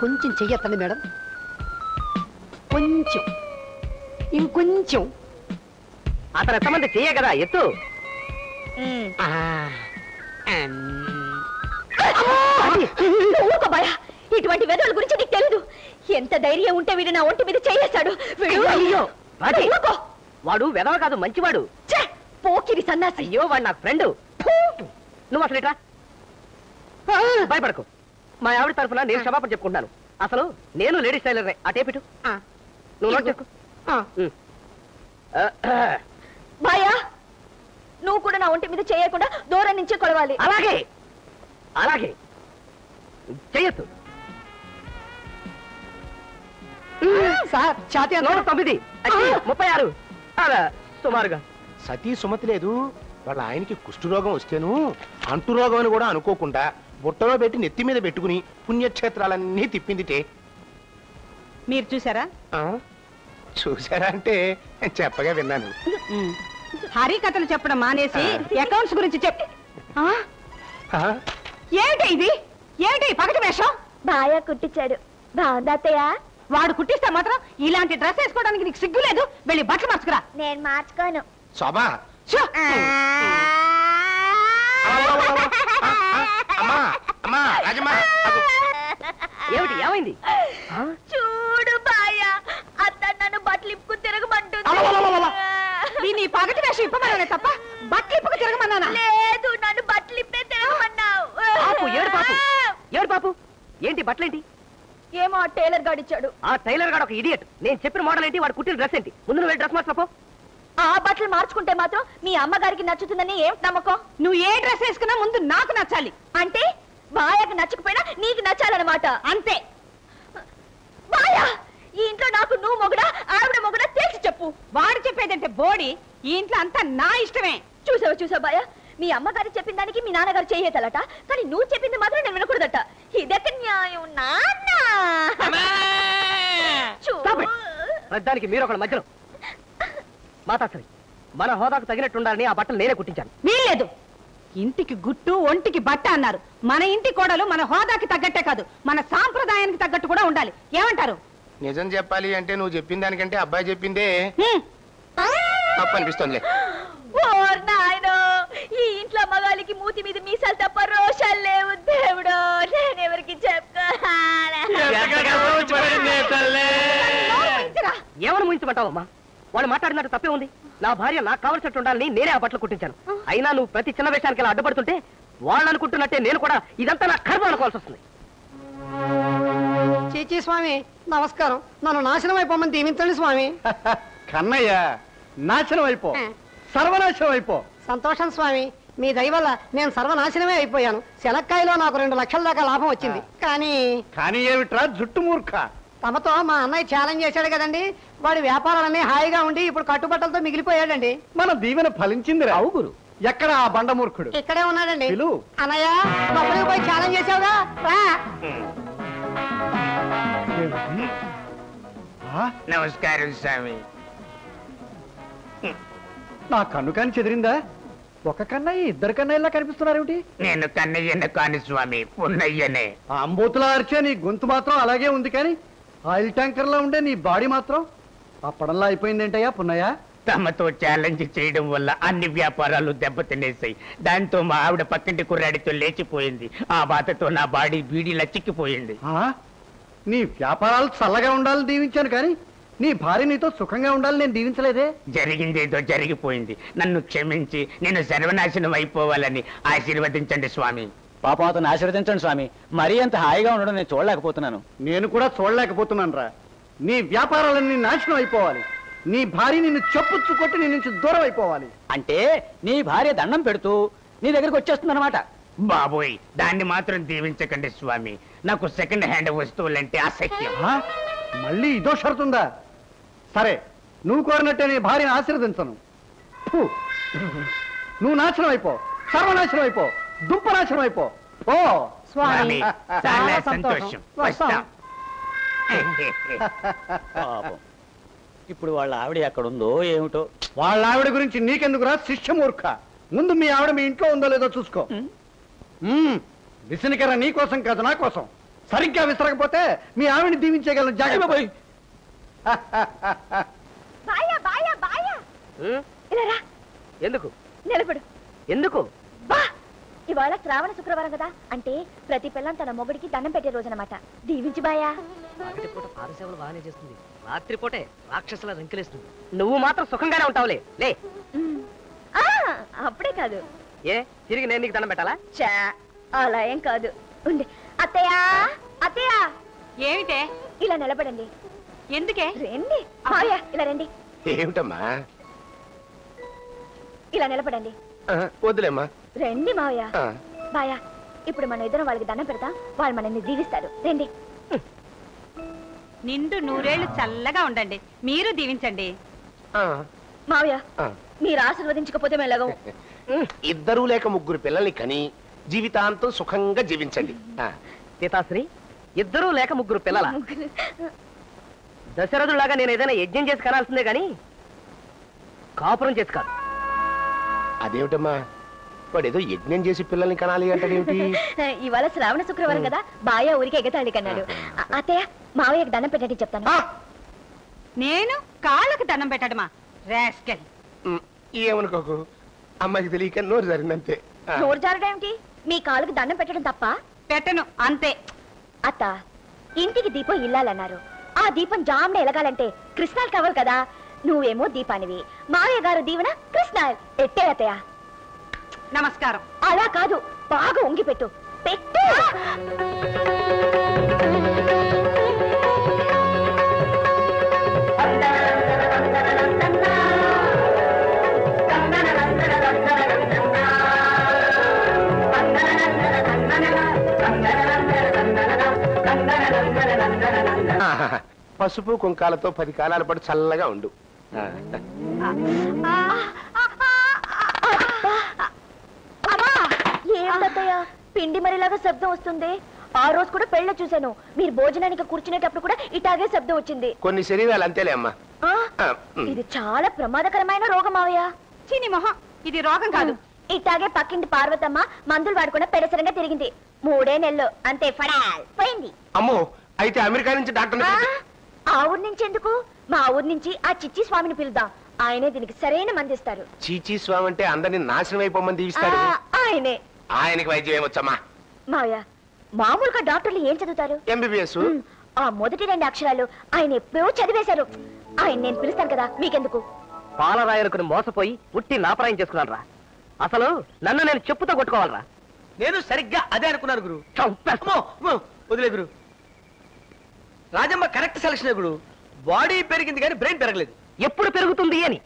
కొంచెం చెయ్యొద్దండి మేడం. కొంచెం, ఇంకొంచెం. అతను ఎంతమంది చెయ్య కదా, ఎత్తు. ఇటువంటి వెదవుల గురించి నీకు తెలీదు. ఎంత ధైర్యం ఉంటే వీడు నా ఒంటి మీద చేయేశాడు. అయ్యో, వాడు వెదవ కాదు, మంచివాడు. పోకిరి సన్నాసి. అయ్యో, వాడు నాకు ఫ్రెండ్. నువ్వు అసలు ఇట్లా భయపడకు. మా ఆవిడ తరఫున నేను క్షమాపణ చెప్పుకుంటున్నాను. అసలు నేను లేడీస్ టైలర్నే. ఆ టేపిటు నువ్వు నోట్ చేసుకో. బాయా, నువ్వు కూడా నా ఒంటి మీద చేయకుండా దూరం నుంచే కొలవాలి. అలాగే అలాగే చెయ్యొద్దు. సార్, ఛాతీ 9, 36 అలా సుమారుగా. సతీ సుమతి లేదు. వాళ్ళ ఆయనకి కుష్ఠరోగం వస్తేను అంటు రోగం అని కూడా అనుకోకుండా బుట్టలో పెట్టి నెత్తి మీద పెట్టుకుని పుణ్యక్షేత్రాలన్నీ తిప్పిందిటే. మీరు చూసారా? చూసారా అంటే చెప్పగా విన్నాను. హరికథలు చెప్పడం మానేసి అకౌంట్స్ గురించి చెప్. ఏమిటి ఇది? ఏమిటి పగటి వేషం? బాయా కుట్టించాడు. బాగుందా అత్తయ్య? వాడు కుట్టిస్తే మాత్రం ఇలాంటి డ్రెస్ వేసుకోవడానికి నీకు సిగ్గు లేదు? వెళ్ళి బట్టలు మార్చుకురా. నేను మార్చుకోను. శోభా, ఏమిటి? ఏమైంది? చూడు బాయా, అత్త నన్ను బట్టలు ఇప్పుకు తిరగమంటుంది. దీన్ని పగటి వేషం ఇప్పమన్నా తప్ప బట్టలు ఇప్పుకు తిరగమన్నానా? లేదు, నన్ను బట్టలు ఇప్పే తిరగమన్నావు. ఏడు పాపు. ఏంటి బట్టలేంటి? ఏమో ఆ టైలర్ గాడు ఇచ్చాడు. ఆ టైలర్ గాడు ఒక ఇడియట్. నేను చెప్పిన మోడల్ ఏంటి, వాడు కుట్టిన డ్రెస్ ఏంటి? ముందు నువ్వు డ్రెస్ మార్చుకో. ఆ బట్టలు మార్చుకుంటే మాత్రం మీ అమ్మగారికి నచ్చుతుందని ఏం నమ్మకం? నువ్వు ఏ డ్రెస్ వేసుకున్నా ముందు నాకు నచ్చాలి. అంటే బాయాకి నచ్చకపోయినా నీకు నచ్చాలన్నమాట. అంతే. బాయా, ఈ ఇంట్లో నాకు నువ్వు మొగుడా ఆవిడ మొగుడా తెలిసి చెప్పు. చెప్పు. వాడు చెప్పేదంటే బోడి, ఈ ఇంట్లో అంతా నా ఇష్టమే. చూసావా బాయా, మీ అమ్మగారు చెప్పిన దానికి మీ నాన్నగారు చేయతలట, కానీ నువ్వు చెప్పింది మాత్రం నేను వినకూడదట. ఇదెక్కడ న్యాయం నాన్న? దానికి మీరు ఒకళ్ళ మధ్యలో మాతాశ్రీ, మన హోదాకు తగినట్టుండాలని ఆ బట్టలు నేనే కుట్టించాను. వీల్లేదు. ఇంటికి గుట్టు ఒంటికి బట్ట అన్నారు. మన ఇంటి కోడలు మన హోదాకి తగ్గట్టే కాదు, మన సాంప్రదాయానికి తగ్గట్టు కూడా ఉండాలి. ఏమంటారు? నిజం చెప్పాలి అంటే నువ్వు చెప్పిన దానికంటే అబ్బాయి చెప్పిందే తప్పు అనిపిస్తుంది. ఈ ఇంట్లో మగాలికి మూతి మీద మీసాలు తప్ప రోషాలు లేవు. దేవుడు, నేనెవరికి ఏమని ముయించమంటావమ్మా? వాళ్ళు మాట్లాడినట్టు తప్పే ఉంది. నా భార్య నాకు కావలసినట్టు ఉండాలని నేనే ఆ బట్టలు కుట్టించాను. అయినా నువ్వు ప్రతి చిన్న విషయానికి ఇలా అడ్డుపడుతుంటే వాళ్ళు అనుకుంటున్నట్టే నేను కూడా ఇదంతా నా కర్మ అనుకోవాల్సి వస్తుంది. చీచీ స్వామి నమస్కారం. నన్ను నాశనం అయిపోమని దీవించండి స్వామి. కన్నయ్య, నాశనం అయిపో, సర్వనాశనం అయిపో. సంతోషం స్వామి, మీ దయ వల్ల నేను సర్వనాశనమే అయిపోయాను. శనక్కాయలో నాకు 2 లక్షల దాకా లాభం వచ్చింది. కానీ ఏమిట్రా జుట్టు మూర్ఖ? తమతో మా అన్నయ్య ఛాలెంజ్ చేశాడు కదండి, వాడి వ్యాపారాలన్నీ హాయిగా ఉండి ఇప్పుడు కట్టుబట్టలతో మిగిలిపోయాడండి. మన దీవెన ఫలించింది రావు గురు. ఎక్కడ ఆ బండమూర్ఖుడు? ఇక్కడే ఉన్నాడండి. పిలువు. అన్నయ్య, లోపలికి పోయి ఛాలెంజ్ చేసావుగా, రా. నమస్కారం స్వామి. నా కన్ను కాని చెదిరిందా? ఒక కన్నయ్య 2 కన్నయ్యలా కనిపిస్తున్నారేమిటి? నేను కన్నయ్యను కాని స్వామి, పున్నయ్యనే. ఆ అంబోతులా అరిచే నీ గొంతు మాత్రం అలాగే ఉంది, కానీ ఆయిల్ ట్యాంకర్ లా ఉండే నీ బాడీ మాత్రం అప్పడంలా అయిపోయిందేంటయ్యా పున్నయ్య? తమతో ఛాలెంజ్ చేయడం వల్ల అన్ని వ్యాపారాలు దెబ్బతినేసాయి. దాంతో మా ఆవిడ పక్కింటి కుర్రాడితో లేచిపోయింది. ఆ బాధతో నా బాడీ బీడీలా చిక్కిపోయింది. నీ వ్యాపారాలు చల్లగా ఉండాలని దీవించాను, కానీ నీ భార్య నీతో సుఖంగా ఉండాలని నేను దీవించలేదే. జరిగిందేదో జరిగిపోయింది. నన్ను క్షమించి నేను సర్వనాశనం అయిపోవాలని ఆశీర్వదించండి స్వామి. పాపాతను ఆశీర్వదించండి స్వామి. మరీ అంత హాయిగా ఉండడం నేను చూడలేకపోతున్నాను. నేను కూడా చూడలేకపోతున్నాను రా. నీ వ్యాపారాలన్నీ నాశనం అయిపోవాలి. నీ భార్య నిన్ను చెప్పుచ్చు కొట్టి నీ నుంచి దూరం అయిపోవాలి. అంటే నీ భార్య దండం పెడుతూ నీ దగ్గరికి వచ్చేస్తుంది అనమాట. బాబోయ్, దాన్ని మాత్రం దీవించకండి స్వామి. నాకు సెకండ్ హ్యాండ్ వస్తువులంటే అసహ్యం. మళ్ళీ ఇదో షరతుందా? సరే, నువ్వు కోరినట్టే నీ భార్యను ఆశీర్వదించను. నువ్వు నాశనం అయిపో, సర్వనాశనం అయిపో, దుంప నాశనం అయిపో. ఓ స్వామి, చాలా సంతోషం. వస్తాం. ఇప్పుడు వాళ్ళ ఆవిడ ఎక్కడుందో ఏమిటో. వాళ్ళ ఆవిడ గురించి నీకెందుకురా శిష్యమూర్ఖ? ముందు మీ ఆవిడ మీ ఇంట్లో ఉందో లేదో చూసుకో. విసినికర నీ కోసం కాదు, నా కోసం. సరిగ్గా విసరకపోతే మీ ఆవిడని దీవించగలను. జాగ్రత్త. ఎందుకు నిలబడు. ఎందుకు? ఇవాళ శ్రావణ శుక్రవారం కదా, అంటే ప్రతి పిల్లం తన మొగుడికి దండం పెట్టే రోజనమాట. దీవించి బాయా. పారసేవలు బాగానే చేస్తుంది, రాత్రిపూటే రాక్షసుల రంకిలేస్తుంది. నువ్వు మాత్రం సుఖంగానే ఉంటావులే. లే, అప్పుడే కాదు. ఏ తిరిగి నేను నీకు దండం పెట్టాలా? చా, అలా ఏం కాదు. ఉండి అత్తయ్యా, అత్తయ్యా. ఏమిటే? ఇలా నిలబడండి. ఎందుకే? రండి మావయ్య, ఇలా రండి. ఏమిటమ్మా? ఇలా నిలబడండి. వద్దులేమ్మా. రండి మావయ్య. బాయా, ఇప్పుడు మన ఇద్దరం వాళ్ళకి దండం పెడతాం, వాళ్ళు మనల్ని దీవిస్తారు. రండి. నిండు 100 ఏళ్ళు చల్లగా ఉండండి. మీరు దీవించండి. మావయ్య, మీరు ఆశీర్వదించకపోతే మెల్లగం. 2 లేక 3 పిల్లల్ని కని జీవితాంతం సుఖంగా జీవించండి. సీతాశ్రీ, 2 లేక 3 పిల్లల? దశరథులాగా నేను ఏదైనా యజ్ఞం చేసి కనాల్సిందే గాని కాపురం చేసి కాదు. అదేమిటమ్మా, వాడు ఏదో యజ్ఞం చేసి పిల్లల్ని కనాలి అంటాడేమిటి? ఇవాళ శ్రావణ శుక్రవారం కదా, బాయ ఊరికి ఎగతాళి కన్నాడు. అత్తయ్య, మావయ్యకి దండం పెట్టండి చెప్తాను. నేను కాళ్ళకి దండం పెట్టడమా? రాస్కెల్. ఏమనుకోకు, అమ్మాయికి తెలియక నోరు జరిగిందంతే. నోరు జారడేమిటి? మీ కాళ్ళకి దండం పెట్టడం తప్ప? పెట్టను, అంతే. అత్త, ఇంటికి దీపం ఇల్లాలన్నారు. ఆ దీపం జామ్న ఎలగాలంటే కృష్ణాలు కావాలి కదా. నువ్వేమో దీపానివి, మావయ్య గారు దీవెన కృష్ణాల్. ఎట్టే అత్తయ్య. నమస్కారం. అలా కాదు, బాగా ఉంగి పెట్టు. పెట్టు. పసుపు కుంకాలతో 10 కాలాల పాటు చల్లగా ఉండు. ఏమిటత్తయ్య పిండి మరిలాగా శబ్దం వస్తుంది? ఆ రోజు కూడా పెళ్ళ చూశాను, మీరు భోజనానికి కూర్చునేటప్పుడు కూడా ఇటాగే శబ్దం వచ్చింది. కొన్ని శరీరాలు అంతేలే అమ్మా. ఇది చాలా ప్రమాదకరమైన రోగం మావయ్య. చీని మొహం, ఇది రోగం కాదు. ఇట్టాగే పక్కింటి పార్వతమ్మ మందులు వాడకుండా పెడసరంగా తిరిగింది. 3 నెలలు అంతే ఫడాల్ పోయింది. అమ్మో, అయితే అమెరికా నుంచి డాక్టర్ ఆ ఊరి నుంచి ఎందుకు, మా ఊరి నుంచి ఆ చిచ్చి స్వామిని పిలుద్దాం. ఆయనే దీనికి సరైన మందిస్తారు. చీచీ స్వామి అంటే అందరినీ నాశనం అయిపోమని దీవిస్తాడు. ఆయనే. ఆయనకి వైద్యం ఏమొచ్చమ్మా? మావయ్య, మామూలుగా డాక్టర్లు ఏం చదువుతారు? ఎంబీబీఎస్. ఆ మొదటి 2 అక్షరాలు ఆయన ఎప్పుడో చదివేశారు. ఆయన నేను పిలుస్తాను కదా, మీకెందుకు? పాలరాయనుకుని మోసపోయి ఉట్టి నాపరాయం చేసుకున్నాను రా. అసలు నన్ను నేను చెప్పుతో కొట్టుకోవాలరా. నేను సరిగ్గా అదే అనుకున్నాను గురు. వదిలే గురు. రాజమ్మ కరెక్ట్ సెలక్షన్ గురు. బాడీ పెరిగింది కానీ బ్రెయిన్ పెరగలేదు. ఎప్పుడు పెరుగుతుంది అని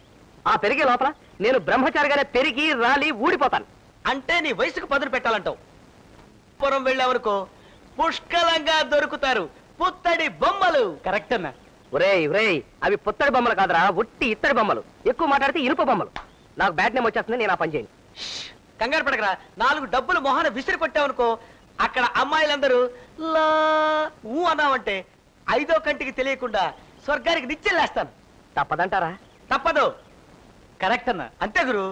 ఆ పెరిగే లోపల నేను బ్రహ్మచారిగానే పెరిగి రాలి ఊడిపోతాను. అంటే నీ వయసుకు పదును పెట్టాలంటావు. పురం వెళ్ళావనుకో పుష్కలంగా దొరుకుతారు పుత్తడి బొమ్మలు. కరెక్ట్ అన్నా. ఒరేయ్ అవి పుత్తడి బొమ్మలు కాదురా, ఉట్టి ఇత్తడి బొమ్మలు. ఎక్కువ మాట్లాడితే ఇనుప బొమ్మలు. నాకు బ్యాడ్ నేమ్ వచ్చేస్తుంది, నేను ఆ పని చేయను. కంగారు పడకరా. 4 డబ్బులు మొహాన విసిరి కొట్టావనుకో అక్కడ అమ్మాయిలందరూ లా ఊ అన్నావంటే 5వ కంటికి తెలియకుండా స్వర్గానికి నిచ్చెల్లేస్తాను. తప్పదంటారా? తప్పదు. కరెక్ట్ అన్నా. అంతే గురు.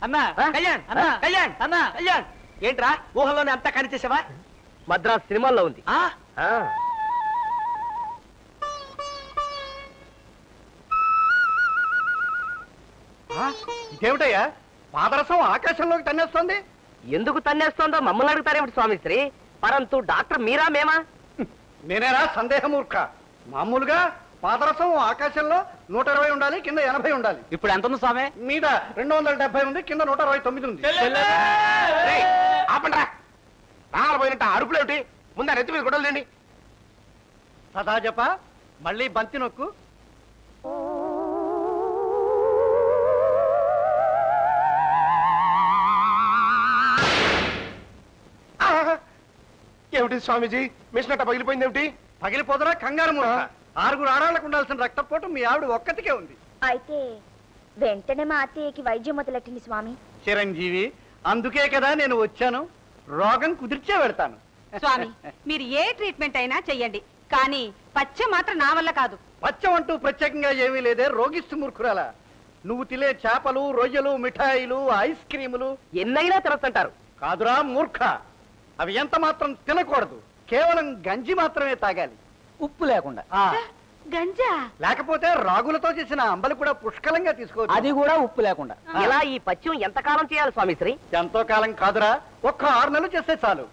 అన్నా కళ్యాణ్ అన్నా కళ్యాణ్ అన్నా కళ్యాణ్. ఏంట్రా ఊహల్లోనే అంతా కనిచేసావా? మద్రాస్ సినిమాల్లో ఉంది. ఇదేమిటయ్యా, పాదరసం ఆకాశంలోకి తన్నేస్తోంది? ఎందుకు తన్నేస్తోందో మమ్మల్ని అడుగుతారేమిటి స్వామిశ్రీ? పరంతు డాక్టర్ మీరా మేమా? నేనేరా సందేహమూర్ఖ. మామూలుగా పాదరసం ఆకాశంలో 120 ఉండాలి, కింద 80 ఉండాలి. ఇప్పుడు ఎంత ఉంది స్వామి? మీద 270 ఉంది, కింద 129 ఉంది. ఆపండ్రా, ప్రాణాలు పోయినట్టు అరుపులేమిటి? ముందు నెత్తి మీద గొడవలేండి. సదా జప, మళ్ళీ బంతి నొక్కు. ఏమిటి స్వామీజీ, మిషన్ అట్ట పగిలిపోయింది ఏమిటి? పగిలిపోదరా కంగారు మూర్ఖ. 6 ఆడాళ్లకు ఉండాల్సిన రక్తపోటు మీ ఆవిడ ఒక్కతికే ఉంది. అయితే వెంటనే మా అత్తయ్యకి వైద్యం మొదలెట్టింది స్వామి. చిరంజీవి, అందుకే కదా నేను వచ్చాను. రోగం కుదిర్చే వెళ్తాను. స్వామి, మీరు ఏ ట్రీట్మెంట్ అయినా చెయ్యండి, కానీ పచ్చ మాత్రం నా వల్ల కాదు. పచ్చం అంటూ ప్రత్యేకంగా ఏమీ లేదే రోగిస్తు మూర్ఖురాల. నువ్వు తినే చేపలు, రొయ్యలు, మిఠాయిలు, ఐస్ క్రీములు ఎన్నైనా తినొస్తుంటారు. కాదురా మూర్ఖ, అవి ఎంత మాత్రం తినకూడదు. కేవలం గంజి మాత్రమే తాగాలి, ఉప్పు లేకుండా. గంజా లేకపోతే రాగులతో చేసిన అంబలి కూడా పుష్కలంగా తీసుకోవచ్చు, అది కూడా ఉప్పు లేకుండా. ఇలా ఈ పథ్యం ఎంతకాలం చేయాలి స్వామిశ్రీ? ఎంతో కాలం కాదురా, ఒక్క 6 నెలలు చేస్తే చాలు.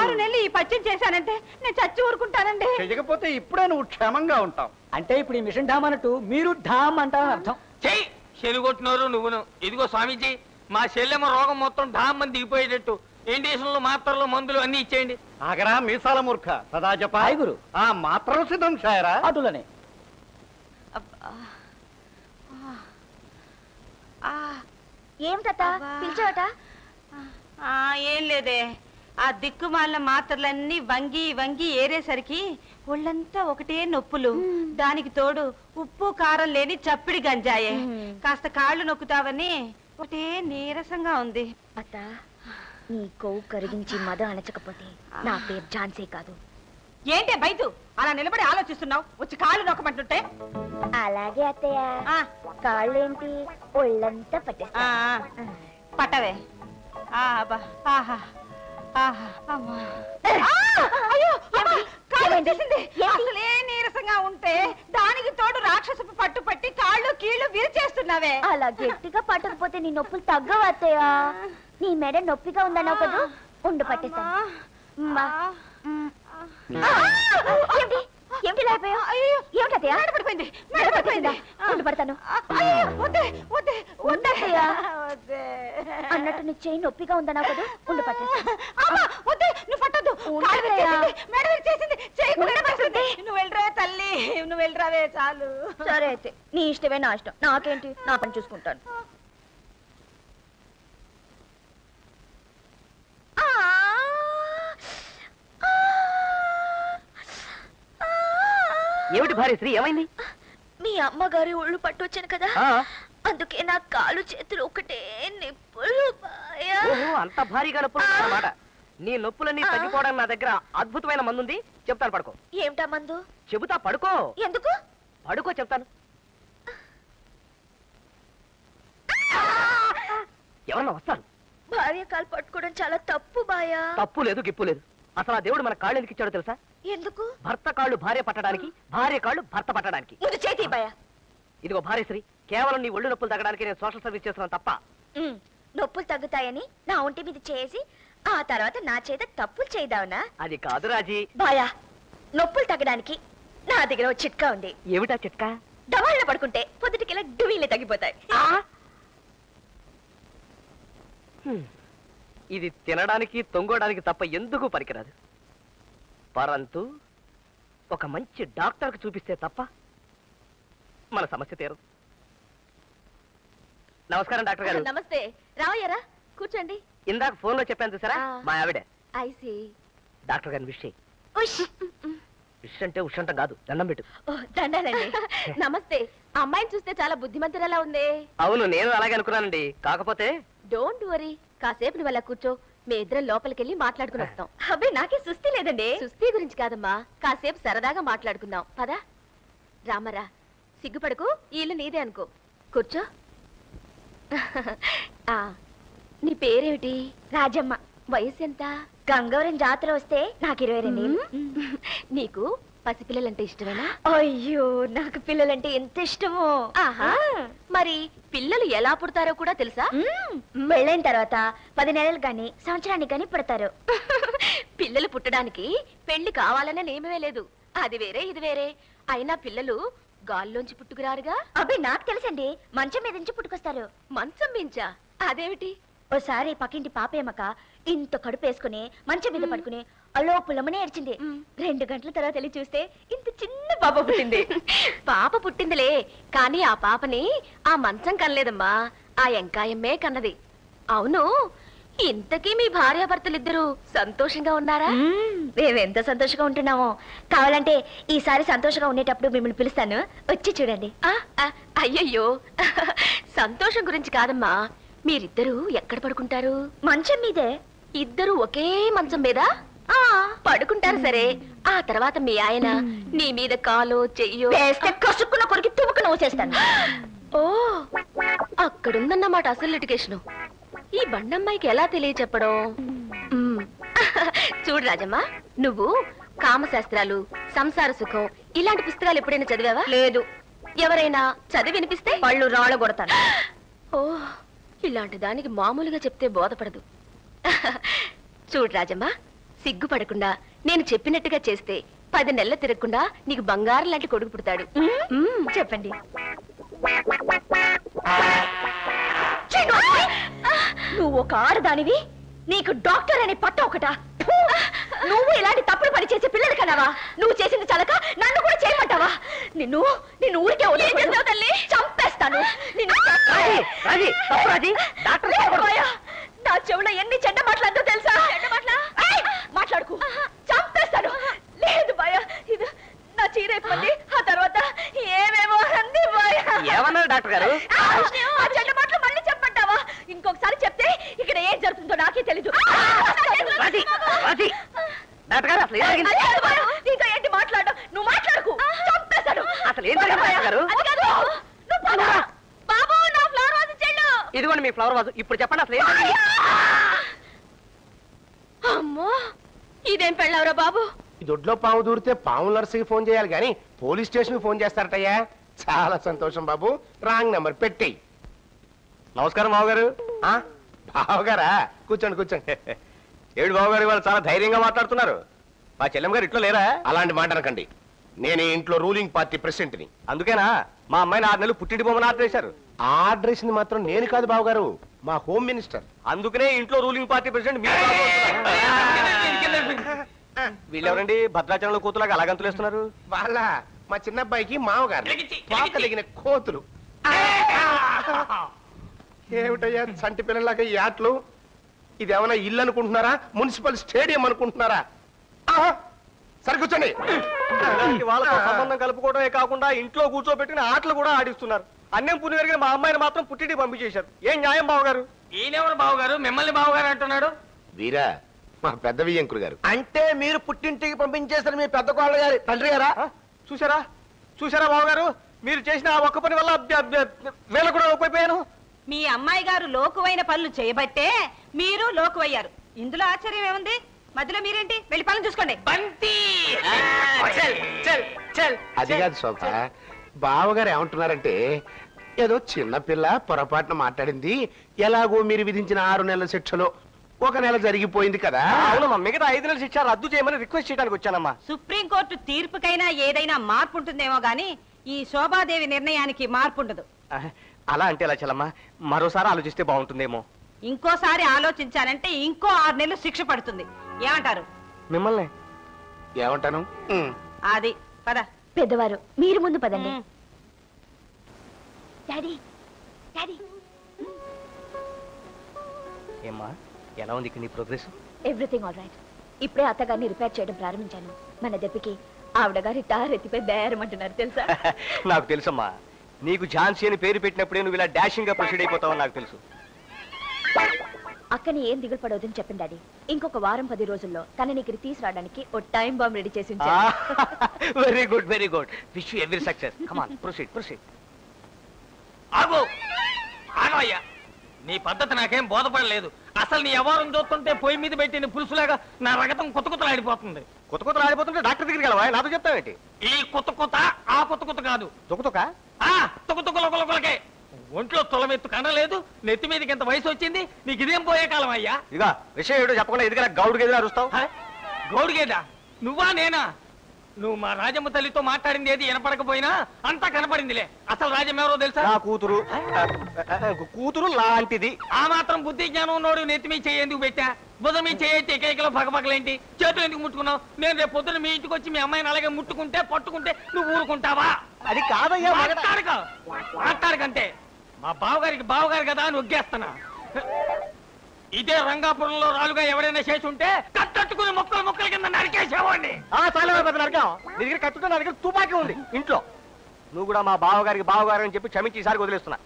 6 నెలలు ఈ పచ్చం చేశానంటే నేను చచ్చి ఊరుకుంటానండి. చెయ్యకపోతే ఇప్పుడే నువ్వు క్షేమంగా ఉంటావు. అంటే ఇప్పుడు ఈ మిషన్ ఢామ్ అన్నట్టు మీరు ఢామ్ అంటారని అర్థం. చెయ్యి చెరుగొట్టినోరు నువ్వును. ఇదిగో స్వామీజీ, మా చెల్లెమ్మ రోగం మొత్తం ఢామ్ అని దిగిపోయేటట్టు ఇండియేషన్లు, మాత్రలు, మందులు అన్ని ఇచ్చేయండి. ఆగరా మీసాల మూర్ఖ. సదా జప గురు. ఆ మాత్రం సిద్ధం షాయరా. అటులనే ఏమిటత్త పిలిచావట? ఏం లేదే, ఆ దిక్కుమాలిన మాత్రలన్నీ వంగి వంగి ఏరేసరికి ఒళ్ళంతా ఒకటే నొప్పులు. దానికి తోడు ఉప్పు కారం లేని చప్పిడి గంజాయే. కాస్త కాళ్ళు నొక్కుతావని ఒకటే నీరసంగా ఉంది. అత్త, నీ కొవ్వు కరిగించి మద అణచకపోతే నా పేరు ఝాన్సీ కాదు. ఏంటే బైతు అలా నిలబడి ఆలోచిస్తున్నావు? వచ్చి కాళ్ళు నొక్కమంటుంటే. అలాగే అత్తయ్య. కాళ్ళేంటి ఒళ్ళంతా పట్టేస్తా. పట్టవే. అసలే నీరసంగా ఉంటే దానికి తోడు రాక్షసపు పట్టు పట్టి కాళ్ళు కీళ్లు విరిచేస్తున్నావే. అలా గట్టిగా పట్టకపోతే నీ నొప్పులు తగ్గవు అత్తయ్య. నీ మెడ నొప్పిగా ఉందన్నావు కదా, ఉండు పట్టేస్తాను. ఏమిటి లేకపోయావు? ఏమిటత్తయ్య? పడిపోయింది, ఉండు పడతాను. అన్నట్టు నీ చెయ్యి నొప్పిగా ఉందన్నావు కదా, ఉండు పట్టేస్తాను. నువ్వు పట్టద్దు, నువ్వు వెళ్ళరా తల్లి, నువ్వు వెళ్ళరావే చాలు. సరే అయితే నీ ఇష్టమే, నా ఇష్టం. నాకేంటి, నా పని చూసుకుంటాను. ఏమిటి భార్యశ్రీ ఏమైంది? మీ అమ్మగారి ఒళ్ళు పట్టొచ్చాను కదా, అందుకే నా కాలు చేతులు ఒకటే నిప్పులు బాయా. ఓహో, అంత భారీగా నొప్పులు అన్నమాట. నీ నొప్పులన్నీ తగ్గిపోవడానికి నా దగ్గర అద్భుతమైన మందుంది, చెప్తాను పడుకో. ఏమిటా మందు? చెబుతా పడుకో. ఎందుకు? పడుకో చెప్తాను. ఎవరన్నా వస్తారు. భార్య కాలు పట్టుకోవడం చాలా తప్పు బాయా. తప్పు లేదు, గిప్పు లేదు. అసలు ఆ దేవుడు మన కాళ్ళు ఎందుకు ఇచ్చాడో తెలుసా? ఎందుకు? భర్త కాళ్ళు భార్య పట్టడానికి, భార్య కాళ్ళు భర్త పట్టడానికి. ముందు చేతి బాయా. ఇదిగో భార్యశ్రీ, కేవలం నీ ఒళ్ళు నొప్పులు తగ్గడానికి నేను సోషల్ సర్వీస్ చేస్తున్నాను తప్ప. నొప్పులు తగ్గుతాయని నా ఒంటి మీద చేసి ఆ తర్వాత నా చేత తప్పులు చేయదావునా? అది కాదు రాజీ. బాయా, నొప్పులు తగ్గడానికి నా దగ్గర ఒక చిట్కా ఉంది. ఏమిటా చిట్కా? దవాళ్ళ పడుకుంటే పొద్దుటికెలా డువీలే తగ్గిపోతాయి. ఇది తినడానికి తొంగడానికి తప్ప ఎందుకు పనికిరాదు. పరంతు ఒక మంచి డాక్టర్కి చూపిస్తే తప్ప మన సమస్య తీరదు. నమస్కారం డాక్టర్ గారు. నమస్తే. రావయ్యారా, కూర్చోండి. ఇందాక ఫోన్ లో చెప్పాను చూసారా, మా ఆవిడ. ఐసి డాక్టర్ గారిని విష్ విష్ అంటే ఉష్ అంట కాదు, దండం పెట్టు. దండాలండి. నమస్తే. అమ్మాయిని చూస్తే చాలా బుద్ధిమంతురాలా ఉంది. అవును, నేను అలాగే అనుకున్నానండి. కాకపోతే డోంట్ వరీ, కాసేపు నువ్వు అలా కూర్చో, మీ ఇద్దరం లోపలికెళ్ళి మాట్లాడుకుని వస్తాం. అబ్బాయి నాకే సుస్థి లేదండి. సుస్థి గురించి కాదమ్మా, కాసేపు సరదాగా మాట్లాడుకుందాం పదా. రామరా, సిగ్గుపడకు, ఈ ఇల్లు నీదే అనుకో. కూర్చో. నీ పేరేమిటి? రాజమ్మ. వయసు ఎంత? గంగవరం జాతర వస్తే నాకు 22. నీకు పసిపిల్లలంటే ఇష్టమేనా? అయ్యో, నాకు పిల్లలంటే ఎంత ఇష్టమో. ఆహా, మరి పిల్లలు ఎలా పుడతారో కూడా తెలుసా? పెళ్ళైన తర్వాత 10 నెలలు గాని సంవత్సరానికి గాని పుడతారు. పిల్లలు పుట్టడానికి పెళ్లి కావాలనే నియమమే లేదు. అది వేరే ఇది వేరే. అయినా పిల్లలు గాల్లోంచి పుట్టుకురారుగా. అబ్బాయి నాకు తెలుసండి, మంచం మీద నుంచి పుట్టుకొస్తారు. మంచం మించా? అదేమిటి? ఓసారి పక్కింటి పాపేమక ఇంత కడుపు వేసుకుని మంచం మీద పడుకుని అలో పుల్లమనే ఏడ్చింది. 2 గంటల తర్వాత వెళ్ళి చూస్తే ఇంత చిన్న పాప పుట్టింది. పాప పుట్టిందిలే, కానీ ఆ పాపని ఆ మంచం కనలేదమ్మా, ఆ ఎంకాయమ్మే కన్నది. అవును, ఇంతకీ మీ భార్యాభర్తలిద్దరూ సంతోషంగా ఉన్నారా? మేమెంత సంతోషంగా ఉంటున్నామో. కావాలంటే ఈసారి సంతోషంగా ఉండేటప్పుడు మిమ్మల్ని పిలుస్తాను, వచ్చి చూడండి. అయ్యయ్యో, సంతోషం గురించి కాదమ్మా, మీరిద్దరూ ఎక్కడ పడుకుంటారు? మంచం మీదే. ఇద్దరు ఒకే మంచం మీద పడుకుంటారు సరే, ఆ తర్వాత మీ ఆయన నీ మీద కాలో చెయ్యో వేస్తే కసుక్కున కొరికి తుమ్ముకున వచ్చేస్తాను. ఓ, అక్కడుందన్నమాట అసలు లిటిగేషన్. ఈ బండమ్మాయికి ఎలా తెలియచెప్పడం? చూడు రాజమ్మ, నువ్వు కామశాస్త్రాలు, సంసార సుఖం ఇలాంటి పుస్తకాలు ఎప్పుడైనా చదివావా? లేదు. ఎవరైనా చదివి వినిపిస్తే పళ్ళు రాళ్ళు కొడతాను. ఓ, ఇలాంటి దానికి మామూలుగా చెప్తే బోధపడదు. చూడు రాజమ్మ, సిగ్గుపడకుండా నేను చెప్పినట్టుగా చేస్తే 10 నెలలు తిరగకుండా నీకు బంగారం లాంటి కొడుకు పుడతాడు. చెప్పండి. నువ్వు ఒక ఆడదానివి, నీకు డాక్టర్ అని పట్ట ఒకట. నువ్వు ఇలాంటి తప్పుడు పని చేసే పిల్లలు కన్నావా? నువ్వు చేసింది చాలక నన్ను కూడా చేయమంటావా? నిన్ను ఊరికే తల్లి చంపేస్తాను. నా చెవులో ఎన్ని చెడ్డ మాట్లాడుతూ తెలుసా? మాట్లాడుకు, చంపేస్తాను. లేదు బాయా, ఇది నా చీరైపోయింది. ఆ తర్వాత ఏమేమో అంది బాయా. ఏమన్నారు డాక్టర్ గారు? ఆ చెడ్డ మాటలు మళ్ళీ చెప్పంటావా? ఇంకొకసారి చెప్తే ఇక్కడ ఏం జరుగుతుందో నాకే తెలీదు. నీతో ఏంటి మాట్లాడడం? నువ్వు మాట్లాడుకు, చంపేస్తాను. అసలు ఏం గారు? బాబు, నా ఫ్లవర్ వాజు చెల్లు. ఇదిగోండి మీ ఫ్లవర్ వాజు. ఇప్పుడు చెప్పండి అసలు అమ్మో, ఇదేం పెళ్ళవరా బాబు? ఈ దొడ్లో పాము దూరితే పాము నర్సుకి ఫోన్ చేయాలి కానీ పోలీస్ స్టేషన్ ఫోన్ చేస్తారటయ్యా. చాలా సంతోషం బాబు, రాంగ్ నెంబర్ పెట్టి. నమస్కారం బావగారు. బావగారా? కూర్చోండి కూర్చోండి. ఏడు బావగారు, వాళ్ళు చాలా ధైర్యంగా మాట్లాడుతున్నారు. మా చెల్లెమ్మ గారు ఇంట్లో లేరా? అలాంటి మాట అనకండి, నేను ఈ ఇంట్లో రూలింగ్ పార్టీ ప్రెసిడెంట్ని. అందుకేనా మా అమ్మాయిని 6 నెలలు పుట్టింటి బొమ్మను ఆర్డర్ చేశారు? ఆర్డర్ వేసింది మాత్రం నేను కాదు బావగారు, మా హోమ్ మినిస్టర్. అందుకనే ఇంట్లో రూలింగ్ పార్టీ ప్రెసిడెంట్ మీరు. వీళ్ళెవరండి భద్రాచలంలో కూతులాగా అలాగంతులేస్తున్నారు? వాళ్ళ మా చిన్నబ్బాయికి మామగారు పాకలిగిన కోతులు. ఏమిటయ్యా చంటి పిల్లలాగా ఈ ఆటలు? ఇది ఏమైనా ఇల్లు అనుకుంటున్నారా, మున్సిపల్ స్టేడియం అనుకుంటున్నారా? సరే కూర్చోండి. వాళ్ళతో సంబంధం కలుపుకోవడమే కాకుండా ఇంట్లో కూర్చోబెట్టిన ఆటలు కూడా ఆడిస్తున్నారు. అన్నం పుణ్యం పెరిగిన మా అమ్మాయిని మాత్రం పుట్టింటికి పంపించేశారు. ఏం న్యాయం బావగారు? ఈయనెవరు బావగారు? మిమ్మల్ని బావగారు అంటున్నాడు. వీరా మా పెద్ద వియ్యంకులు గారు. అంటే మీరు పుట్టింటికి పంపించేస్తారు మీ పెద్ద కోళ్ళ గారి తండ్రి గారా? చూసారా చూసారా బావగారు, మీరు చేసిన ఆ ఒక్క పని వల్ల వీళ్ళ కూడా లోకైపోయాను. మీ అమ్మాయి గారు లోకువైన పనులు చేయబట్టే మీరు లోకువయ్యారు. ఇందులో ఆశ్చర్యం ఏముంది? మధ్యలో మీరేంటి? వెళ్ళి పనులు చూసుకోండి. బంతి అది కాదు శోభ, బావగారు ఏమంటున్నారంటే ఏదో చిన్నపిల్ల పొరపాటున మాట్లాడింది, ఎలాగో మీరు విధించిన 6 నెలల శిక్షలో 1 నెల జరిగిపోయింది కదా. అవునమ్మా, మిగతా 5 నెలల శిక్ష రద్దు చేయమని రిక్వెస్ట్ చేయడానికి వచ్చానమ్మా. సుప్రీంకోర్టు తీర్పుకైనా ఏదైనా మార్పు ఉంటుందేమో గాని ఈ శోభాదేవి నిర్ణయానికి మార్పు ఉండదు. అలా అంటే ఎలా చెల్లమ్మా, మరోసారి ఆలోచిస్తే బాగుంటుందేమో. ఇంకోసారి ఆలోచించాలంటే ఇంకో 6 నెలలు శిక్ష పడుతుంది. ఏమంటారు? మిమ్మల్ని ఏమంటాను? అది పద. పెద్దవారు మీరు ముందు పదండి. డాడీ డాడీ ఏమ్మా, ఎలా ఉంది నీ ప్రోగ్రెస్? Everything all right. ఇప్పుడే అత్తగారిని రిపేర్ చేయడం ప్రారంభించాను. మన దెబ్బకి ఆవిడ గారి టార్ ఎత్తిపై బేరమంటున్నారు తెలుసా? నాకు తెలుసమ్మా, నీకు ఝాన్సీ అని పేరు పెట్టినప్పుడే నువ్వు ఇలా డాషింగ్ గా ప్రొసీడ్ అయిపోతావని నాకు తెలుసు. అక్కని ఏం దిగులు పడవద్దని చెప్పండి డాడీ. ఇంకొక వారం 10 రోజుల్లో తనని ఇక్కడ తీసుకురావడానికి ఓ టైం బాంబ్ రెడీ చేసి very good very good. Wish you every success. Come on proceed proceed. ఆగు ఆగవయ్యా, నీ పద్ధతి నాకేం బోధపడలేదు. అసలు నీ వ్యవహారం చూస్తుంటే పొయ్యి మీద పెట్టిన పులుసులాగా నా రగతం కొత్త ఆడిపోతుంటే డాక్టర్ దగ్గరికి వెళ్ళవా? నాతో చెప్తావేంటి? ఈ కొత్త ఆ కొత్త కాదు, తుకుతుక తుకుతుకులకే. ఒంట్లో తొలమెత్తు కనలేదు, నెత్తి మీదకి ఎంత వయసు వచ్చింది, నీకు ఇదేం పోయే కాలం అయ్యా? ఇక విషయం ఏడో చెప్పకుండా ఎదుగురా గౌడు గేదె అరుస్తావు. గౌడిగేదా? నువ్వా నేనా? నువ్వు మా రాజమ్మ తల్లితో మాట్లాడింది ఏది వినపడకపోయినా అంతా కనపడిందిలే. అసలు రాజమ్మ ఎవరో తెలుసా? నా కూతురు. కూతురు లాంటిది. ఆ మాత్రం బుద్ధి జ్ఞానం ఉన్నోడు నెత్తి మీ చేయి ఎందుకు పెట్టా? బుధ మీ చేయొచ్చి ఏకైకలో పగపగలేంటి? చేతులు ఎందుకు ముట్టుకున్నావు? నేను రేపు పొద్దున మీ ఇంటికి వచ్చి మీ అమ్మాయిని అలాగే ముట్టుకుంటే పట్టుకుంటే నువ్వు ఊరుకుంటావా? అది కాదయ్యా. మాట్లాడకంటే మా బావగారు కదా అని ఒగ్గేస్తున్నా. ఇదే రంగాపురంలో రాలుగా ఎవరైనా చేసి ఉంటే కట్టట్టుకుని మొక్కల కింద నరికేసేవాడిని. నరకం నీ దగ్గర కట్టుతో నా దగ్గర తుపాకీ ఉంది ఇంట్లో. నువ్వు కూడా మా బావగారు అని చెప్పి క్షమించి ఈసారి వదిలేస్తున్నా.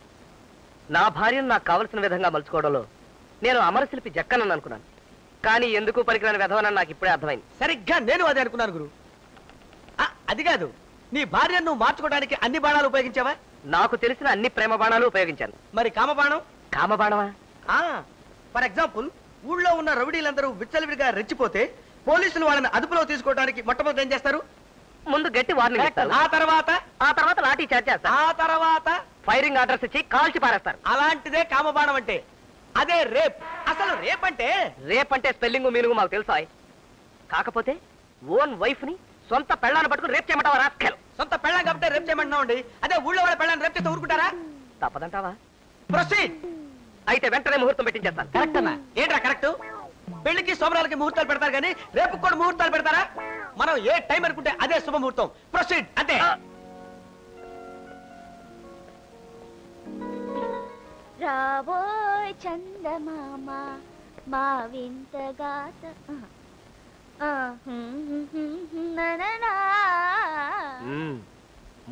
నా భార్యను నాకు కావలసిన విధంగా మలుచుకోవడంలో నేను అమరశిల్పి జక్కనని అనుకున్నాను. కానీ ఎందుకు పనికిరాని విధవనని నాకు ఇప్పుడే అర్థమైంది. సరిగ్గా నేను అదే అనుకున్నాను గురు. అది కాదు, నీ భార్యను నువ్వు మార్చుకోవడానికి అన్ని బాణాలు ఉపయోగించావా? నాకు తెలిసిన అన్ని ప్రేమ బాణాలు ఉపయోగించాను. మరి కామబాణం? కామబాణమా? ఫర్ ఎగ్జాంపుల్, ఊళ్ళో ఉన్న రౌడీలందరూ విచ్చలవిడిగా రెచ్చిపోతే పోలీసులు వాళ్ళని అదుపులో తీసుకోవడానికి మొట్టమొదటి ఏం చేస్తారు? ముందు గట్టి వార్నింగ్ ఇస్తారు. ఆ తర్వాత లాఠీ చార్జ్ చేస్తారు. ఆ తర్వాత ఫైరింగ్ ఆర్డర్స్ ఇచ్చి కాల్చి పారేస్తారు. అలాంటిదే కామబాణం అంటే. అదే రేప్. అసలు రేప్ అంటే స్పెల్లింగ్ మీనింగ్ మాకు తెలుసా? కాకపోతే ఓన్ వైఫ్ ని సొంత పెళ్ళాన్ని పట్టుకుని రేప్ చేయమంటావా? రాస్కెల్. సొంత పెళ్ళం కాబట్టి రేప్ చేయమంటున్నావు అండి. అదే ఊళ్ళో వాళ్ళ పెళ్ళాన్ని రేప్ చేస్తే ఊరుకుంటారా? తప్పదంటావా? ప్రొసీడ్. అయితే వెంటనే ముహూర్తం పెట్టించేస్తాను. కరెక్ట్ అన్నా. ఏంట్రా కరెక్ట్? పెళ్లికి శోభనాలకి ముహూర్తాలు పెడతారు కానీ రేపు కూడా ముహూర్తాలు పెడతారా? మనం ఏ టైం అనుకుంటే అదే శుభముహూర్తం. ప్రొసీడ్. అంతే. రాబోయ్ చందమామ మా వింతగాత.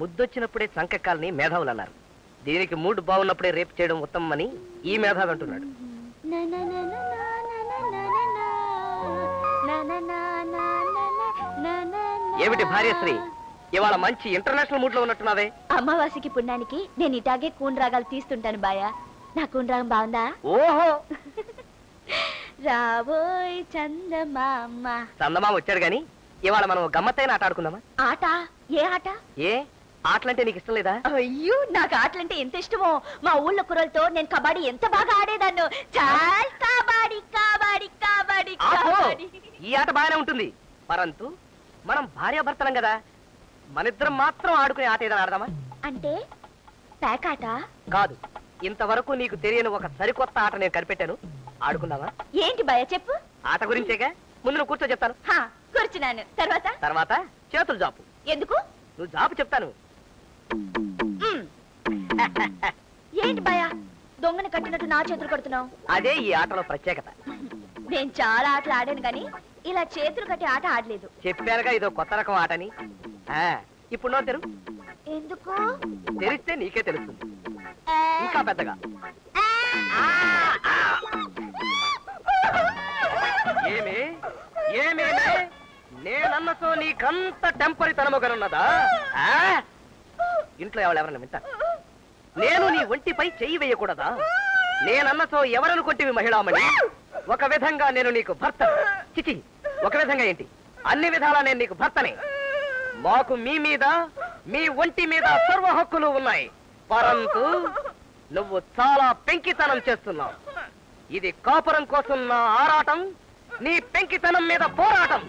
ముద్దొచ్చినప్పుడే సంకెక్కాలని మేధావులు అన్నారు. దీనికి మూడు బాగున్నప్పుడే రేపు చేయడం ఉత్తమం అని ఈ మేధావి అంటున్నాడు. ఏమిటి భార్యశ్రీ, ఇవాళ మంచి ఇంటర్నేషనల్ మూడ్ లో ఉన్నట్టున్నావే? అమావాస్యకి పుణ్యానికి నేను ఇటాగే కూన్ రాగాలు తీస్తుంటాను బాయా. నా కూన్ రాగం బాగుందా? ఓహో. రాబోయ్ చందమామ. చందమామ వచ్చాడు గాని ఇవాళ మనం గమ్మత్తైన ఆట ఆడుకుందామా? ఆట? ఏ ఆట? ఏ ఆటలంటే నీకు ఇష్టం లేదా? అయ్యో, నాకు ఆటలంటే ఎంత ఇష్టమో. మా ఊళ్ళో కుర్రలతో నేను కబడ్డీ ఎంత బాగా ఆడేదాన్ని. చాల్ కబడ్డీ కబడ్డీ కబడ్డీ కబడ్డీ. ఈ ఆట బాగానే ఉంటుంది, పరంతు మనం భార్యాభర్తలం కదా, మనిద్దరం మాత్రం ఆడుకునే ఆట ఏదైనా ఆడదామా? అంటే పేకాట? కాదు, ఇంతవరకు నీకు తెలియని ఒక సరికొత్త ఆట నేను కనిపెట్టాను. ఆడుకుందామా? ఏంటి భయ చెప్పు. ఆట గురించేగా, ముందు నువ్వు కూర్చో చెప్తాను. కూర్చున్నాను. తర్వాత చేతులు జాపు. ఎందుకు? నువ్వు జాపు చెప్తాను. ఏంటి భయ దొంగని కట్టినట్టు నా చేతులు కడుతున్నావు? అదే ఈ ఆటలో ప్రత్యేకత. నేను చాలా ఆటలు ఆడాను కానీ ఇలా చేతులు కట్టి ఆట ఆడలేదు. చెప్పానుగా ఇదో కొత్త రకం ఆటని. ఇప్పుడు నో తెరు. ఎందుకు? తెరిస్తే నీకే తెలుస్తుంది. ఇంకా పెద్దగా. ఏమే ఏమేమే నేనన్నతో నీకంత టెంపరీ తనముగనున్నదా? ఇంట్లో ఎవరెవరన్నా వింటా. నేను నీ ఒంటిపై చెయ్యి వేయకూడదా? నేనన్నతో ఎవరనుకుంటేవి మహిళామణి? ఒక విధంగా నేను నీకు భర్త. చిచి, ఒక విధంగా ఏంటి, అన్ని విధాలా నేను నీకు భర్తనే. మాకు మీ మీద, మీ ఒంటి మీద సర్వ హక్కులు ఉన్నాయి. పరంతు నువ్వు చాలా పెంకితనం చేస్తున్నావు. ఇది కాపురం కోసం నా ఆరాటం, నీ పెంకితనం మీద పోరాటం.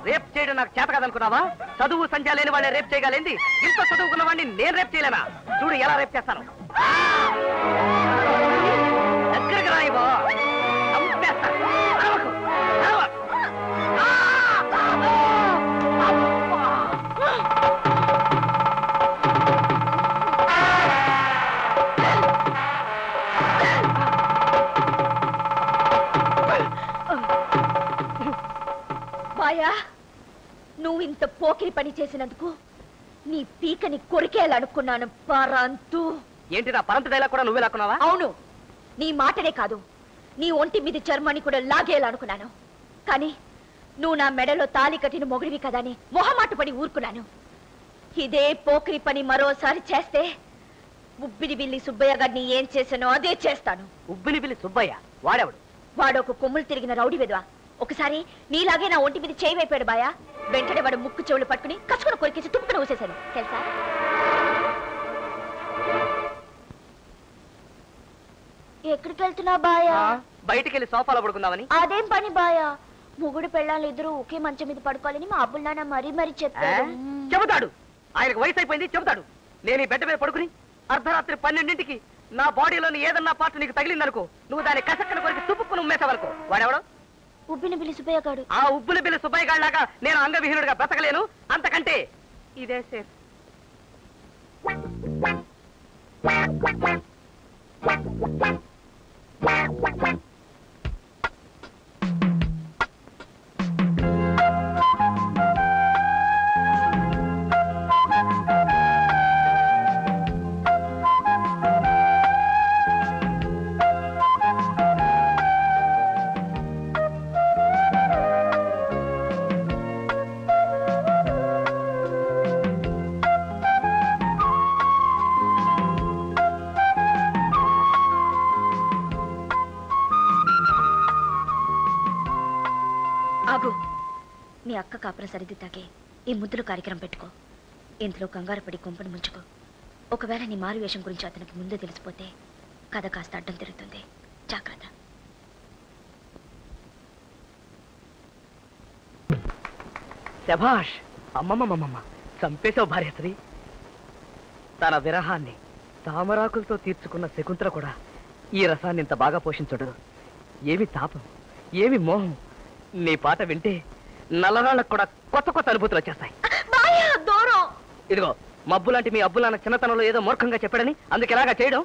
రేప్ చేయడం నాకు చేత కదనుకున్నావా? చదువు సంధ్య లేని వాడిని రేప్ చేయగలింది. ఇంత చదువుకున్న వాడిని నేను రేప్ చేయలేనా? చూడు ఎలా రేప్ చేస్తాను. దగ్గరికి రాయివా, బాయా, నువ్వు ఇంత పోకిరి పని చేసినందుకు నీ పీకని కొరికేయాలనుకున్నాను. పరంతు ఏంటి నా పరంత డైలాగ్ కూడా నువ్వే లాక్కున్నావా? అవును, నీ మాటనే కాదు, నీ ఒంటి మీద చర్మాన్ని కూడా లాగేయాలనుకున్నాను. కానీ నువ్వు నా మెడలో తాళి కట్టిన మొగుడివి కదా అని మొహమాట పడి ఊరుకున్నాను. ఇదే పోకిరి పని మరోసారి చేస్తే ఉబ్బిని బిల్లి సుబ్బయ్య గారిని ఏం చేశానో అదే చేస్తాను. ఉబ్బిని బిల్లి సుబ్బయ్య వాడెవడు? వాడొక కొమ్ములు తిరిగిన రౌడీ వెధవ. ఒకసారి నీలాగే నా ఒంటి మీద చేయి వైపాడు బాయా. వెంటనే వాడు ముక్కు చెవులు పట్టుకుని కసుకుని కొరికేసి తుప్పుకుని ఊసేశాను తెలుసా? ఎక్కడికి వెళ్తున్నా బాయా? బయటికి వెళ్ళి సోఫాలో పడుకుందామని. అదేం పని బాయా? మొగుడు పెళ్ళాలు ఇద్దరు ఒకే మంచం మీద పడుకోవాలని మా అబ్బుల్ నాన్న మరీ చెప్పాడు. చెబుతాడు, ఆయనకు వయసు అయిపోయింది చెబుతాడు. నేను ఈ బెడ్ మీద పడుకుని అర్ధరాత్రి 12ంటికి నా బాడీలోని ఏదన్నా పార్ట్ నీకు తగిలిందనుకో, నువ్వు దాన్ని కసక్కన కొరికి తుప్పుకుని ఉమ్మేసావనుకో. వాడెవడు? ఉబ్బిన బిల్లి సుబ్బయ్య గాడు. ఆ ఉబ్బుల బిల్లి సుబ్బయ్య గాడిలాగా నేను అంగవిహీనుడిగా బ్రతకలేను. అంతకంటే ఇదే సేఫ్. ఆగు, మీ అక్క కాపురం సరిదిద్దాకే ఈ ముద్దుల కార్యక్రమం పెట్టుకో. ఇందులో కంగారు పడి కొంపను ముంచుకో. ఒకవేళ నీ మారు వేషం గురించి అతనికి ముందే తెలిసిపోతే కథ కాస్త అడ్డం తిరుగుతుంది. జాగ్రత్త. శభాష్, అమ్మమ్మమ్మమ్మ, చంపేశావు భార్యశ్రీ. తన విరహాన్ని తామరాకులతో తీర్చుకున్న శకుంతల కూడా ఈ రసాన్ని ఇంత బాగా పోషించడు. ఏమి తాపం, ఏమి మోహం. నీ పాట వింటే నల్లరాళ్ళకు కూడా కొత్త కొత్త అనుభూతులు వచ్చేస్తాయి. ఇదిగో మబ్బు లాంటి మీ అబ్బు నాన్న చిన్నతనంలో ఏదో మూర్ఖంగా చెప్పాడని అందుకు ఎలాగా చేయడం.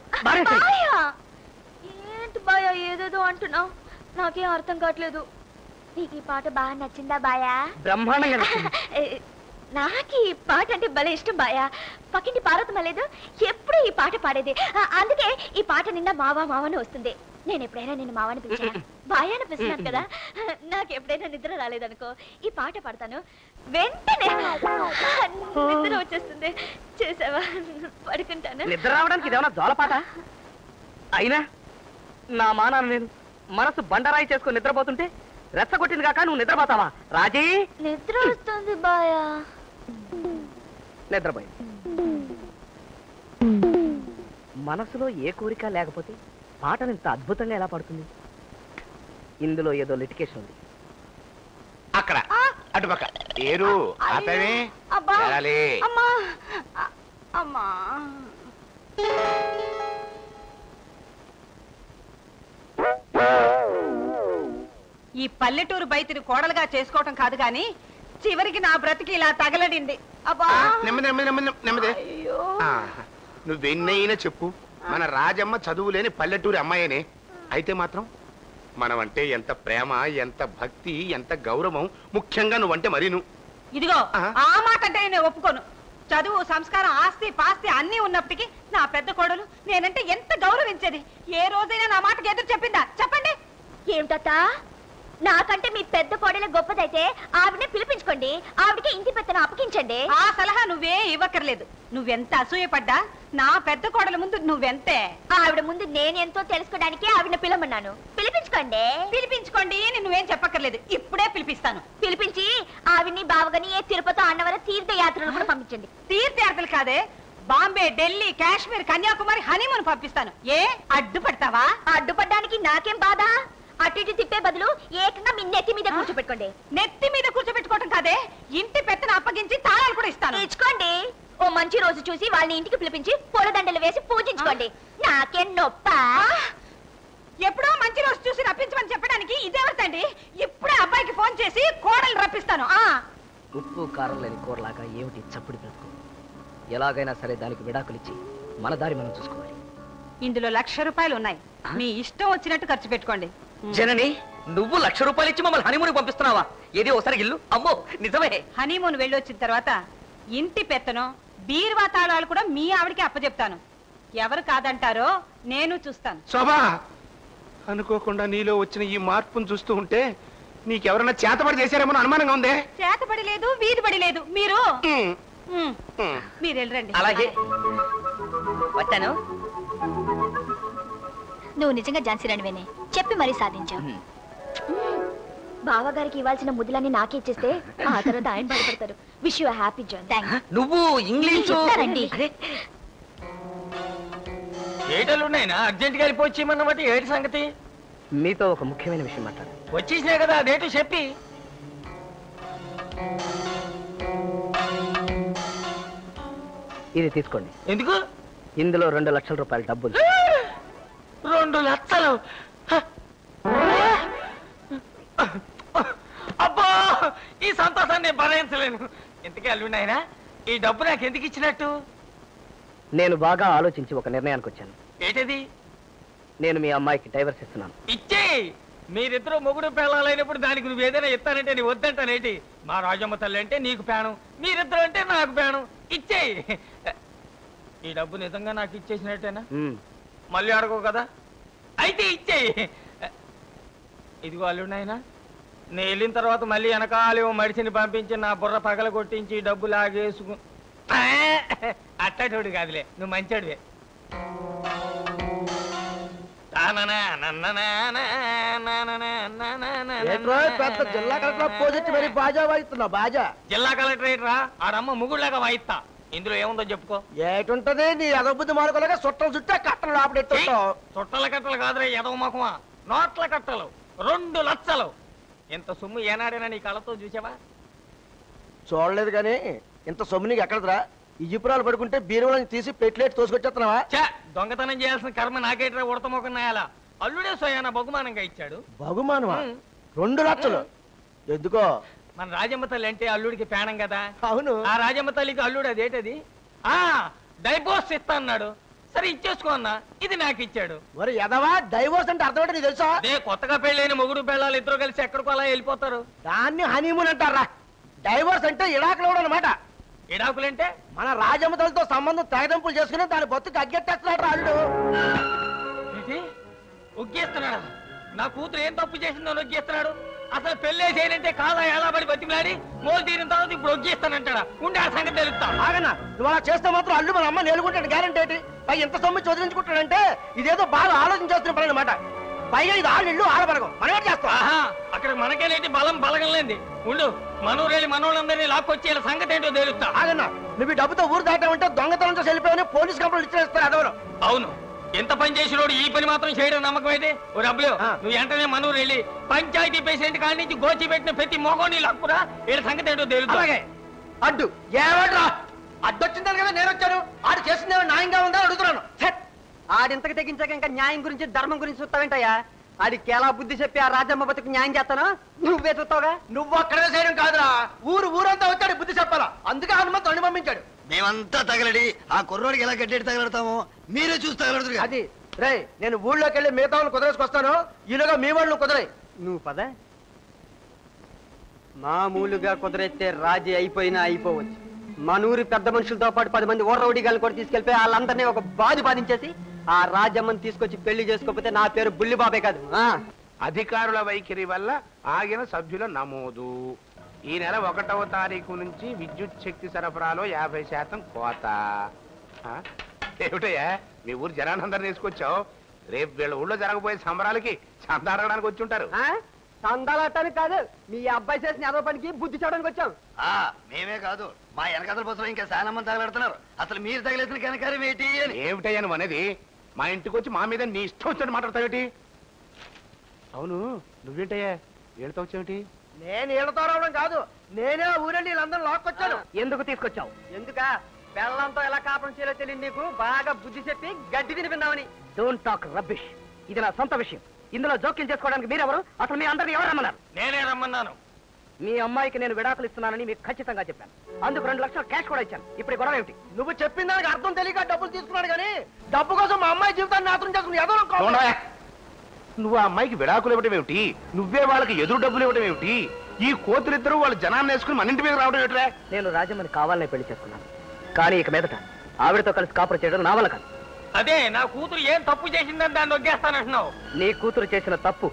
ఏంటి బాయా ఏదేదో అంటున్నావు? నాకేం అర్థం కావట్లేదు. నీకు ఈ పాట బాగా నచ్చిందా బాయా? బ్రహ్మాండంగా నచ్చింది. నాకు ఈ పాట అంటే భలే ఇష్టం బాయా. పక్కింటి పార్వతమ్మ లేదు, ఎప్పుడు ఈ పాట పాడేది. అందుకే ఈ పాట నిన్న మావా మావని వస్తుంది. నేను ఎప్పుడైనా నిన్ను మావని పిలిచాను, బాయాని పిలిచినాను కదా. నాకు ఎప్పుడైనా నిద్ర రాలేదనుకో ఈ పాట పాడతాను, వెంటనే నిద్ర వచ్చేస్తుంది. చేసావా? పడుకుంటాను. నిద్ర రావడానికి ఇదేమన్నా జోలపాట? అయినా నా మానాన్ని నేను మనసు బండరాయి చేసుకుని నిద్రపోతుంటే రెచ్చగొట్టింది కాక నువ్వు నిద్రపోతావా? రాజీ, నిద్ర వస్తుంది బాయా. నిద్రపోయి మనసులో ఏ కోరిక లేకపోతే పాటను ఇంత అద్భుతంగా ఎలా పడుతుంది? ఇందులో ఏదో లిటికేషన్ ఉంది. అక్కడ అటుపక్క ఏరు ఆపేమే. ఈ పల్లెటూరు బయటిని కోడలుగా చేసుకోవటం కాదు గాని చివరికి నా బ్రతికి ఇలా తగలడింది. అబ్బా, నెమ్మది. నువ్వెన్నైనా చెప్పు, మన రాజమ్మ చదువు లేని పల్లెటూరి అమ్మాయినే. అయితే మాత్రం మనమంటే ఎంత ప్రేమ, ఎంత భక్తి, ఎంత గౌరవం, ముఖ్యంగా నువ్వంటే మరీను. ఇదిగో ఆ మాట అంటే నేను ఒప్పుకోను. చదువు, సంస్కారం, ఆస్తి పాస్తి అన్నీ ఉన్నప్పటికీ నా పెద్ద కోడలు నేనంటే ఎంత గౌరవించేది. ఏ రోజైనా నా మాటకి ఎదురు చెప్పిందా? చెప్పండి. ఏమిటత్త, నాకంటే మీ పెద్ద కోడలే గొప్పదైతే ఆవిడని పిలిపించుకోండి, ఆవిడకి ఇంటి పెత్తనం అప్పగించండి. ఆ సలహా నువ్వే ఇవ్వక్కర్లేదు. నువ్వెంత అసూయపడ్డా నా పెద్ద కోడల ముందు నువ్వెంతే. ఆవిడ ముందు నేనెంతో తెలుసుకోవడానికి ఆవిడని పిలమన్నాను. పిలిపించుకోండి. పిలిపించుకోండి నువ్వేం చెప్పక్కర్లేదు. ఇప్పుడే పిలిపిస్తాను. పిలిపించి ఆవిడ్ని బావగాని తిరుపతి అన్నవరం తీర్థయాత్రలు కూడా పంపించండి. తీర్థయాత్రలు కాదే, బాంబే, ఢిల్లీ, కాశ్మీర్, కన్యాకుమారి హనీమూన్ పంపిస్తాను. ఏ అడ్డుపడతావా? అడ్డుపడ్డానికి నాకేం బాధ? అటు ఇటు తిప్పే బదులు ఏకంగా మీ నెత్తి మీద కూర్చోపెట్టుకోండి. నెత్తి మీద కూర్చోబెట్టుకోవటం కాదే, ఇంటి పెత్తన అప్పగించి తాళాలు కూడా ఇస్తాను. ఇచ్చుకోండి. ఓ మంచి రోజు చూసి వాళ్ళని ఇంటికి పిలిపించి పూలదండలు వేసి పూజించుకోండి. నాకేం నొప్ప? ఎప్పుడో మంచి రోజు చూసి రప్పించమని చెప్పడానికి ఇదేవతండి. ఇప్పుడే అబ్బాయికి ఫోన్ చేసి కోడలు రప్పిస్తాను. ఉప్పు కారం లేని కూరలాగా ఏమిటి చప్పుడు బ్రతుకు? ఎలాగైనా సరే దానికి విడాకులిచ్చి మన దారి మనం చూసుకోవాలి. ఇందులో 1,00,000 రూపాయలు ఉన్నాయి. మీ ఇష్టం వచ్చినట్టు ఖర్చు పెట్టుకోండి. జనని, నువ్వు 1,00,000 రూపాయలు ఇచ్చి మమ్మల్ని హనీమూన్ పంపిస్తున్నావా? ఏది ఒకసారి ఇల్లు? అమ్మో నిజమే. హనీమూన్ వెళ్ళొచ్చిన తర్వాత ఇంటి పెత్తనం, బీరువా తాళాలు కూడా మీ ఆవిడికి అప్పచెప్తాను. ఎవరు కాదంటారో నేను చూస్తాను. శోభా, అనుకోకుండా నీలో వచ్చిన ఈ మార్పును చూస్తూ ఉంటే నీకెవరన్నా చేతబడి చేశారేమో అనుమానంగా ఉందే. చేతబడి లేదు, వీధిబడి లేదు. మీరు మీరు వెళ్ళండి. అలాగే వచ్చాను. నువ్వు నిజంగా ఝాన్సీ రాణివేనే చెప్పి మరీ సాధించావు. బావగారికి ఇవ్వాల్సిన ముద్దులన్నీ నాకే ఇచ్చేస్తే ఆ తర్వాత ఆయన బాధపడతారు. Wish you happy journey. నువ్వు ఇంగ్లీష్ చెప్తారండి. ఏటలున్నాయినా అర్జెంట్ గా వెళ్ళిపోవచ్చేమన్నమాట. ఏటి సంగతి? మీతో ఒక ముఖ్యమైన విషయం మాట్లాడు. వచ్చేసినా కదా, అదేంటో చెప్పి. ఇది తీసుకోండి. ఎందుకు? ఇందులో 2,00,000 రూపాయల డబ్బులు. 2 లక్షలు? అబ్బా, ఈ సంతోషాన్ని భరించలేను. ఇంతకీ అల్లున్నాయినా ఈ డబ్బు నాకు ఎందుకు ఇచ్చినట్టు? నేను బాగా ఆలోచించి ఒక నిర్ణయానికి వచ్చాను. ఏంటది? నేను మీ అమ్మాయికి డైవర్స్ ఇస్తున్నాను. ఇచ్చేయి. మీరిద్దరూ మొగుడు పేలాలైనప్పుడు దానికి నువ్వు ఏదైనా ఇస్తానంటే నీ వద్దంటానేటి? మా రాజమ్మ తల్లి అంటే నీకు పేణం, మీరిద్దరు అంటే నాకు పేణం. ఇచ్చేయి. ఈ డబ్బు నిజంగా నాకు ఇచ్చేసినట్టేనా? మళ్ళీ అడగవు కదా? అయితే ఇచ్చేయి. ఇదిగో అల్లున్నాయినా, నేను వెళ్ళిన తర్వాత మళ్ళీ వెనకాలేమో మడిసిని పంపించి నా బుర్ర పగల కొట్టించి డబ్బు లాగేసుకు అట్టటోడు కాదులే, నువ్వు మంచాడువే. జిల్లా కలెక్టరేట్ రా, ఆడమ్మ ముగుడులాగా వాయిస్తా. ఇందులో ఏముందో చెప్పుకో. ఏటుంటది నీ అదబుద్ధి మార్కులుగా చుట్టలు చుట్టా కట్టలు లోపడెత్తుంటావు. చుట్టల కట్టలు కాదురా ఎదవ మొఖమా, నోట్ల కట్టలు. 2 లక్షలు. ఇంత సొమ్ము ఏనాడైనా నీ కళ్ళతో చూసావా? చూడలేదు కానీ ఇంత సొమ్ము నీకు ఎక్కడరా? ఇజిపురాలు పడుకుంటే బీరువాళ్ళని తీసి పెట్లేట్ తోసుకొచ్చేస్తున్నావా? దొంగతనం చేయాల్సిన కర్మ నాకేట్రా ఉడతమొక నాయాల. అల్లుడే సోయానా బహుమానంగా ఇచ్చాడు. బహుమానమా? 2 లక్షలు ఎందుకో? మన రాజమ్మ తల్లి అంటే అల్లుడికి పేణం కదా. అవును. ఆ రాజమ్మ తల్లికి అల్లుడు అదేటది డైవోర్స్ ఇస్తా అన్నాడు. సరే ఇచ్చేసుకో అన్నా, ఇది నాకు ఇచ్చాడు. మరి ఎదవా డైవోర్స్ అంటే అర్థం నీకు తెలుసా? అదే కొత్తగా పెళ్ళైన మొగుడు పిల్లలు ఇద్దరు కలిసి ఎక్కడికో అలా వెళ్ళిపోతారు. దాన్ని హనీమూన్ అంటారా? డైవోర్స్ అంటే ఇడాకులు అనమాట. ఇడాకులంటే మన రాజమ్మతలతో సంబంధం తెగదెంపులు చేసుకుని దాని బొత్తుకు అగ్గెట్టేస్తున్నాడు అల్లుడు. ఒగ్గేస్తున్నాడు. నా కూతురు ఏం తప్పు చేసిందో ఒగ్గేస్తున్నాడు. అసలు పెళ్ళే చేయనంటే కాదా ఎలా పడి బతిమలాడి మోలు తీరిన తర్వాత ఇప్పుడు ఒగ్గేస్తానంటాడా? ఉండే ఆ సంగతి తెలుస్తా. ఆగనా, నువ్వు అలా చేస్తే మాత్రం అల్లు మన అమ్మ నేలుకుంటాడు. గ్యారెంటీ ఏంటి? పై ఎంత సొమ్ము చదివించుకుంటాడంటే ఇదేదో బాగా ఆలోచించేస్తున్న పని అనమాట. పైగా ఇది ఆళ్ళు ఆడబరగం. మనం ఏం చేస్తాం? అక్కడ మనకేనేటి బలం బలగలేంది. ఉండు, మనూరెళ్ళి మనోళ్ళందరినీ లాక్కొచ్చి ఇలా సంగతి ఏంటో తెలుస్తా. ఆగన్నా, నువ్వు ఈ డబ్బుతో ఊరు దాటామంటే దొంగతనంతో వెళ్ళిపోయావని పోలీస్ కంప్లైంట్ ఇచ్చేస్తారు అదవరు. అవును, ఎంత పని చేసినోడు ఈ పని మాత్రం చేయడం నమ్మకం అయితే ఓ డబ్బులు నువ్వు వెంటనే మనూరు వెళ్ళి పంచాయతీ ప్రెసిడెంట్ కాడి నుంచి గోచి పెట్టిన ప్రతి మొగోని లాక్కురా. వీళ్ళ సంగతి ఏంటో తెలుసు. అలాగే అడ్డు ఏమంటరా? అడ్డొచ్చిందని కదా నేను వచ్చాను. ఆడు చేసిందేమో న్యాయంగా ఉందా అడుగుతున్నాను. ఆడింతకు తెగించాక ఇంకా న్యాయం గురించి ధర్మం గురించి చూస్తావేంటయ్యా? ఆడికి ఎలా బుద్ధి చెప్పి ఆ రాజమ్మ బతుకు న్యాయం చేస్తాను నువ్వే చూస్తావుగా. నువ్వు అక్కడే చేయడం కాదురా, ఊరంతా వచ్చాడు బుద్ధి చెప్పాలా. అందుకే హనుమంతు అన్ని పంపించాడు. మేమంతా తగలడి ఆ కుర్రోడికి ఎలా గడ్డెడి తగలడతామో మీరే చూసి తగలడుతురు. అది రే నేను ఊళ్ళోకి వెళ్ళి మిగతా వాళ్ళు కుదరేసుకొస్తాను ఈలోగా మీ వాళ్ళు కుదరాయి నువ్వు పద మామూలుగా కుదిరెత్తే రాజీ అయిపోయినా అయిపోవచ్చు మనూరి పెద్ద మనుషులతో పాటు 10 మంది ఓర్రౌడిగాలను కూడా తీసుకెళ్ళిపోయి వాళ్ళందరినీ ఒక బాధించేసి ఆ రాజమ్మని తీసుకొచ్చి పెళ్లి చేసుకోకపోతే నా పేరు బుల్లిబాబే కాదు అధికారుల వైఖరి వల్ల ఆగిన సభ్యుల నమోదు. ఈ నెల 1వ తారీఖు నుంచి విద్యుత్ శక్తి సరఫరాలో 50% కోత. ఏమిటయ్యా మీ ఊరు జనానందరిని తీసుకొచ్చావు? రేపు వీళ్ళ ఊళ్ళో జరగబోయే సంబరాలకి చందా అడగడానికి వచ్చి ఉంటారు. చందాలట్టానికి కాదు మీ అబ్బాయి చేసిన యాదవ పనికి బుద్ధి చేయడానికి వచ్చాం. మేమే కాదు మా వెనకాల బస్సులో ఇంకా చాలా మంది తగలెడుతున్నారు. అసలు మీరు తగిలేసిన కనకారం ఏంటి? ఏమిటయ్యా నువ్వు అనేది? మా ఇంటికి వచ్చి మా మీద నీ ఇష్టం వచ్చినట్టు మాట్లాడతావేటి? అవును నువ్వేంటయ్యా వీళ్ళతో వచ్చావేటి? నేను వీళ్ళతో రావడం కాదు, నేనే ఊరెళ్ళి వీళ్ళందరూ లాక్కొచ్చాను. ఎందుకు తీసుకొచ్చావు? ఎందుక బెల్లంతో ఎలా కాపురం చేయాలో తెలియదు నీకు బాగా బుద్ధి చెప్పి గడ్డి తినిపిందామని. Don't talk rubbish. ఇది నా సొంత విషయం. ఇందులో జోక్యం చేసుకోవడానికి మీరెవరు? అసలు మీ అందరిని ఎవరు రమ్మన్నారు? నేనే రమ్మన్నాను. మీ అమ్మాయికి నేను విడాకులు ఇస్తున్నానని మీకు ఖచ్చితంగా చెప్పాను. అందుకు 2 లక్షలు క్యాష్ కూడా ఇచ్చాను. ఇప్పుడు గొడవ ఏమిటి? నువ్వు చెప్పిన దానికి అర్థం తెలియక డబ్బులు తీసుకున్నాడు కానీ డబ్బు కోసం మా అమ్మాయి జీవితాన్ని నాశనం చేసుకుని ఏదో నువ్వు ఆ అమ్మాయికి విడాకులు ఇవ్వడం ఏమిటి? నువ్వే వాళ్ళకి ఎదురు డబ్బులు ఇవ్వడం ఏమిటి? ఈ కోతులిద్దరూ వాళ్ళ జనాన్ని వేసుకుని మన ఇంటి మీద రావడం ఏమిట్రా? నేను రాజమ్మని కావాలనే పెళ్లి చేసుకున్నాను, కానీ ఇక మీదట ఆవిడతో కలిసి కాపురం చేయడం నా వల్ల కాదు. అదే నా కూతురు ఏం తప్పు చేసిందని దాన్ని నొగ్గేస్తానంటున్నావు. నీ కూతురు చేసిన తప్పు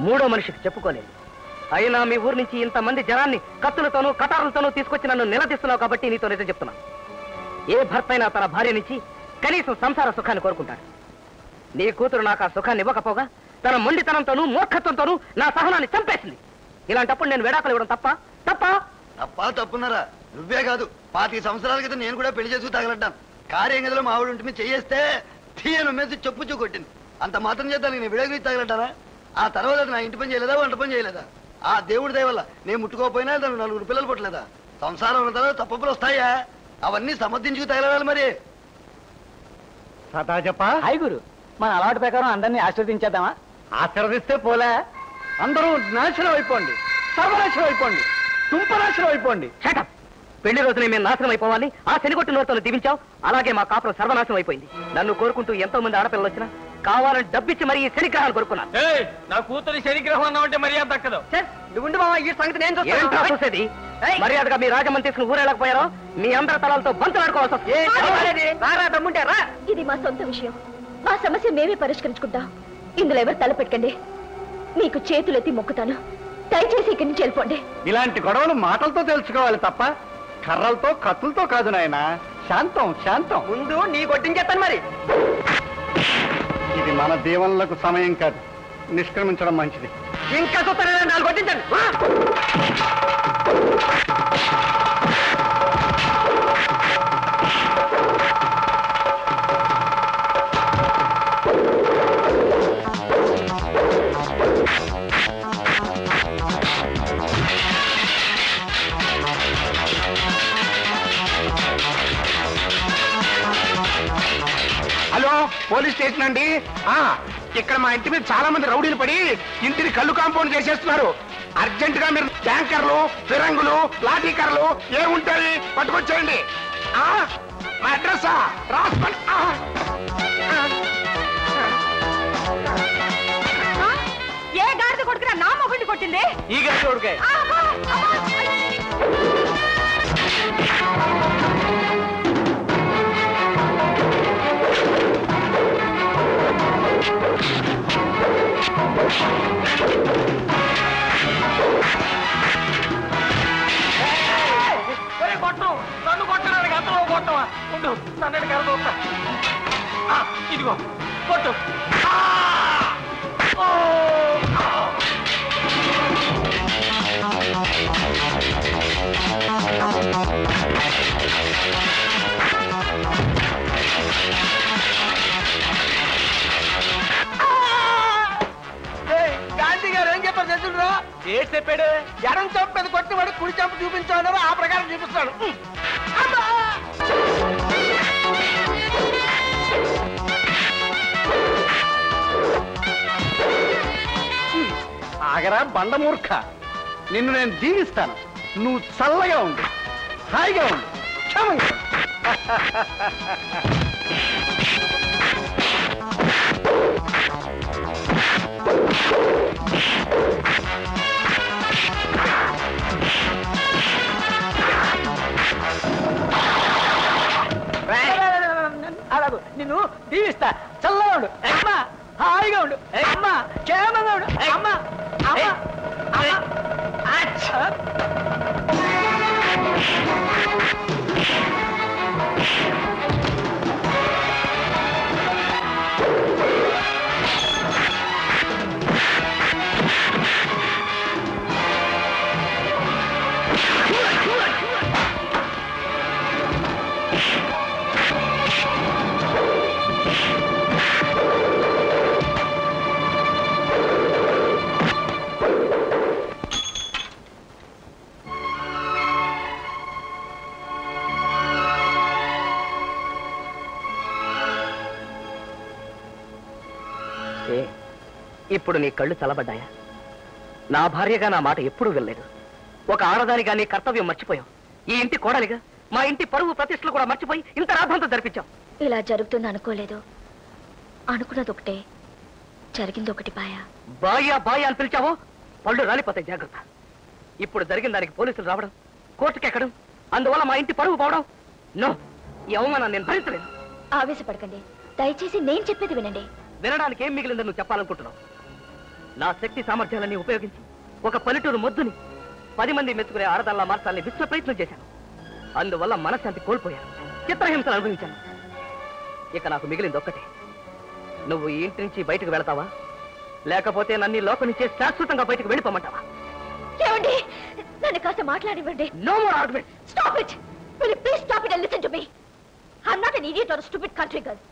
3వ మనిషికి చెప్పుకోలేదు. అయినా మీ ఊరు నుంచి ఇంతమంది జనాన్ని కత్తులతోనూ కటారులతోనూ తీసుకొచ్చి నన్ను నిలదీస్తున్నావు కాబట్టి నీతో నిజం చెప్తున్నాను. ఏ భర్త అయినా తన భార్య నుంచి కనీసం సంసార సుఖాన్ని కోరుకుంటాడు. నీ కూతురు నాకు ఆ సుఖాన్ని ఇవ్వకపోగా తన మొండితనంతోనూ మూర్ఖత్వంతోనూ నా సహనాన్ని చంపేసింది. ఇలాంటప్పుడు నేను విడాకులు ఇవ్వడం తప్ప? తప్పున్నారా? నువ్వే కాదు 25 సంవత్సరాల క్రితం నేను కూడా పెళ్లి చేసుకు తగలడ్డాను. కార్యంగదిలో మా ఆవిడ ఉంటే చేయేస్తే తీయను మెసి చెప్పుచూ కొట్టింది. అంత మాత్రం చేద్దానికి నేను విడాకులు తగలడ్డానా? ఆ తర్వాత నా ఇంటి పని చేయలేదా, వంట పని చేయలేదా? ఆ దేవుడి దయ వల్ల నేను ముట్టుకోకపోయినా దానికి 4 పిల్లలు పుట్టలేదా? సంసారం ఉన్న తర్వాత తప్పులు వస్తాయా? అవన్నీ సమర్థించుకు తగలడాలి. మరి సదా చెప్ప హాయ్ గురు, మన అలవాటు ప్రకారం అందరినీ ఆశీర్వదించేద్దామా? ఆశీర్వదిస్తే పోలే, అందరూ నాశనం అయిపోండి, సర్వనాశనం అయిపోండి, తుంపనాశనం అయిపోండి. షటప్. పెళ్లి రోజునే మేము నాశనం అయిపోవాలి ఆ శనిగొట్టు నోరుతో దీవించావు. అలాగే మా కాపురం సర్వనాశనం అయిపోయింది. నన్ను కోరుకుంటూ ఎంతో మంది ఆడపిల్లలు వచ్చినా కావాలని డబ్బిచ్చి మరి ఈ శనిగ్రహాలు కోరుకున్నాను. నా కూతురి శనిగ్రహం అన్నావంటే మర్యాద దక్కదు. నువ్వు బావా ఈ సంగతి నేను చూసేది. మర్యాదగా మీ రాజమని తీసుకుని ఊరేళ్ళకపోయారో మీ అందరి తలాలతో బంతులాడుకోవాల్సి వస్తుంది. ఇది మా సొంత విషయం. మా సమస్య మేమే పరిష్కరించుకుంటాం. ఇందులో ఎవరు తల పెట్టకండి. మీకు చేతులెత్తి మొక్కుతాను. దయచేసి ఇక్కడి నుంచి వెళ్ళిపోండి. ఇలాంటి గొడవలు మాటలతో తెలుసుకోవాలి తప్ప కర్రలతో కత్తులతో కాదు నాయన. శాంతం శాంతం. ముందు నీ కొట్టించేస్తాను. మరి ఇది మన దీవెనలకు సమయం కాదు, నిష్క్రమించడం మంచిది. ఇంకా చూస్తాను, 4 కొట్టించండి. హలో, పోలీస్ స్టేషన్ అండి. ఇక్కడ మా ఇంటి మీద చాలా మంది రౌడీలు పడి ఇంటిని కళ్ళు కాంపౌండ్ చేసేస్తున్నారు. అర్జెంట్ గా మీరు ట్యాంకర్లు, ఫిరంగులు, లాఠీ కర్రలు ఏముంటాయి పట్టుకొచ్చేయండి. మా అడ్రస్ రాసుకోండి. ఏ గాడిద కొడుకురా నా మొగుడిని కొట్టింది? ఈ గాడిద కొడుకే. కొట్టం నన్ను కొట్టడానికి అంతలో కొట్టవా? ఉండు, నన్ను కరదు. ఇదిగో కొట్టు. గాంధీ గారు ఏం చెప్పారు తెలుసురా? ఏ చెప్పాడు? ఎడం చంపు మీద కొట్టి వాడు కుడి చంపు చూపించాను, ఆ ప్రకారం చూపిస్తాడు. ఆగరా బండమూర్ఖ, నిన్ను నేను దీవిస్తాను. నువ్వు చల్లగా ఉండు, హాయిగా ఉండు, క్షమంగా ఉండు. అలాగూ నిన్ను దీవిస్తా చల్లగా ఉండు అమ్మా హాయిగా ఉండు అమ్మా క్షేమంగా ఉండు అమ్మా ఇప్పుడు నీ కళ్ళు చల్లబడ్డాయా? నా భార్యగా నా మాట ఎప్పుడూ వెళ్ళలేదు. ఒక ఆడదానిగా నీ కర్తవ్యం మర్చిపోయావు. ఈ ఇంటి కోడలిగా మా ఇంటి పరువు ప్రతిష్టలు కూడా మర్చిపోయి ఇంత రాద్ధాంతం జరిపించావు. ఇలా జరుగుతుంది అనుకోలేదు. అనుకున్నది ఒకటే, జరిగింది ఒకటి. బాయా బాయా అని పిలిచావో పళ్ళు రాలిపోతాయి, జాగ్రత్త. ఇప్పుడు జరిగిన దానికి పోలీసులు రావడం, కోర్టుకెక్కడం, అందువల్ల మా ఇంటి పరువు పోవడం, నో, ఈ అవమానాన్ని నేను భరించలేను. ఆవేశపడకండి, దయచేసి నేను చెప్పేది వినండి. వినడానికి ఏం మిగిలిందని నువ్వు చెప్పాలనుకుంటున్నావు? నా శక్తి సామర్థ్యాలన్నీ ఉపయోగించి ఒక పల్లెటూరు మొద్దుని 10 మంది మెచ్చుకునే ఆడదాల్లా మార్చాలని విశ్వ ప్రయత్నం చేశాను. అందువల్ల మనశ్శాంతి కోల్పోయాను, చిత్రహింసలు అనుభవించాను. ఇక నాకు మిగిలింది ఒక్కటే, నువ్వు ఈ ఇంటి నుంచి బయటకు వెళతావా, లేకపోతే నన్ను లోపల నుంచే శాశ్వతంగా బయటకు వెళ్ళిపోమంటావా? ఏమండి, నన్ను కాస్త మాట్లాడివ్వండి. No more argument. Stop it. Will you please stop it and listen to me. I am not an idiot or stupid country girl.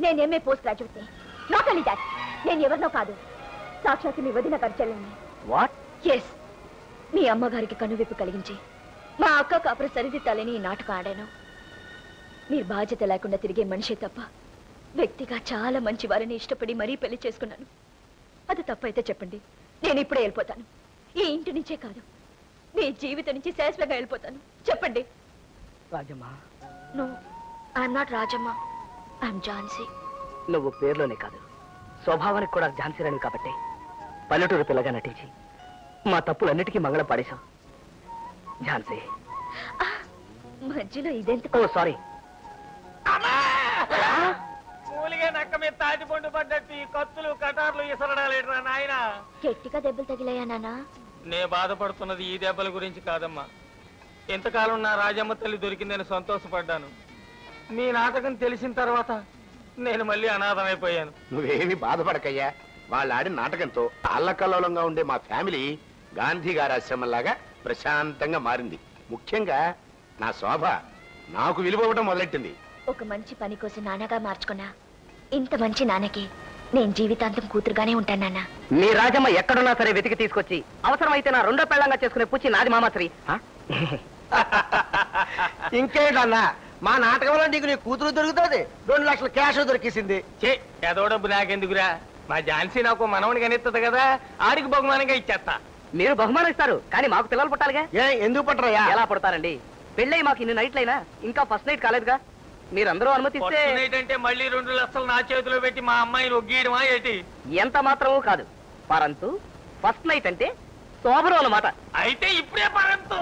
నేను ఎంఏ పోస్ట్ గ్రాడ్యుయేట్ ని. నాట్ ఓన్లీ దట్, నేను ఎవరినో కాదు, సాక్షాత్ మీ వదిన గారి చెల్లెల్ని. వాట్? ఎస్, మీ అమ్మగారికి కనువిప్పు కలిగించి మా అక్క కాపురం సరిదిద్దాలని ఈ నాటకం ఆడాను. మీరు బాధ్యత లేకుండా తిరిగే మనిషి తప్ప వ్యక్తిగా చాలా మంచి వారిని ఇష్టపడి మరీ పెళ్లి చేసుకున్నాను. అది తప్పైతే చెప్పండి, నేను ఇప్పుడే వెళ్ళిపోతాను. ఈ ఇంటి నుంచే కాదు, మీ జీవితం నుంచి శాశ్వతంగా వెళ్ళిపోతాను. చెప్పండి. Rajamma. No, I'm not Rajamma, I'm Jhansi. నువ్వు పేర్లోనే కాదు, స్వభావానికి కూడా ఝాన్సీరాని కాబట్టి పల్లెటూరు పిల్లగా నటించి మా తప్పులన్నిటికీ మంగళం పాడేశావు. ఝాన్సీ. మధ్యలో ఇదెంత? ఓ సారీ. మూలిగే నక్క మీద తాటిపండు పడ్డట్టు ఈ కత్తులు కటార్లు ఇసరడాలేట్రా నాయన. గట్టిగా దెబ్బలు తగిలాయా నాన్న? నే బాధపడుతున్నది ఈ దెబ్బల గురించి కాదమ్మా. ఎంతకాలం నా రాజమ్మ తల్లి దొరికిందని సంతోషపడ్డాను. మీ నాటకం తెలిసిన తర్వాత నేను మళ్ళీ అనాథమైపోయాను. నువ్వేమి బాధపడకయ్యా. వాళ్ళు ఆడిన నాటకంతో అల్లకల్లోలంగా ఉండే మా ఫ్యామిలీ గాంధీ గారి ఆశ్రమంలాగా ప్రశాంతంగా మారింది. ముఖ్యంగా నా శోభ నాకు విలువవడం మొదలెట్టింది. ఒక మంచి పని కోసం నాన్నగా మార్చుకున్నా ఇంత మంచి నాన్నకి నేను జీవితాంతం కూతురుగానే ఉంటాను నాన్న. మీ రాజమ్మ ఎక్కడున్నా సరే వెతికి తీసుకొచ్చి అవసరమైతే నా రెండో పెళ్ళంగా చేసుకునే పుచ్చి నాది మామాశ్రీ. ఇంకేంటన్నా, మా నాటకంలో నీకు నీ కూతురు దొరుకుతుంది, 2 లక్షల క్యాష్ దొరికేసింది. ఏదో డబ్బు నాకెందుకురా, మా ఝాన్సీ నాకు మనవని కనిస్తుంది కదా, ఆడికి బహుమానంగా ఇచ్చేస్తా. మీరు బహుమానం ఇస్తారు, కానీ మాకు పిల్లలు పుట్టాలిగా. ఎందుకు పుట్టరయ్యా? ఎలా పుడతారండి? పెళ్ళై మాకు ఇన్ని నైట్లైనా ఇంకా ఫస్ట్ నైట్ కాలేదుగా. మీరందరూ అనుమతిస్తే అంటే మళ్ళీ 2 లక్షలు నా చేతిలో పెట్టి మా అమ్మాయిని ఒగ్గేయడమా ఏంటి? ఎంత మాత్రమూ కాదు, పరంతు ఫస్ట్ నైట్ అంటే శోభనం అన్నమాట. అయితే ఇప్పుడే పరంతు.